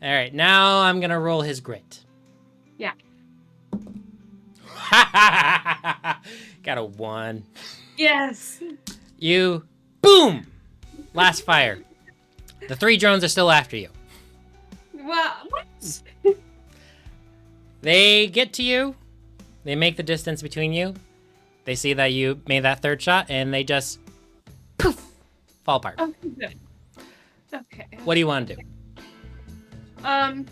Speaker 1: All right, now I'm gonna roll his grit.
Speaker 5: Yeah.
Speaker 1: Got a 1.
Speaker 5: Yes.
Speaker 1: You boom. Last fire. The 3 drones are still after you.
Speaker 5: Well, what?
Speaker 1: They get to you. They make the distance between you. They see that you made that 3rd shot, and they just poof, fall apart.
Speaker 5: Okay, good. Okay.
Speaker 1: What do you want to do?
Speaker 5: I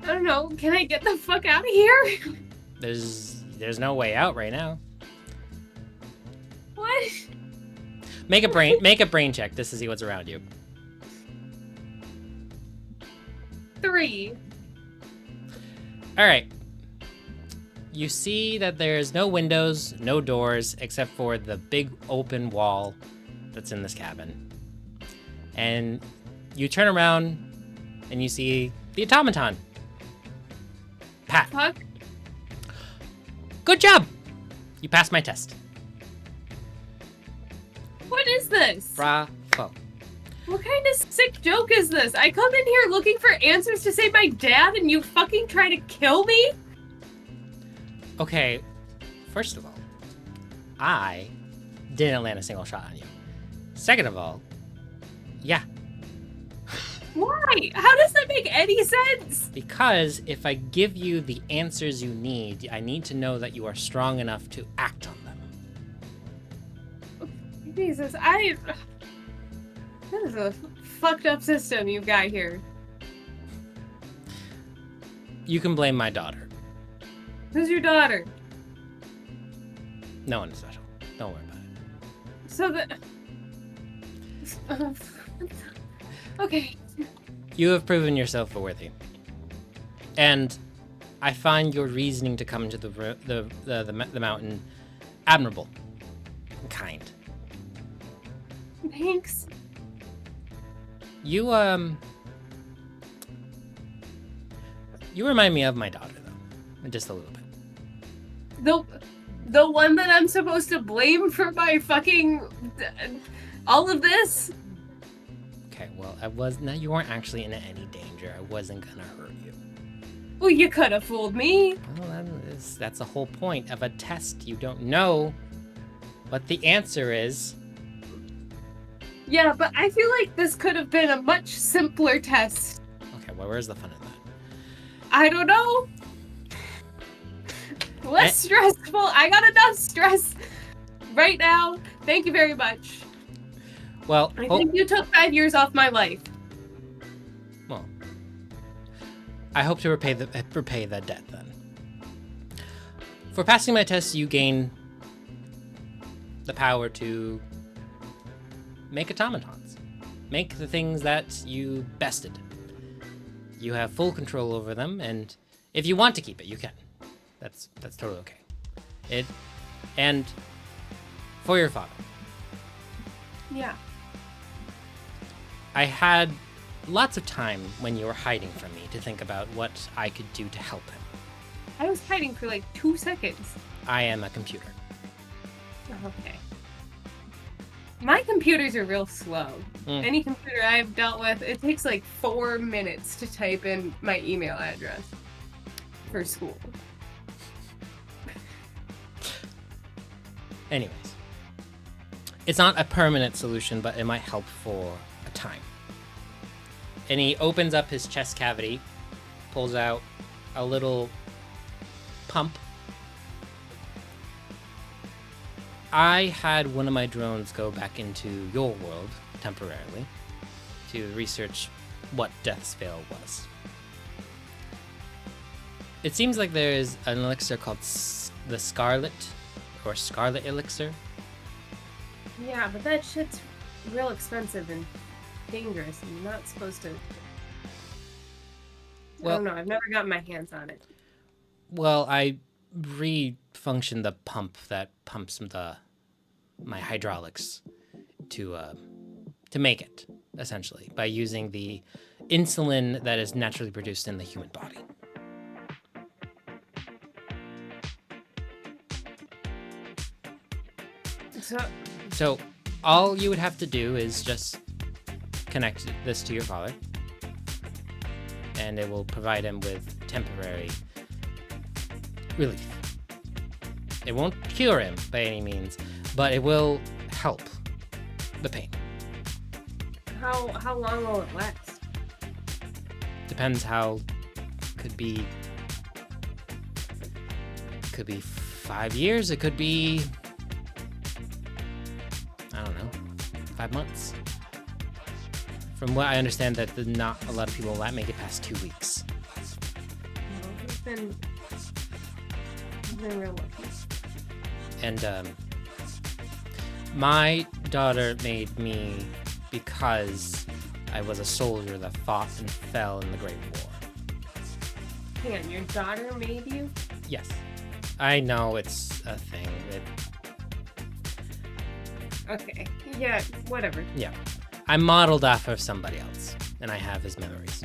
Speaker 5: don't know. Can I get the fuck out of here?
Speaker 1: There's no way out right now.
Speaker 5: What?
Speaker 1: Make a brain check just to see what's around you.
Speaker 5: 3.
Speaker 1: All right. You see that there's no windows, no doors, except for the big open wall that's in this cabin. And you turn around and you see the automaton. Pat,
Speaker 5: Fuck.
Speaker 1: good job. You passed my test.
Speaker 5: What is this?
Speaker 1: Bravo.
Speaker 5: What kind of sick joke is this? I come in here looking for answers to save my dad and you fucking try to kill me?
Speaker 1: Okay, first of all, I didn't land a single shot on you. Second of all, yeah,
Speaker 5: Why? How does that make any sense?
Speaker 1: because if I give you the answers you need, I need to know that you are strong enough to act on them.
Speaker 5: Jesus, That is a fucked up system you've got here.
Speaker 1: You can blame my daughter.
Speaker 5: Who's your daughter?
Speaker 1: No one special. Don't worry about it.
Speaker 5: So okay.
Speaker 1: You have proven yourself worthy. And I find your reasoning to come to the mountain admirable and kind.
Speaker 5: Thanks.
Speaker 1: You remind me of my daughter, though. Just a little bit.
Speaker 5: The one that I'm supposed to blame for my fucking all of this?
Speaker 1: Okay, well, you weren't actually in any danger. I wasn't gonna hurt you.
Speaker 5: Well, you could have fooled me.
Speaker 1: Well, that's the whole point of a test. You don't know what the answer is.
Speaker 5: Yeah, but I feel like this could have been a much simpler test.
Speaker 1: Okay, well, where's the fun in that?
Speaker 5: I don't know. Less stressful. I got enough stress right now. Thank you very much.
Speaker 1: Well,
Speaker 5: I think you took 5 years off my life.
Speaker 1: well, I hope to repay that debt then. For passing my test, you gain the power to make automatons. Make the things that you bested. You have full control over them, and if you want to keep it, you can. That's totally okay. And for your father,
Speaker 5: Yeah.
Speaker 1: I had lots of time when you were hiding from me to think about what I could do to help him.
Speaker 5: I was hiding for like 2 seconds.
Speaker 1: I am a computer.
Speaker 5: Okay. My computers are real slow.
Speaker 1: Mm.
Speaker 5: Any computer I've dealt with, it takes like 4 minutes to type in my email address for school.
Speaker 1: Anyways, it's not a permanent solution, but it might help for a time. And he opens up his chest cavity, pulls out a little pump. I had one of my drones go back into your world temporarily to research what Death's Veil was. it seems like there is an elixir called the Scarlet Elixir.
Speaker 5: Yeah, but that shit's real expensive and dangerous, and you're not supposed to.
Speaker 1: Well-
Speaker 5: I don't know. I've never gotten my hands on it.
Speaker 1: Well, I refunctioned the pump that pumps my hydraulics to make it, essentially, by using the insulin that is naturally produced in the human body. So all you would have to do is just connect this to your father, and it will provide him with temporary relief. It won't cure him by any means, but it will help the pain.
Speaker 5: How long will it last?
Speaker 1: Depends how. Could be 5 years. It could be, I don't know, 5 months. From what I understand, that not a lot of people make it past 2 weeks.
Speaker 5: No, he's been real lucky.
Speaker 1: And my daughter made me because I was a soldier that fought and fell in the Great War.
Speaker 5: Hang on, your daughter made you?
Speaker 1: Yes. I know it's a thing.
Speaker 5: Okay. Yeah, whatever.
Speaker 1: I modeled off of somebody else, and I have his memories.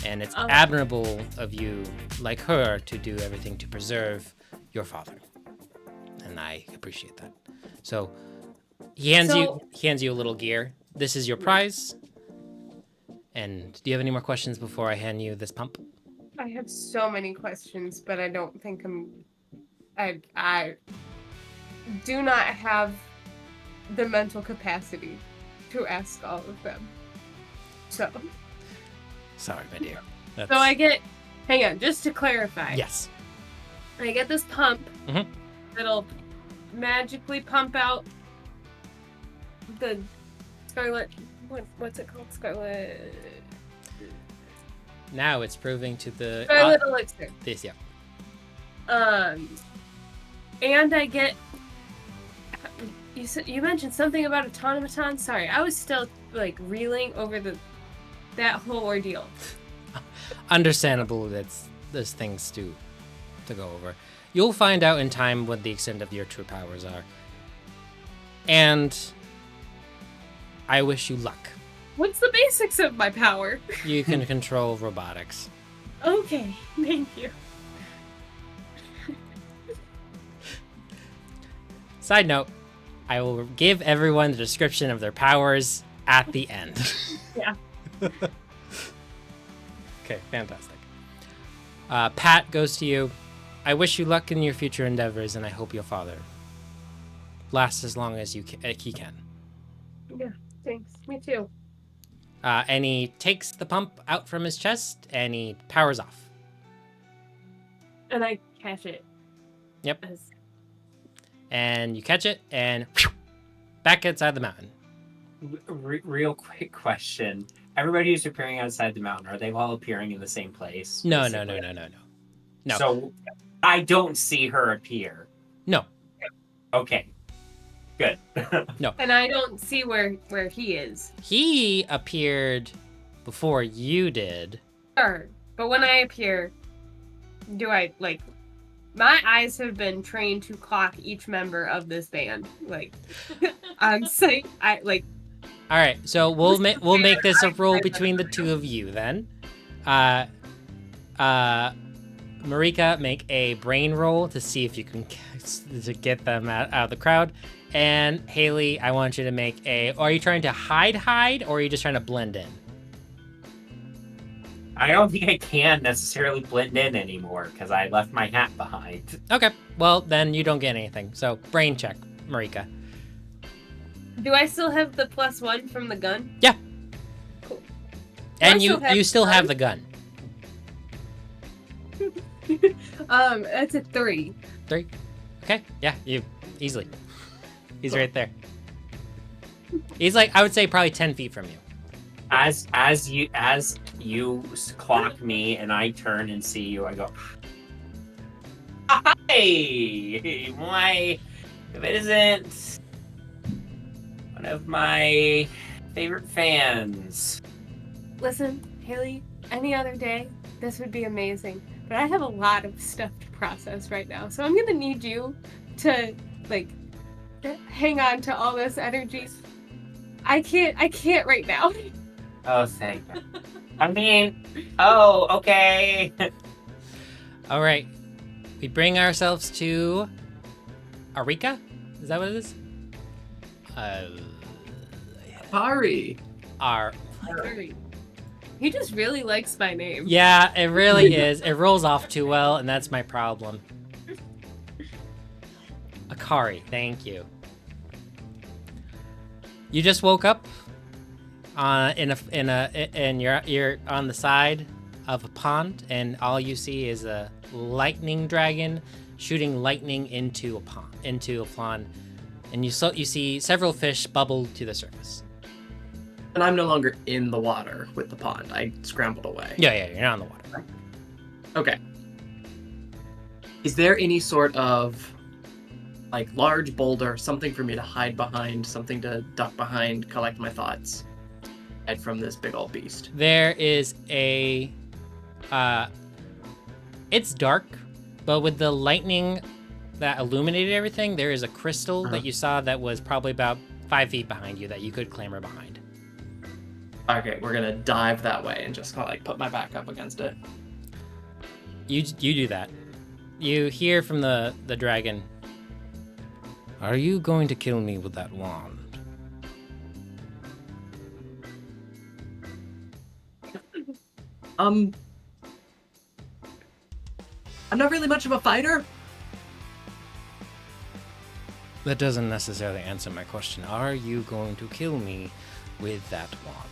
Speaker 1: And it's
Speaker 5: Oh.
Speaker 1: admirable of you, like her, to do everything to preserve your father. And I appreciate that. So he hands you a little gear. This is your prize. And do you have any more questions before I hand you this pump?
Speaker 5: I have so many questions, but I don't think I do not have the mental capacity to ask all of them. So
Speaker 1: Sorry, my dear.
Speaker 5: so I get, hang on, just to clarify.
Speaker 1: Yes.
Speaker 5: I get this pump
Speaker 1: Mhm.
Speaker 5: that'll magically pump out the scarlet. What's it called? Scarlet.
Speaker 1: Now it's proving to the
Speaker 5: Scarlet elixir.
Speaker 1: this, yeah.
Speaker 5: And I get. You mentioned something about automaton. Sorry, I was still like reeling over that whole ordeal.
Speaker 1: Understandable. There's things to go over. You'll find out in time what the extent of your true powers are. And I wish you luck.
Speaker 5: What's the basics of my power?
Speaker 1: You can control robotics.
Speaker 5: Okay, thank you.
Speaker 1: Side note, I will give everyone the description of their powers at the end.
Speaker 5: Yeah.
Speaker 1: Okay, fantastic. Pat goes to you. I wish you luck in your future endeavors, and I hope your father lasts as long as he can.
Speaker 5: Yeah, thanks. Me too.
Speaker 1: And he takes the pump out from his chest, and he powers off.
Speaker 5: And I catch it.
Speaker 1: Yep.
Speaker 5: As-
Speaker 1: And you catch it, and back outside the mountain.
Speaker 4: Real quick question. Everybody who's appearing outside the mountain, are they all appearing in the same place?
Speaker 1: No.
Speaker 4: basically?
Speaker 1: No.
Speaker 4: So I don't see her appear.
Speaker 1: No.
Speaker 4: Okay. Good.
Speaker 5: And I don't see where he is.
Speaker 1: He appeared before you did.
Speaker 5: Sure. But when I appear, do I, like... My eyes have been trained to clock each member of this band. Like, I'm saying,
Speaker 1: All right, so we'll make this a roll between the two of you then. Marrika, make a brain roll to see if you can to get them out of the crowd. And Haley, I want you to make are you trying to hide, or are you just trying to blend in?
Speaker 4: I don't think I can necessarily blend in anymore because I left my hat behind.
Speaker 1: Okay, well then you don't get anything. So brain check, Marrika.
Speaker 5: do I still have the +1 from the gun?
Speaker 1: Yeah.
Speaker 5: Cool.
Speaker 1: And
Speaker 5: I still have
Speaker 1: you still
Speaker 5: the
Speaker 1: have
Speaker 5: gun?
Speaker 1: the gun.
Speaker 5: That's a 3.
Speaker 1: 3. Okay, yeah, you easily. He's right there. He's like, I would say probably 10 feet from you.
Speaker 4: as you clock me and I turn and see you, I go, "Hi, why? If it isn't one of my favorite fans."
Speaker 5: Listen, Haley, any other day, this would be amazing. But I have a lot of stuff to process right now, so I'm gonna need you to, like, hang on to all this energy. I can't right now.
Speaker 4: Oh, thank you. I mean, oh, okay.
Speaker 1: All right. We bring ourselves to Marrika? Is that what it is?
Speaker 7: Akari.
Speaker 5: Akari. He just really likes my name.
Speaker 1: Yeah, it really is. It rolls off too well, and that's my problem. Akari, thank you. You just woke up and you're on the side of a pond, and all you see is a lightning dragon shooting lightning into a pond, and you see several fish bubble to the surface.
Speaker 7: And I'm no longer in the water with the pond. I scrambled away.
Speaker 1: Yeah, you're not in the water.
Speaker 7: Okay. Is there any sort of, like, large boulder, something for me to hide behind, something to duck behind, collect my thoughts, hide from this big old beast?
Speaker 1: There is it's dark, but with the lightning that illuminated everything, there is a crystal that you saw that was probably about 5 feet behind you that you could clamber behind.
Speaker 7: Okay, we're gonna dive that way and just kind of like put my back up against it.
Speaker 1: You do that. You hear from the dragon. Are you going to kill me with that wand?
Speaker 7: I'm not really much of a fighter.
Speaker 1: That doesn't necessarily answer my question. Are you going to kill me with that wand?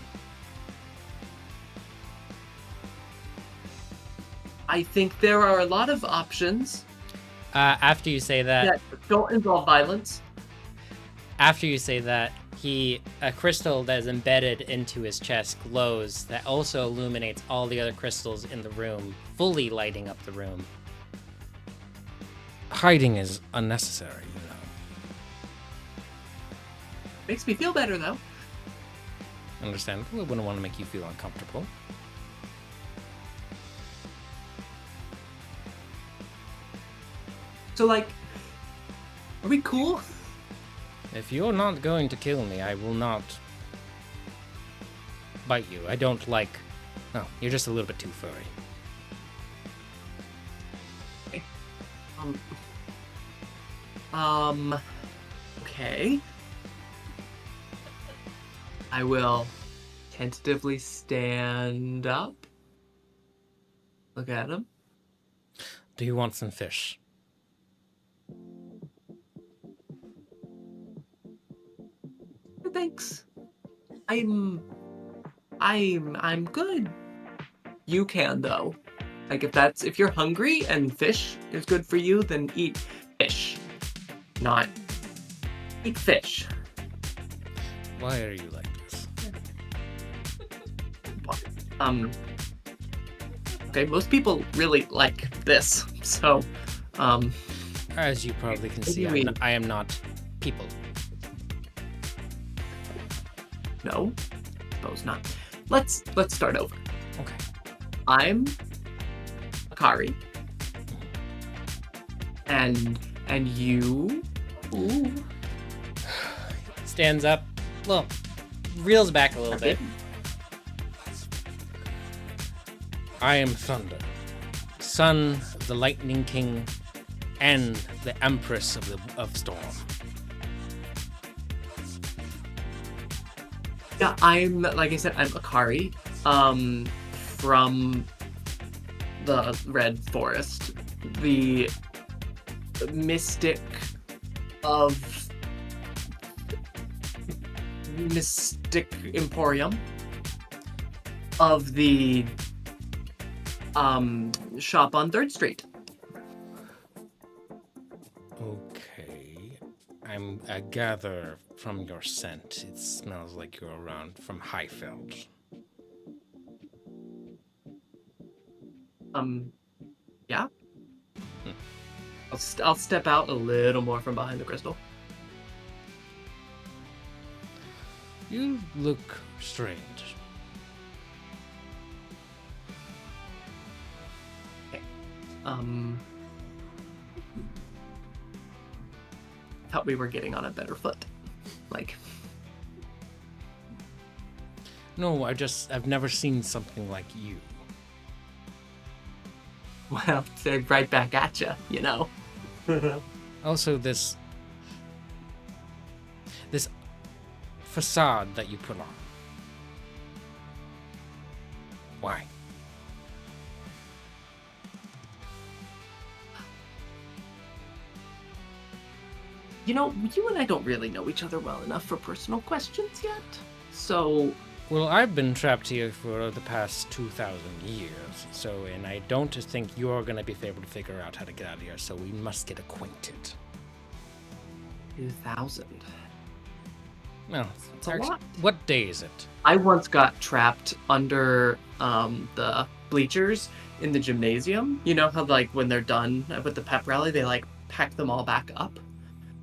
Speaker 7: I think there are a lot of options
Speaker 1: After you say that,
Speaker 7: that don't involve violence.
Speaker 1: After you say that, a crystal that is embedded into his chest glows that also illuminates all the other crystals in the room, fully lighting up the room. Hiding is unnecessary, you know.
Speaker 7: Makes me feel better, though.
Speaker 1: Understandable. I wouldn't want to make you feel uncomfortable.
Speaker 7: So, like, are we cool?
Speaker 1: If you're not going to kill me, I will not bite you. I don't like... No, you're just a little bit too furry.
Speaker 7: Okay. I will tentatively stand up. Look at him.
Speaker 1: Do you want some fish?
Speaker 7: Thanks. I'm good. You can, though. Like, if you're hungry and fish is good for you, then eat fish. Not eat fish.
Speaker 1: Why are you like this?
Speaker 7: Okay, most people really like this, so,
Speaker 1: As you probably can see, I am not people.
Speaker 7: no, suppose not. Let's start over.
Speaker 1: Okay.
Speaker 7: I'm Akari. And you... Ooh.
Speaker 1: Stands up, well, reels back a little bit. I am Thunder, son of the Lightning King and the Empress of Storm.
Speaker 7: Yeah, like I said, I'm Akari, from the Red Forest, the mystic of Mystic Emporium of the shop on 3rd Street.
Speaker 1: Okay. I gather from your scent, it smells like you're around from Highfeld.
Speaker 7: Yeah. I'll step out a little more from behind the crystal.
Speaker 8: You look strange.
Speaker 7: Thought we were getting on a better foot. Like,
Speaker 8: No, I've never seen something like you.
Speaker 7: well, they're right back at you, you know.
Speaker 8: Also, this facade that you put on. Why?
Speaker 7: You know, you and I don't really know each other well enough for personal questions yet. So,
Speaker 8: Well, I've been trapped here for the past 2,000 years, and I don't think you're gonna be able to figure out how to get out of here, so we must get acquainted.
Speaker 7: 2,000.
Speaker 8: Well,
Speaker 7: It's a lot.
Speaker 8: What day is it?
Speaker 7: I once got trapped under the bleachers in the gymnasium. You know how, like, when they're done with the pep rally, they, like, pack them all back up,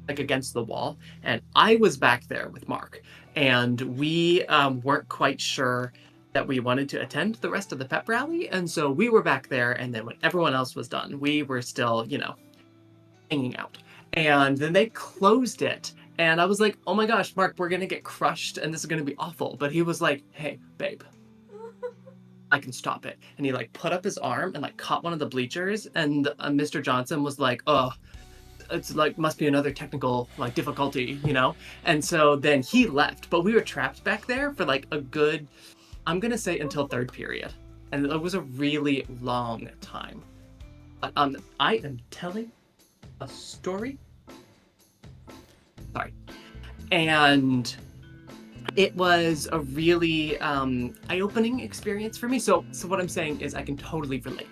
Speaker 7: like, against the wall. And I was back there with Mark, and we weren't quite sure that we wanted to attend the rest of the pep rally. And so we were back there, and then when everyone else was done, we were still, you know, hanging out. And then they closed it. And I was like, oh my gosh, Mark, we're going to get crushed and this is going to be awful. But he was like, hey, babe, I can stop it. And he like put up his arm and like caught one of the bleachers. And Mr. Johnson was like, oh, it's like, must be another technical like difficulty, you know? And so then he left, but we were trapped back there for like a good, I'm going to say until third period. And it was a really long time. But I am telling a story. Sorry. And it was a really eye-opening experience for me. So what I'm saying is I can totally relate.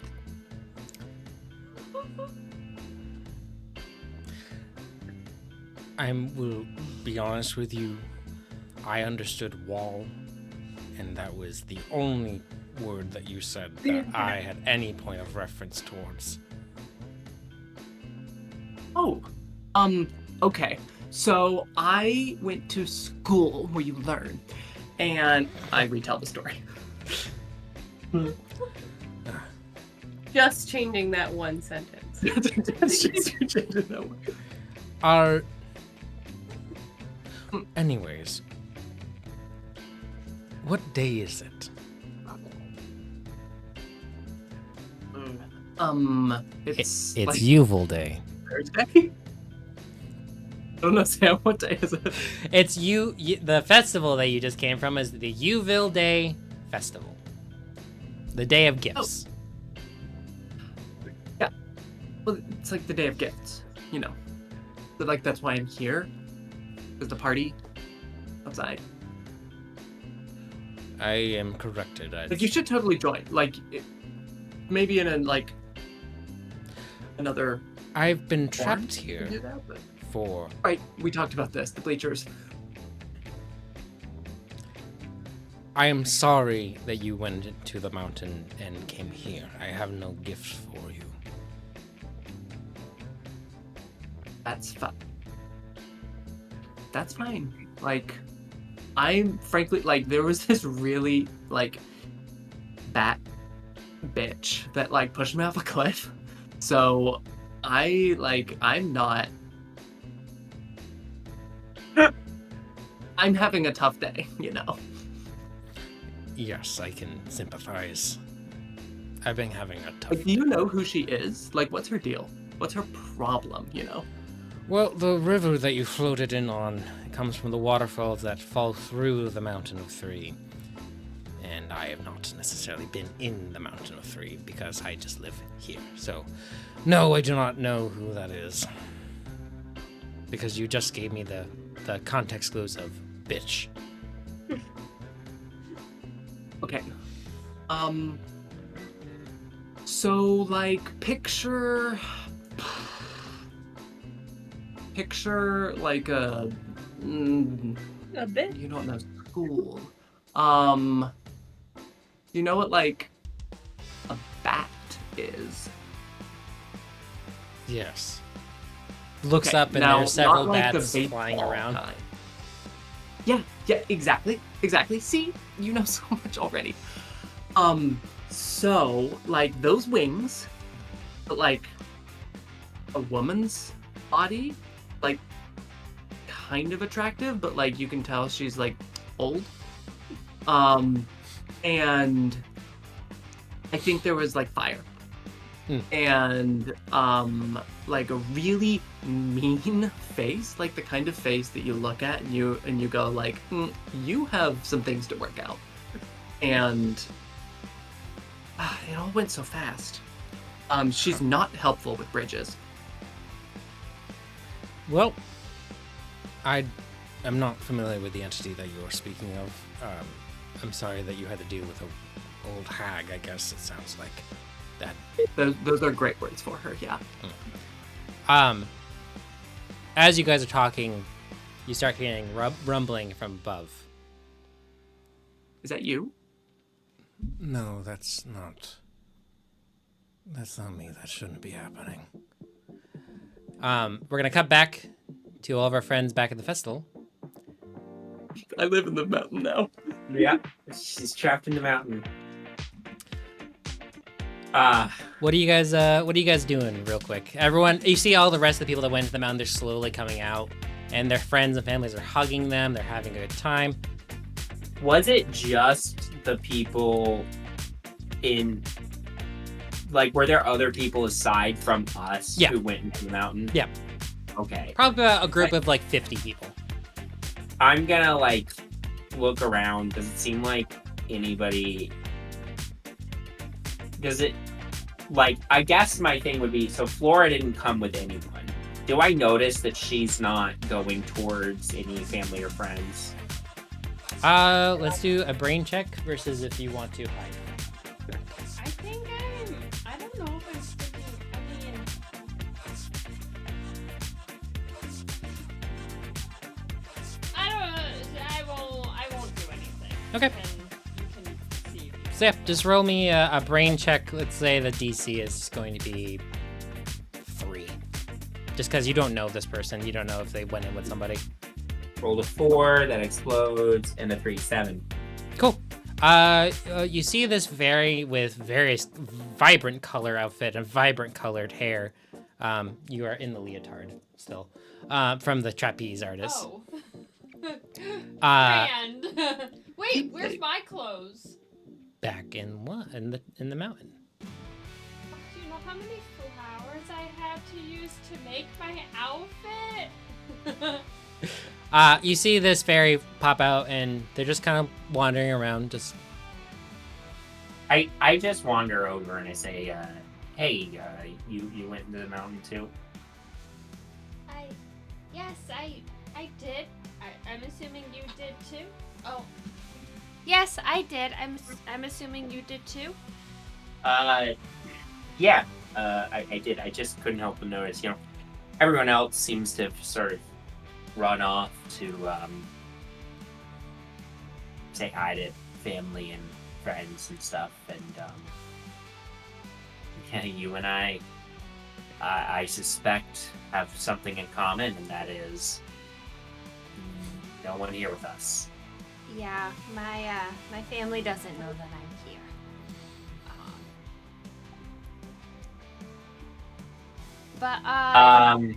Speaker 8: I will be honest with you. I understood wall, and that was the only word that you said that I had any point of reference towards.
Speaker 7: Oh, okay. So I went to school where you learn, and I retell the story.
Speaker 5: Just changing that one sentence.
Speaker 8: Anyways, what day is it?
Speaker 7: It's
Speaker 1: It's
Speaker 7: like
Speaker 1: Yuval Day.
Speaker 7: Thursday. I don't know, Sam. What day is it?
Speaker 1: It's the festival that you just came from is the Yuville Day Festival. The Day of Gifts.
Speaker 7: Yeah. Well, it's like the day of gifts, you know. But like that's why I'm here. There's the party outside.
Speaker 8: I am corrected.
Speaker 7: Like you should totally join. Like maybe in another.
Speaker 8: I've been
Speaker 7: form
Speaker 8: trapped
Speaker 7: you can
Speaker 8: here
Speaker 7: do that, but...
Speaker 8: for.
Speaker 7: Right. We talked about this. The bleachers.
Speaker 8: I am sorry that you went to the mountain and came here. I have no gifts for you.
Speaker 7: That's fine. That's fine. Like, I'm frankly like there was this really like bat bitch that like pushed me off a cliff. So I'm not. I'm having a tough day, you know.
Speaker 8: Yes, I can sympathize. I've been having a tough
Speaker 7: Like, do you know who she is? Like, what's her deal? What's her problem, you know?
Speaker 8: Well, the river that you floated in on comes from the waterfalls that fall through the Mountain of Three. And I have not necessarily been in the Mountain of Three because I just live here. So, no, I do not know who that is. Because you just gave me the context clues of bitch.
Speaker 7: Okay. So, like, picture like a
Speaker 5: bit.
Speaker 7: you don't know school. You know what like a bat is.
Speaker 8: Yes. Looks
Speaker 7: Okay,
Speaker 8: up and
Speaker 7: now,
Speaker 8: there's several
Speaker 7: not like the
Speaker 8: bats flying
Speaker 7: baseball
Speaker 8: around.
Speaker 7: kind. Yeah, exactly. See, you know so much already. So, like, those wings, but, like, a woman's body, like, kind of attractive, but, like, you can tell she's, like, old. And I think there was, like, fire. And, like, a really mean face, like the kind of face that you look at and you go, like, you have some things to work out. And it all went so fast. She's not helpful with bridges.
Speaker 8: Well, I'm not familiar with the entity that you are speaking of. I'm sorry that you had to deal with an old hag, I guess it sounds like. That.
Speaker 7: Those are great words for her, yeah.
Speaker 8: As you guys are talking, you start hearing rumbling from above.
Speaker 7: Is that you?
Speaker 8: No, that's not me. That shouldn't be happening. We're gonna cut back to all of our friends back at the festival.
Speaker 7: I live in the mountain now.
Speaker 4: Yeah, she's trapped in the mountain.
Speaker 8: What are you guys doing real quick? Everyone, you see all the rest of the people that went to the mountain, they're slowly coming out, and their friends and families are hugging them. They're having a good time.
Speaker 4: Was it just the people in, like, were there other people aside from us who went into the mountain?
Speaker 8: Yeah.
Speaker 4: Okay.
Speaker 8: Probably a group of like 50 people.
Speaker 4: I'm gonna, like, look around. Does it seem like anybody... Does it, like, I guess my thing would be, so Flora didn't come with anyone. Do I notice that she's not going towards any family or friends?
Speaker 8: Let's do a brain check versus if you want to hide.
Speaker 3: I think I don't know if I'm sticking, I won't do anything.
Speaker 8: Okay.
Speaker 3: You can see.
Speaker 8: So yeah, just roll me a brain check. Let's say the DC is going to be 3. Just because you don't know this person. You don't know if they went in with somebody.
Speaker 4: Roll a 4, that explodes, and a 3, 7.
Speaker 8: Cool. You see this with various vibrant color outfit and vibrant colored hair. You are in the leotard still, from the trapeze artist.
Speaker 3: Oh. And wait, where's my clothes?
Speaker 8: Back in what? In the mountain.
Speaker 3: Do you know how many flowers I had to use to make my outfit?
Speaker 8: You see this fairy pop out, and they're just kind of wandering around. Just.
Speaker 4: I just wander over and I say, hey, you went into the mountain too?
Speaker 3: Yes, I did. I'm assuming you did too. Oh. Yes, I did. I'm assuming you did too.
Speaker 4: Yeah, I did. I just couldn't help but notice, everyone else seems to have sort of run off to say hi to family and friends and stuff, and you and I suspect have something in common, and that is no one here with us.
Speaker 3: Yeah, my family doesn't know that I'm here. But I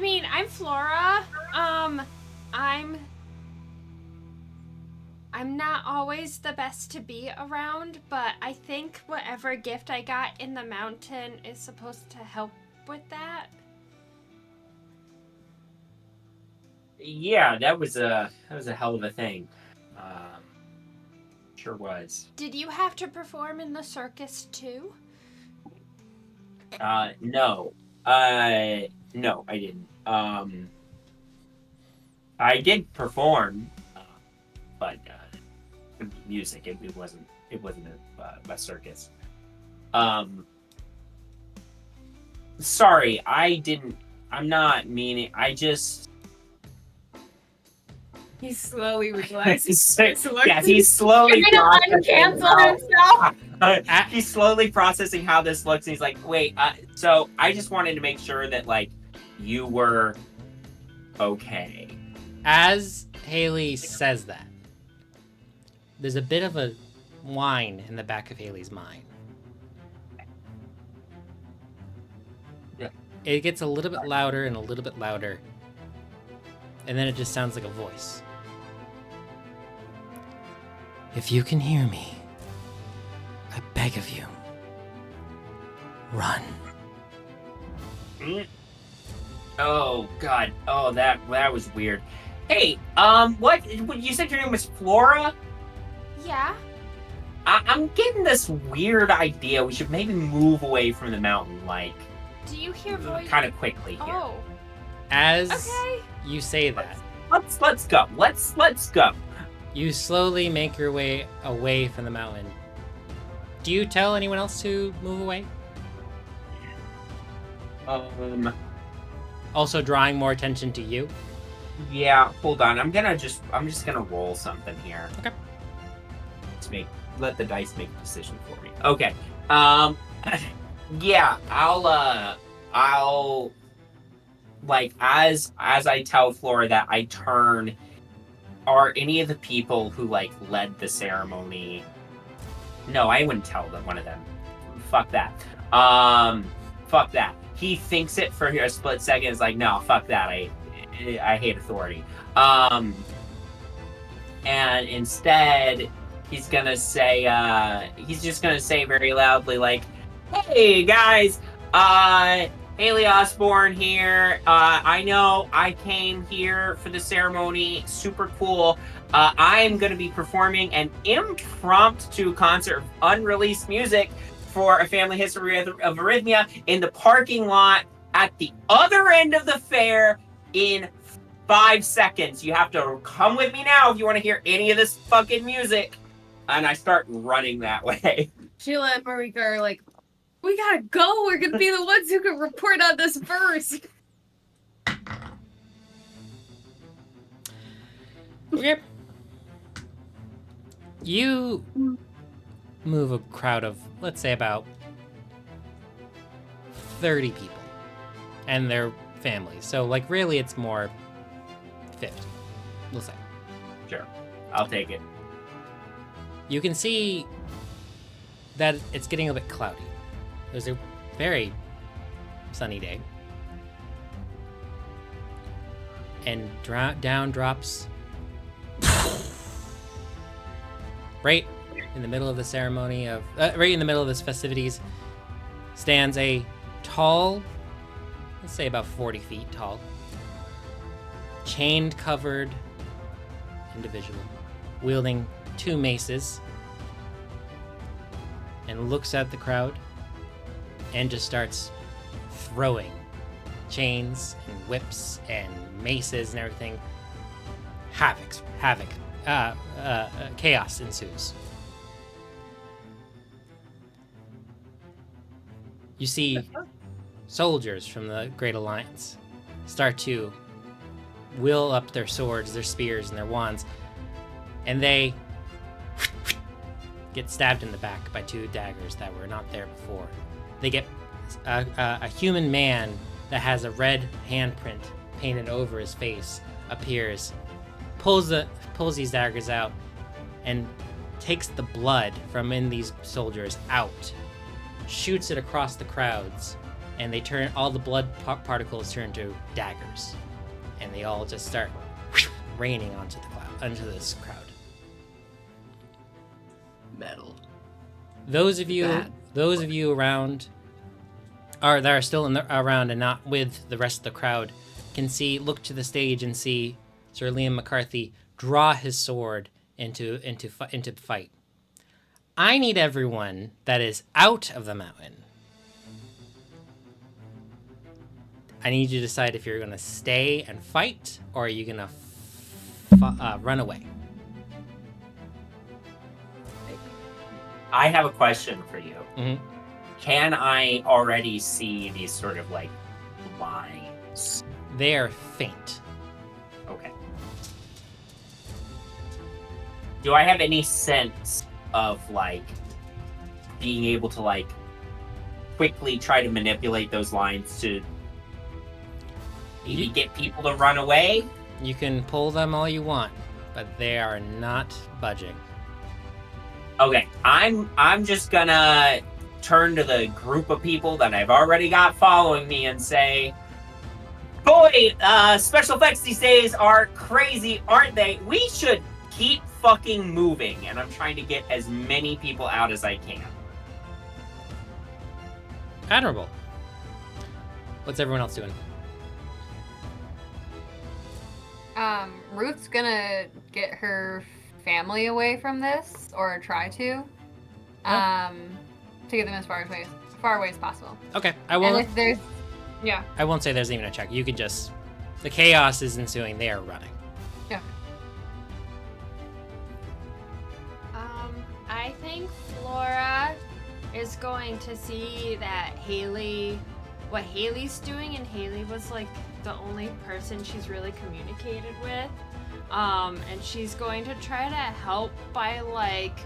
Speaker 3: mean, I'm Flora. I'm not always the best to be around, but I think whatever gift I got in the mountain is supposed to help with that.
Speaker 4: Yeah, that was a hell of a thing. Sure was.
Speaker 3: Did you have to perform in the circus too?
Speaker 4: No. No, I didn't. I did perform, but music. It wasn't a circus. Sorry, I'm not meaning.
Speaker 5: He slowly realizes.
Speaker 4: Yes, he's slowly
Speaker 6: Trying to uncancel himself.
Speaker 4: he's slowly processing how this looks, and he's like, wait, so I just wanted to make sure that, like, you were okay.
Speaker 1: As Haley says that, there's a bit of a whine in the back of Haley's mind.
Speaker 4: Yeah.
Speaker 1: It gets a little bit louder and a little bit louder, and then it just sounds like a voice. If you can hear me, I beg of you, run.
Speaker 4: Oh God! Oh, that was weird. Hey, what you said your name was Flora?
Speaker 3: Yeah.
Speaker 4: I'm getting this weird idea. We should maybe move away from the mountain, like,
Speaker 3: Do you hear voice?
Speaker 4: kind of quickly here.
Speaker 3: Oh.
Speaker 1: As
Speaker 3: Okay.
Speaker 1: you say that,
Speaker 4: Let's go. Let's go.
Speaker 1: you slowly make your way away from the mountain. Do you tell anyone else to move away? Also drawing more attention to you.
Speaker 4: Yeah. Hold on. I'm just gonna roll something here.
Speaker 1: Okay.
Speaker 4: Let the dice make a decision for me. Okay. Yeah. I'll like as I tell Flora that I turn. Are any of the people who like led the ceremony? No, I wouldn't tell them. One of them. Fuck that. Fuck that. He thinks it for a split second. Is like, no, fuck that. I hate authority. And instead, he's gonna say. He's just gonna say very loudly, like, "Hey guys, Haley Osborne here. I know I came here for the ceremony. Super cool. I'm going to be performing an impromptu concert of unreleased music for a family history of arrhythmia in the parking lot at the other end of the fair in 5 seconds. You have to come with me now if you want to hear any of this fucking music." And I start running that way.
Speaker 5: Sheila and Marrika are like, we gotta go. We're gonna be the ones who can report on this first.
Speaker 1: Okay. You move a crowd of, let's say, about 30 people and their families. So, like, really, it's more 50, we'll say.
Speaker 4: Sure. I'll take it.
Speaker 1: You can see that it's getting a bit cloudy. It was a very sunny day. And down drops, right in the middle of the ceremony of, right in the middle of this festivities, stands a tall, let's say about 40 feet tall, chained covered individual, wielding 2 maces, and looks at the crowd and just starts throwing chains and whips and maces and everything. Havoc. Chaos ensues. You see soldiers from the Great Alliance start to wheel up their swords, their spears, and their wands, and they get stabbed in the back by 2 daggers that were not there before. They get a human man that has a red handprint painted over his face appears, pulls these daggers out, and takes the blood from in these soldiers out, shoots it across the crowds, and they turn all the blood particles turn to daggers, and they all just start raining onto this crowd.
Speaker 7: Metal.
Speaker 1: Those of you around, or that are still around and not with the rest of the crowd, can look to the stage and see Sir Liam McCarthy draw his sword into fight. I need everyone that is out of the mountain. I need you to decide if you're going to stay and fight, or are you going to run away.
Speaker 4: I have a question for you.
Speaker 1: Mm-hmm.
Speaker 4: Can I already see these sort of like lines?
Speaker 1: They are faint.
Speaker 4: Okay. do I have any sense of like being able to like quickly try to manipulate those lines to maybe get people to run away?
Speaker 1: You can pull them all you want, but they are not budging.
Speaker 4: Okay, I'm just gonna turn to the group of people that I've already got following me and say, boy, special effects these days are crazy, aren't they? We should keep fucking moving. And I'm trying to get as many people out as I can.
Speaker 1: Admirable. What's everyone else doing?
Speaker 6: Ruth's gonna get her family away from this, or try to get them as far away as possible.
Speaker 1: Okay, I
Speaker 6: And
Speaker 1: won't.
Speaker 6: if there's, yeah,
Speaker 1: I won't say there's even a check. You could just. The chaos is ensuing. They are running.
Speaker 6: yeah.
Speaker 3: I think Flora is going to see that what Haley's doing, and Haley was like the only person she's really communicated with. And she's going to try to help by like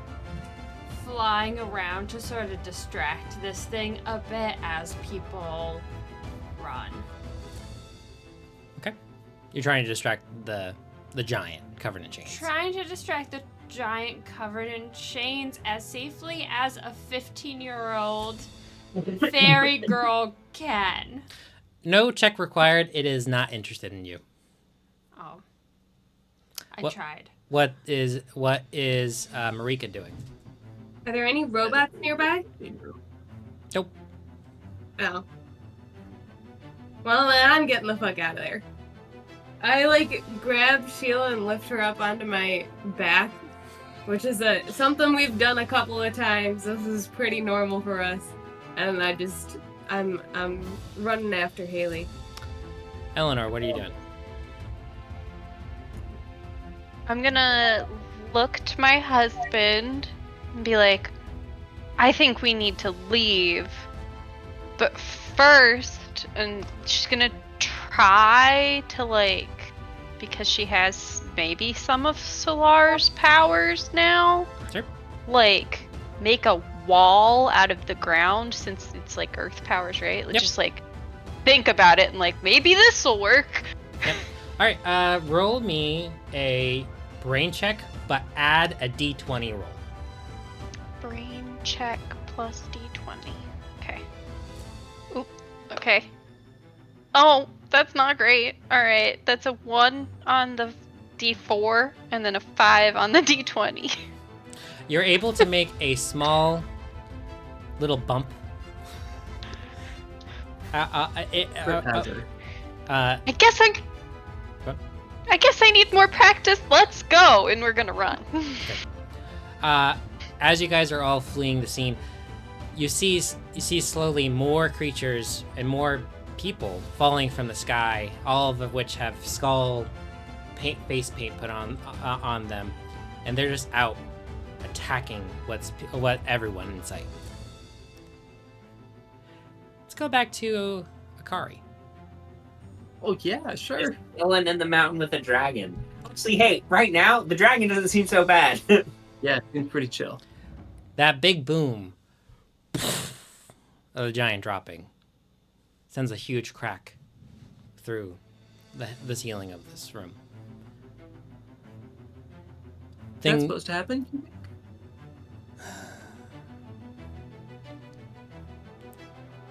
Speaker 3: flying around to sort of distract this thing a bit as people run.
Speaker 1: Okay. You're trying to distract the giant covered in chains.
Speaker 3: Trying to distract the giant covered in chains as safely as a 15-year-old fairy girl can.
Speaker 1: No check required. It is not interested in you.
Speaker 3: Oh. I
Speaker 1: What-
Speaker 3: tried.
Speaker 1: What is Marrika doing?
Speaker 5: Are there any robots nearby?
Speaker 1: Nope.
Speaker 5: Oh. Well, then I'm getting the fuck out of there. I like grab Sheila and lift her up onto my back, which is something we've done a couple of times. This is pretty normal for us, and I'm running after Haley.
Speaker 1: Ellinor, what are you doing?
Speaker 2: I'm gonna look to my husband and be like, I think we need to leave. But first, and she's gonna try to like, because she has maybe some of Solar's powers now,
Speaker 1: Sure.
Speaker 2: like make a wall out of the ground since it's like earth powers, right?
Speaker 1: Yep.
Speaker 2: Just like think about it and like maybe this will work.
Speaker 1: All right. Roll me a brain check, but add a d20 roll.
Speaker 2: Brain check plus d20. Okay. Oop. Okay. Oh, that's not great. All right, that's a 1 on the d4 and then a 5 on the d20.
Speaker 1: You're able to make a small little bump.
Speaker 7: Hazard.
Speaker 2: I guess
Speaker 1: What?
Speaker 2: I guess I need more practice. Let's go, and we're gonna run.
Speaker 1: As you guys are all fleeing the scene, you see slowly more creatures and more people falling from the sky, all of which have skull face paint put on them, and they're just out attacking what everyone in sight. Let's go back to Akari.
Speaker 7: Oh yeah, sure.
Speaker 4: Chilling in the mountain with a dragon. Actually, hey, right now the dragon doesn't seem so bad.
Speaker 7: Yeah, seems pretty chill.
Speaker 1: That big boom of the giant dropping sends a huge crack through the ceiling of this room.
Speaker 7: That's supposed to happen?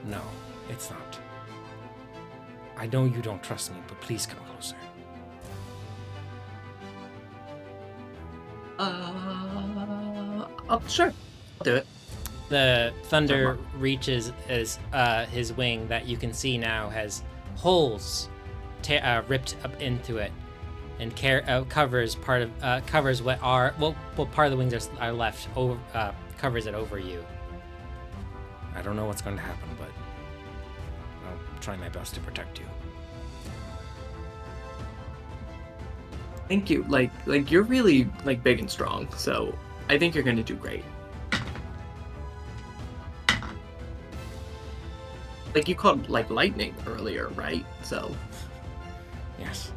Speaker 8: No, it's not. I know you don't trust me, but please come closer.
Speaker 7: Sure. I'll do it.
Speaker 1: The thunder reaches his wing that you can see now has holes ripped up into it, and covers part of the wings are left over, covers it over you.
Speaker 8: I don't know what's going to happen, but I'll try my best to protect you.
Speaker 7: Thank you. Like you're really big and strong, so I think you're gonna do great. Like you called lightning earlier, right? So
Speaker 8: Yes.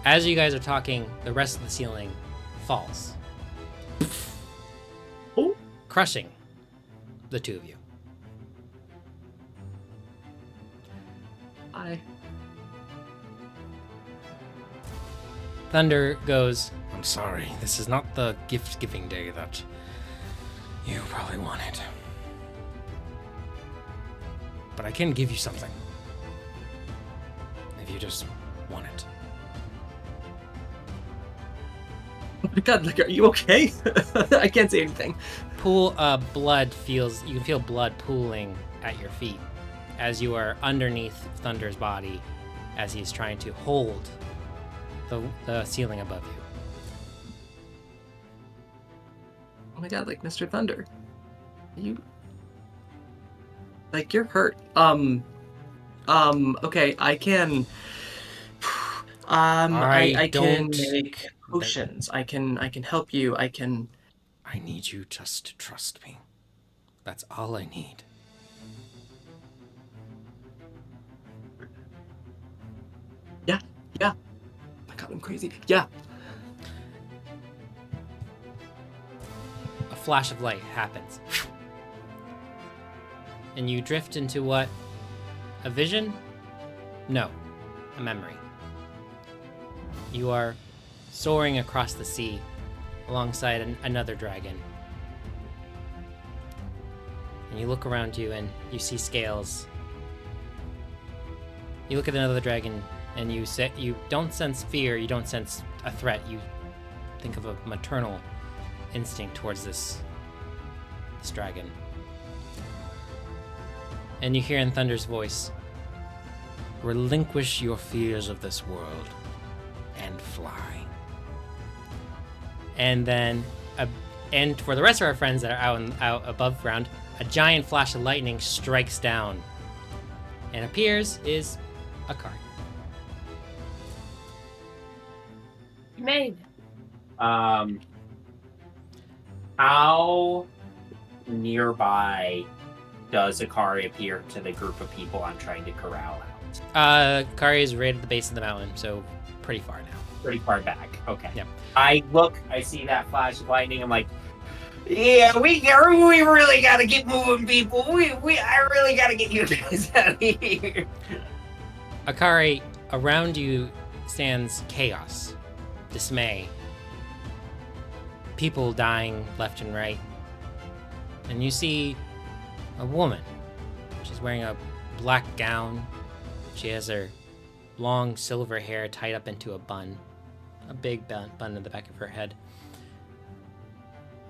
Speaker 1: As you guys are talking, the rest of the ceiling falls, crushing the two of you. Thunder goes,
Speaker 8: I'm sorry, this is not the gift-giving day that you probably wanted. But I can give you something. If you just want it.
Speaker 7: Oh my god, like, are you okay? I can't say anything.
Speaker 1: you can feel blood pooling at your feet as you are underneath Thunder's body as he's trying to hold the ceiling above you.
Speaker 7: Oh my god, like, Mr. Thunder. You... Like, you're hurt. Okay, I can... I can make potions. I can help you. I
Speaker 8: need you just to trust me. That's all I need.
Speaker 7: Yeah. I got him crazy. Yeah.
Speaker 1: A flash of light happens. And you drift into what? A vision? No, a memory. You are soaring across the sea alongside another dragon. And you look around you and you see scales. You look at another dragon and you don't sense fear, you don't sense a threat. You think of a maternal instinct towards this dragon. And you hear in Thunder's voice,
Speaker 8: relinquish your fears of this world and fly.
Speaker 1: And then, and for the rest of our friends that are out above ground, a giant flash of lightning strikes down. And appears is Akari.
Speaker 5: Made.
Speaker 4: How nearby does Akari appear to the group of people I'm trying to corral out?
Speaker 1: Akari is right at the base of the mountain, so pretty far now.
Speaker 4: Pretty far back. Okay.
Speaker 1: Yep.
Speaker 4: I see that flash of lightning. I'm like, yeah, we really gotta get moving, people. I really gotta get you guys out of here.
Speaker 1: Akari, around you stands chaos, dismay, people dying left and right. And you see a woman. She's wearing a black gown. She has her long silver hair tied up into a bun. A big bun in the back of her head.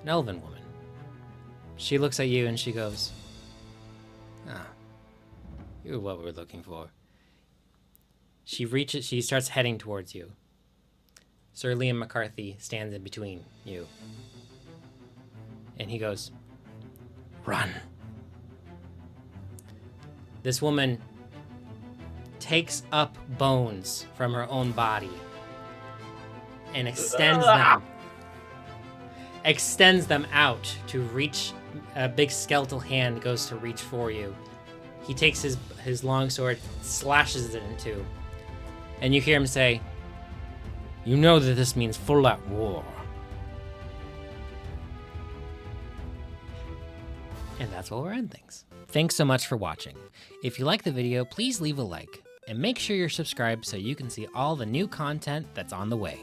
Speaker 1: An elven woman. She looks at you and she goes, you're what we're looking for. She starts heading towards you. Sir Liam McCarthy stands in between you. And he goes,
Speaker 8: run.
Speaker 1: This woman takes up bones from her own body and extends them out to reach. A big skeletal hand goes to reach for you. He takes his long sword, slashes it in two, and you hear him say,
Speaker 8: you know that this means full-out war.
Speaker 1: And that's where we're ending things. Thanks so much for watching. If you like the video, please leave a like, and make sure you're subscribed so you can see all the new content that's on the way.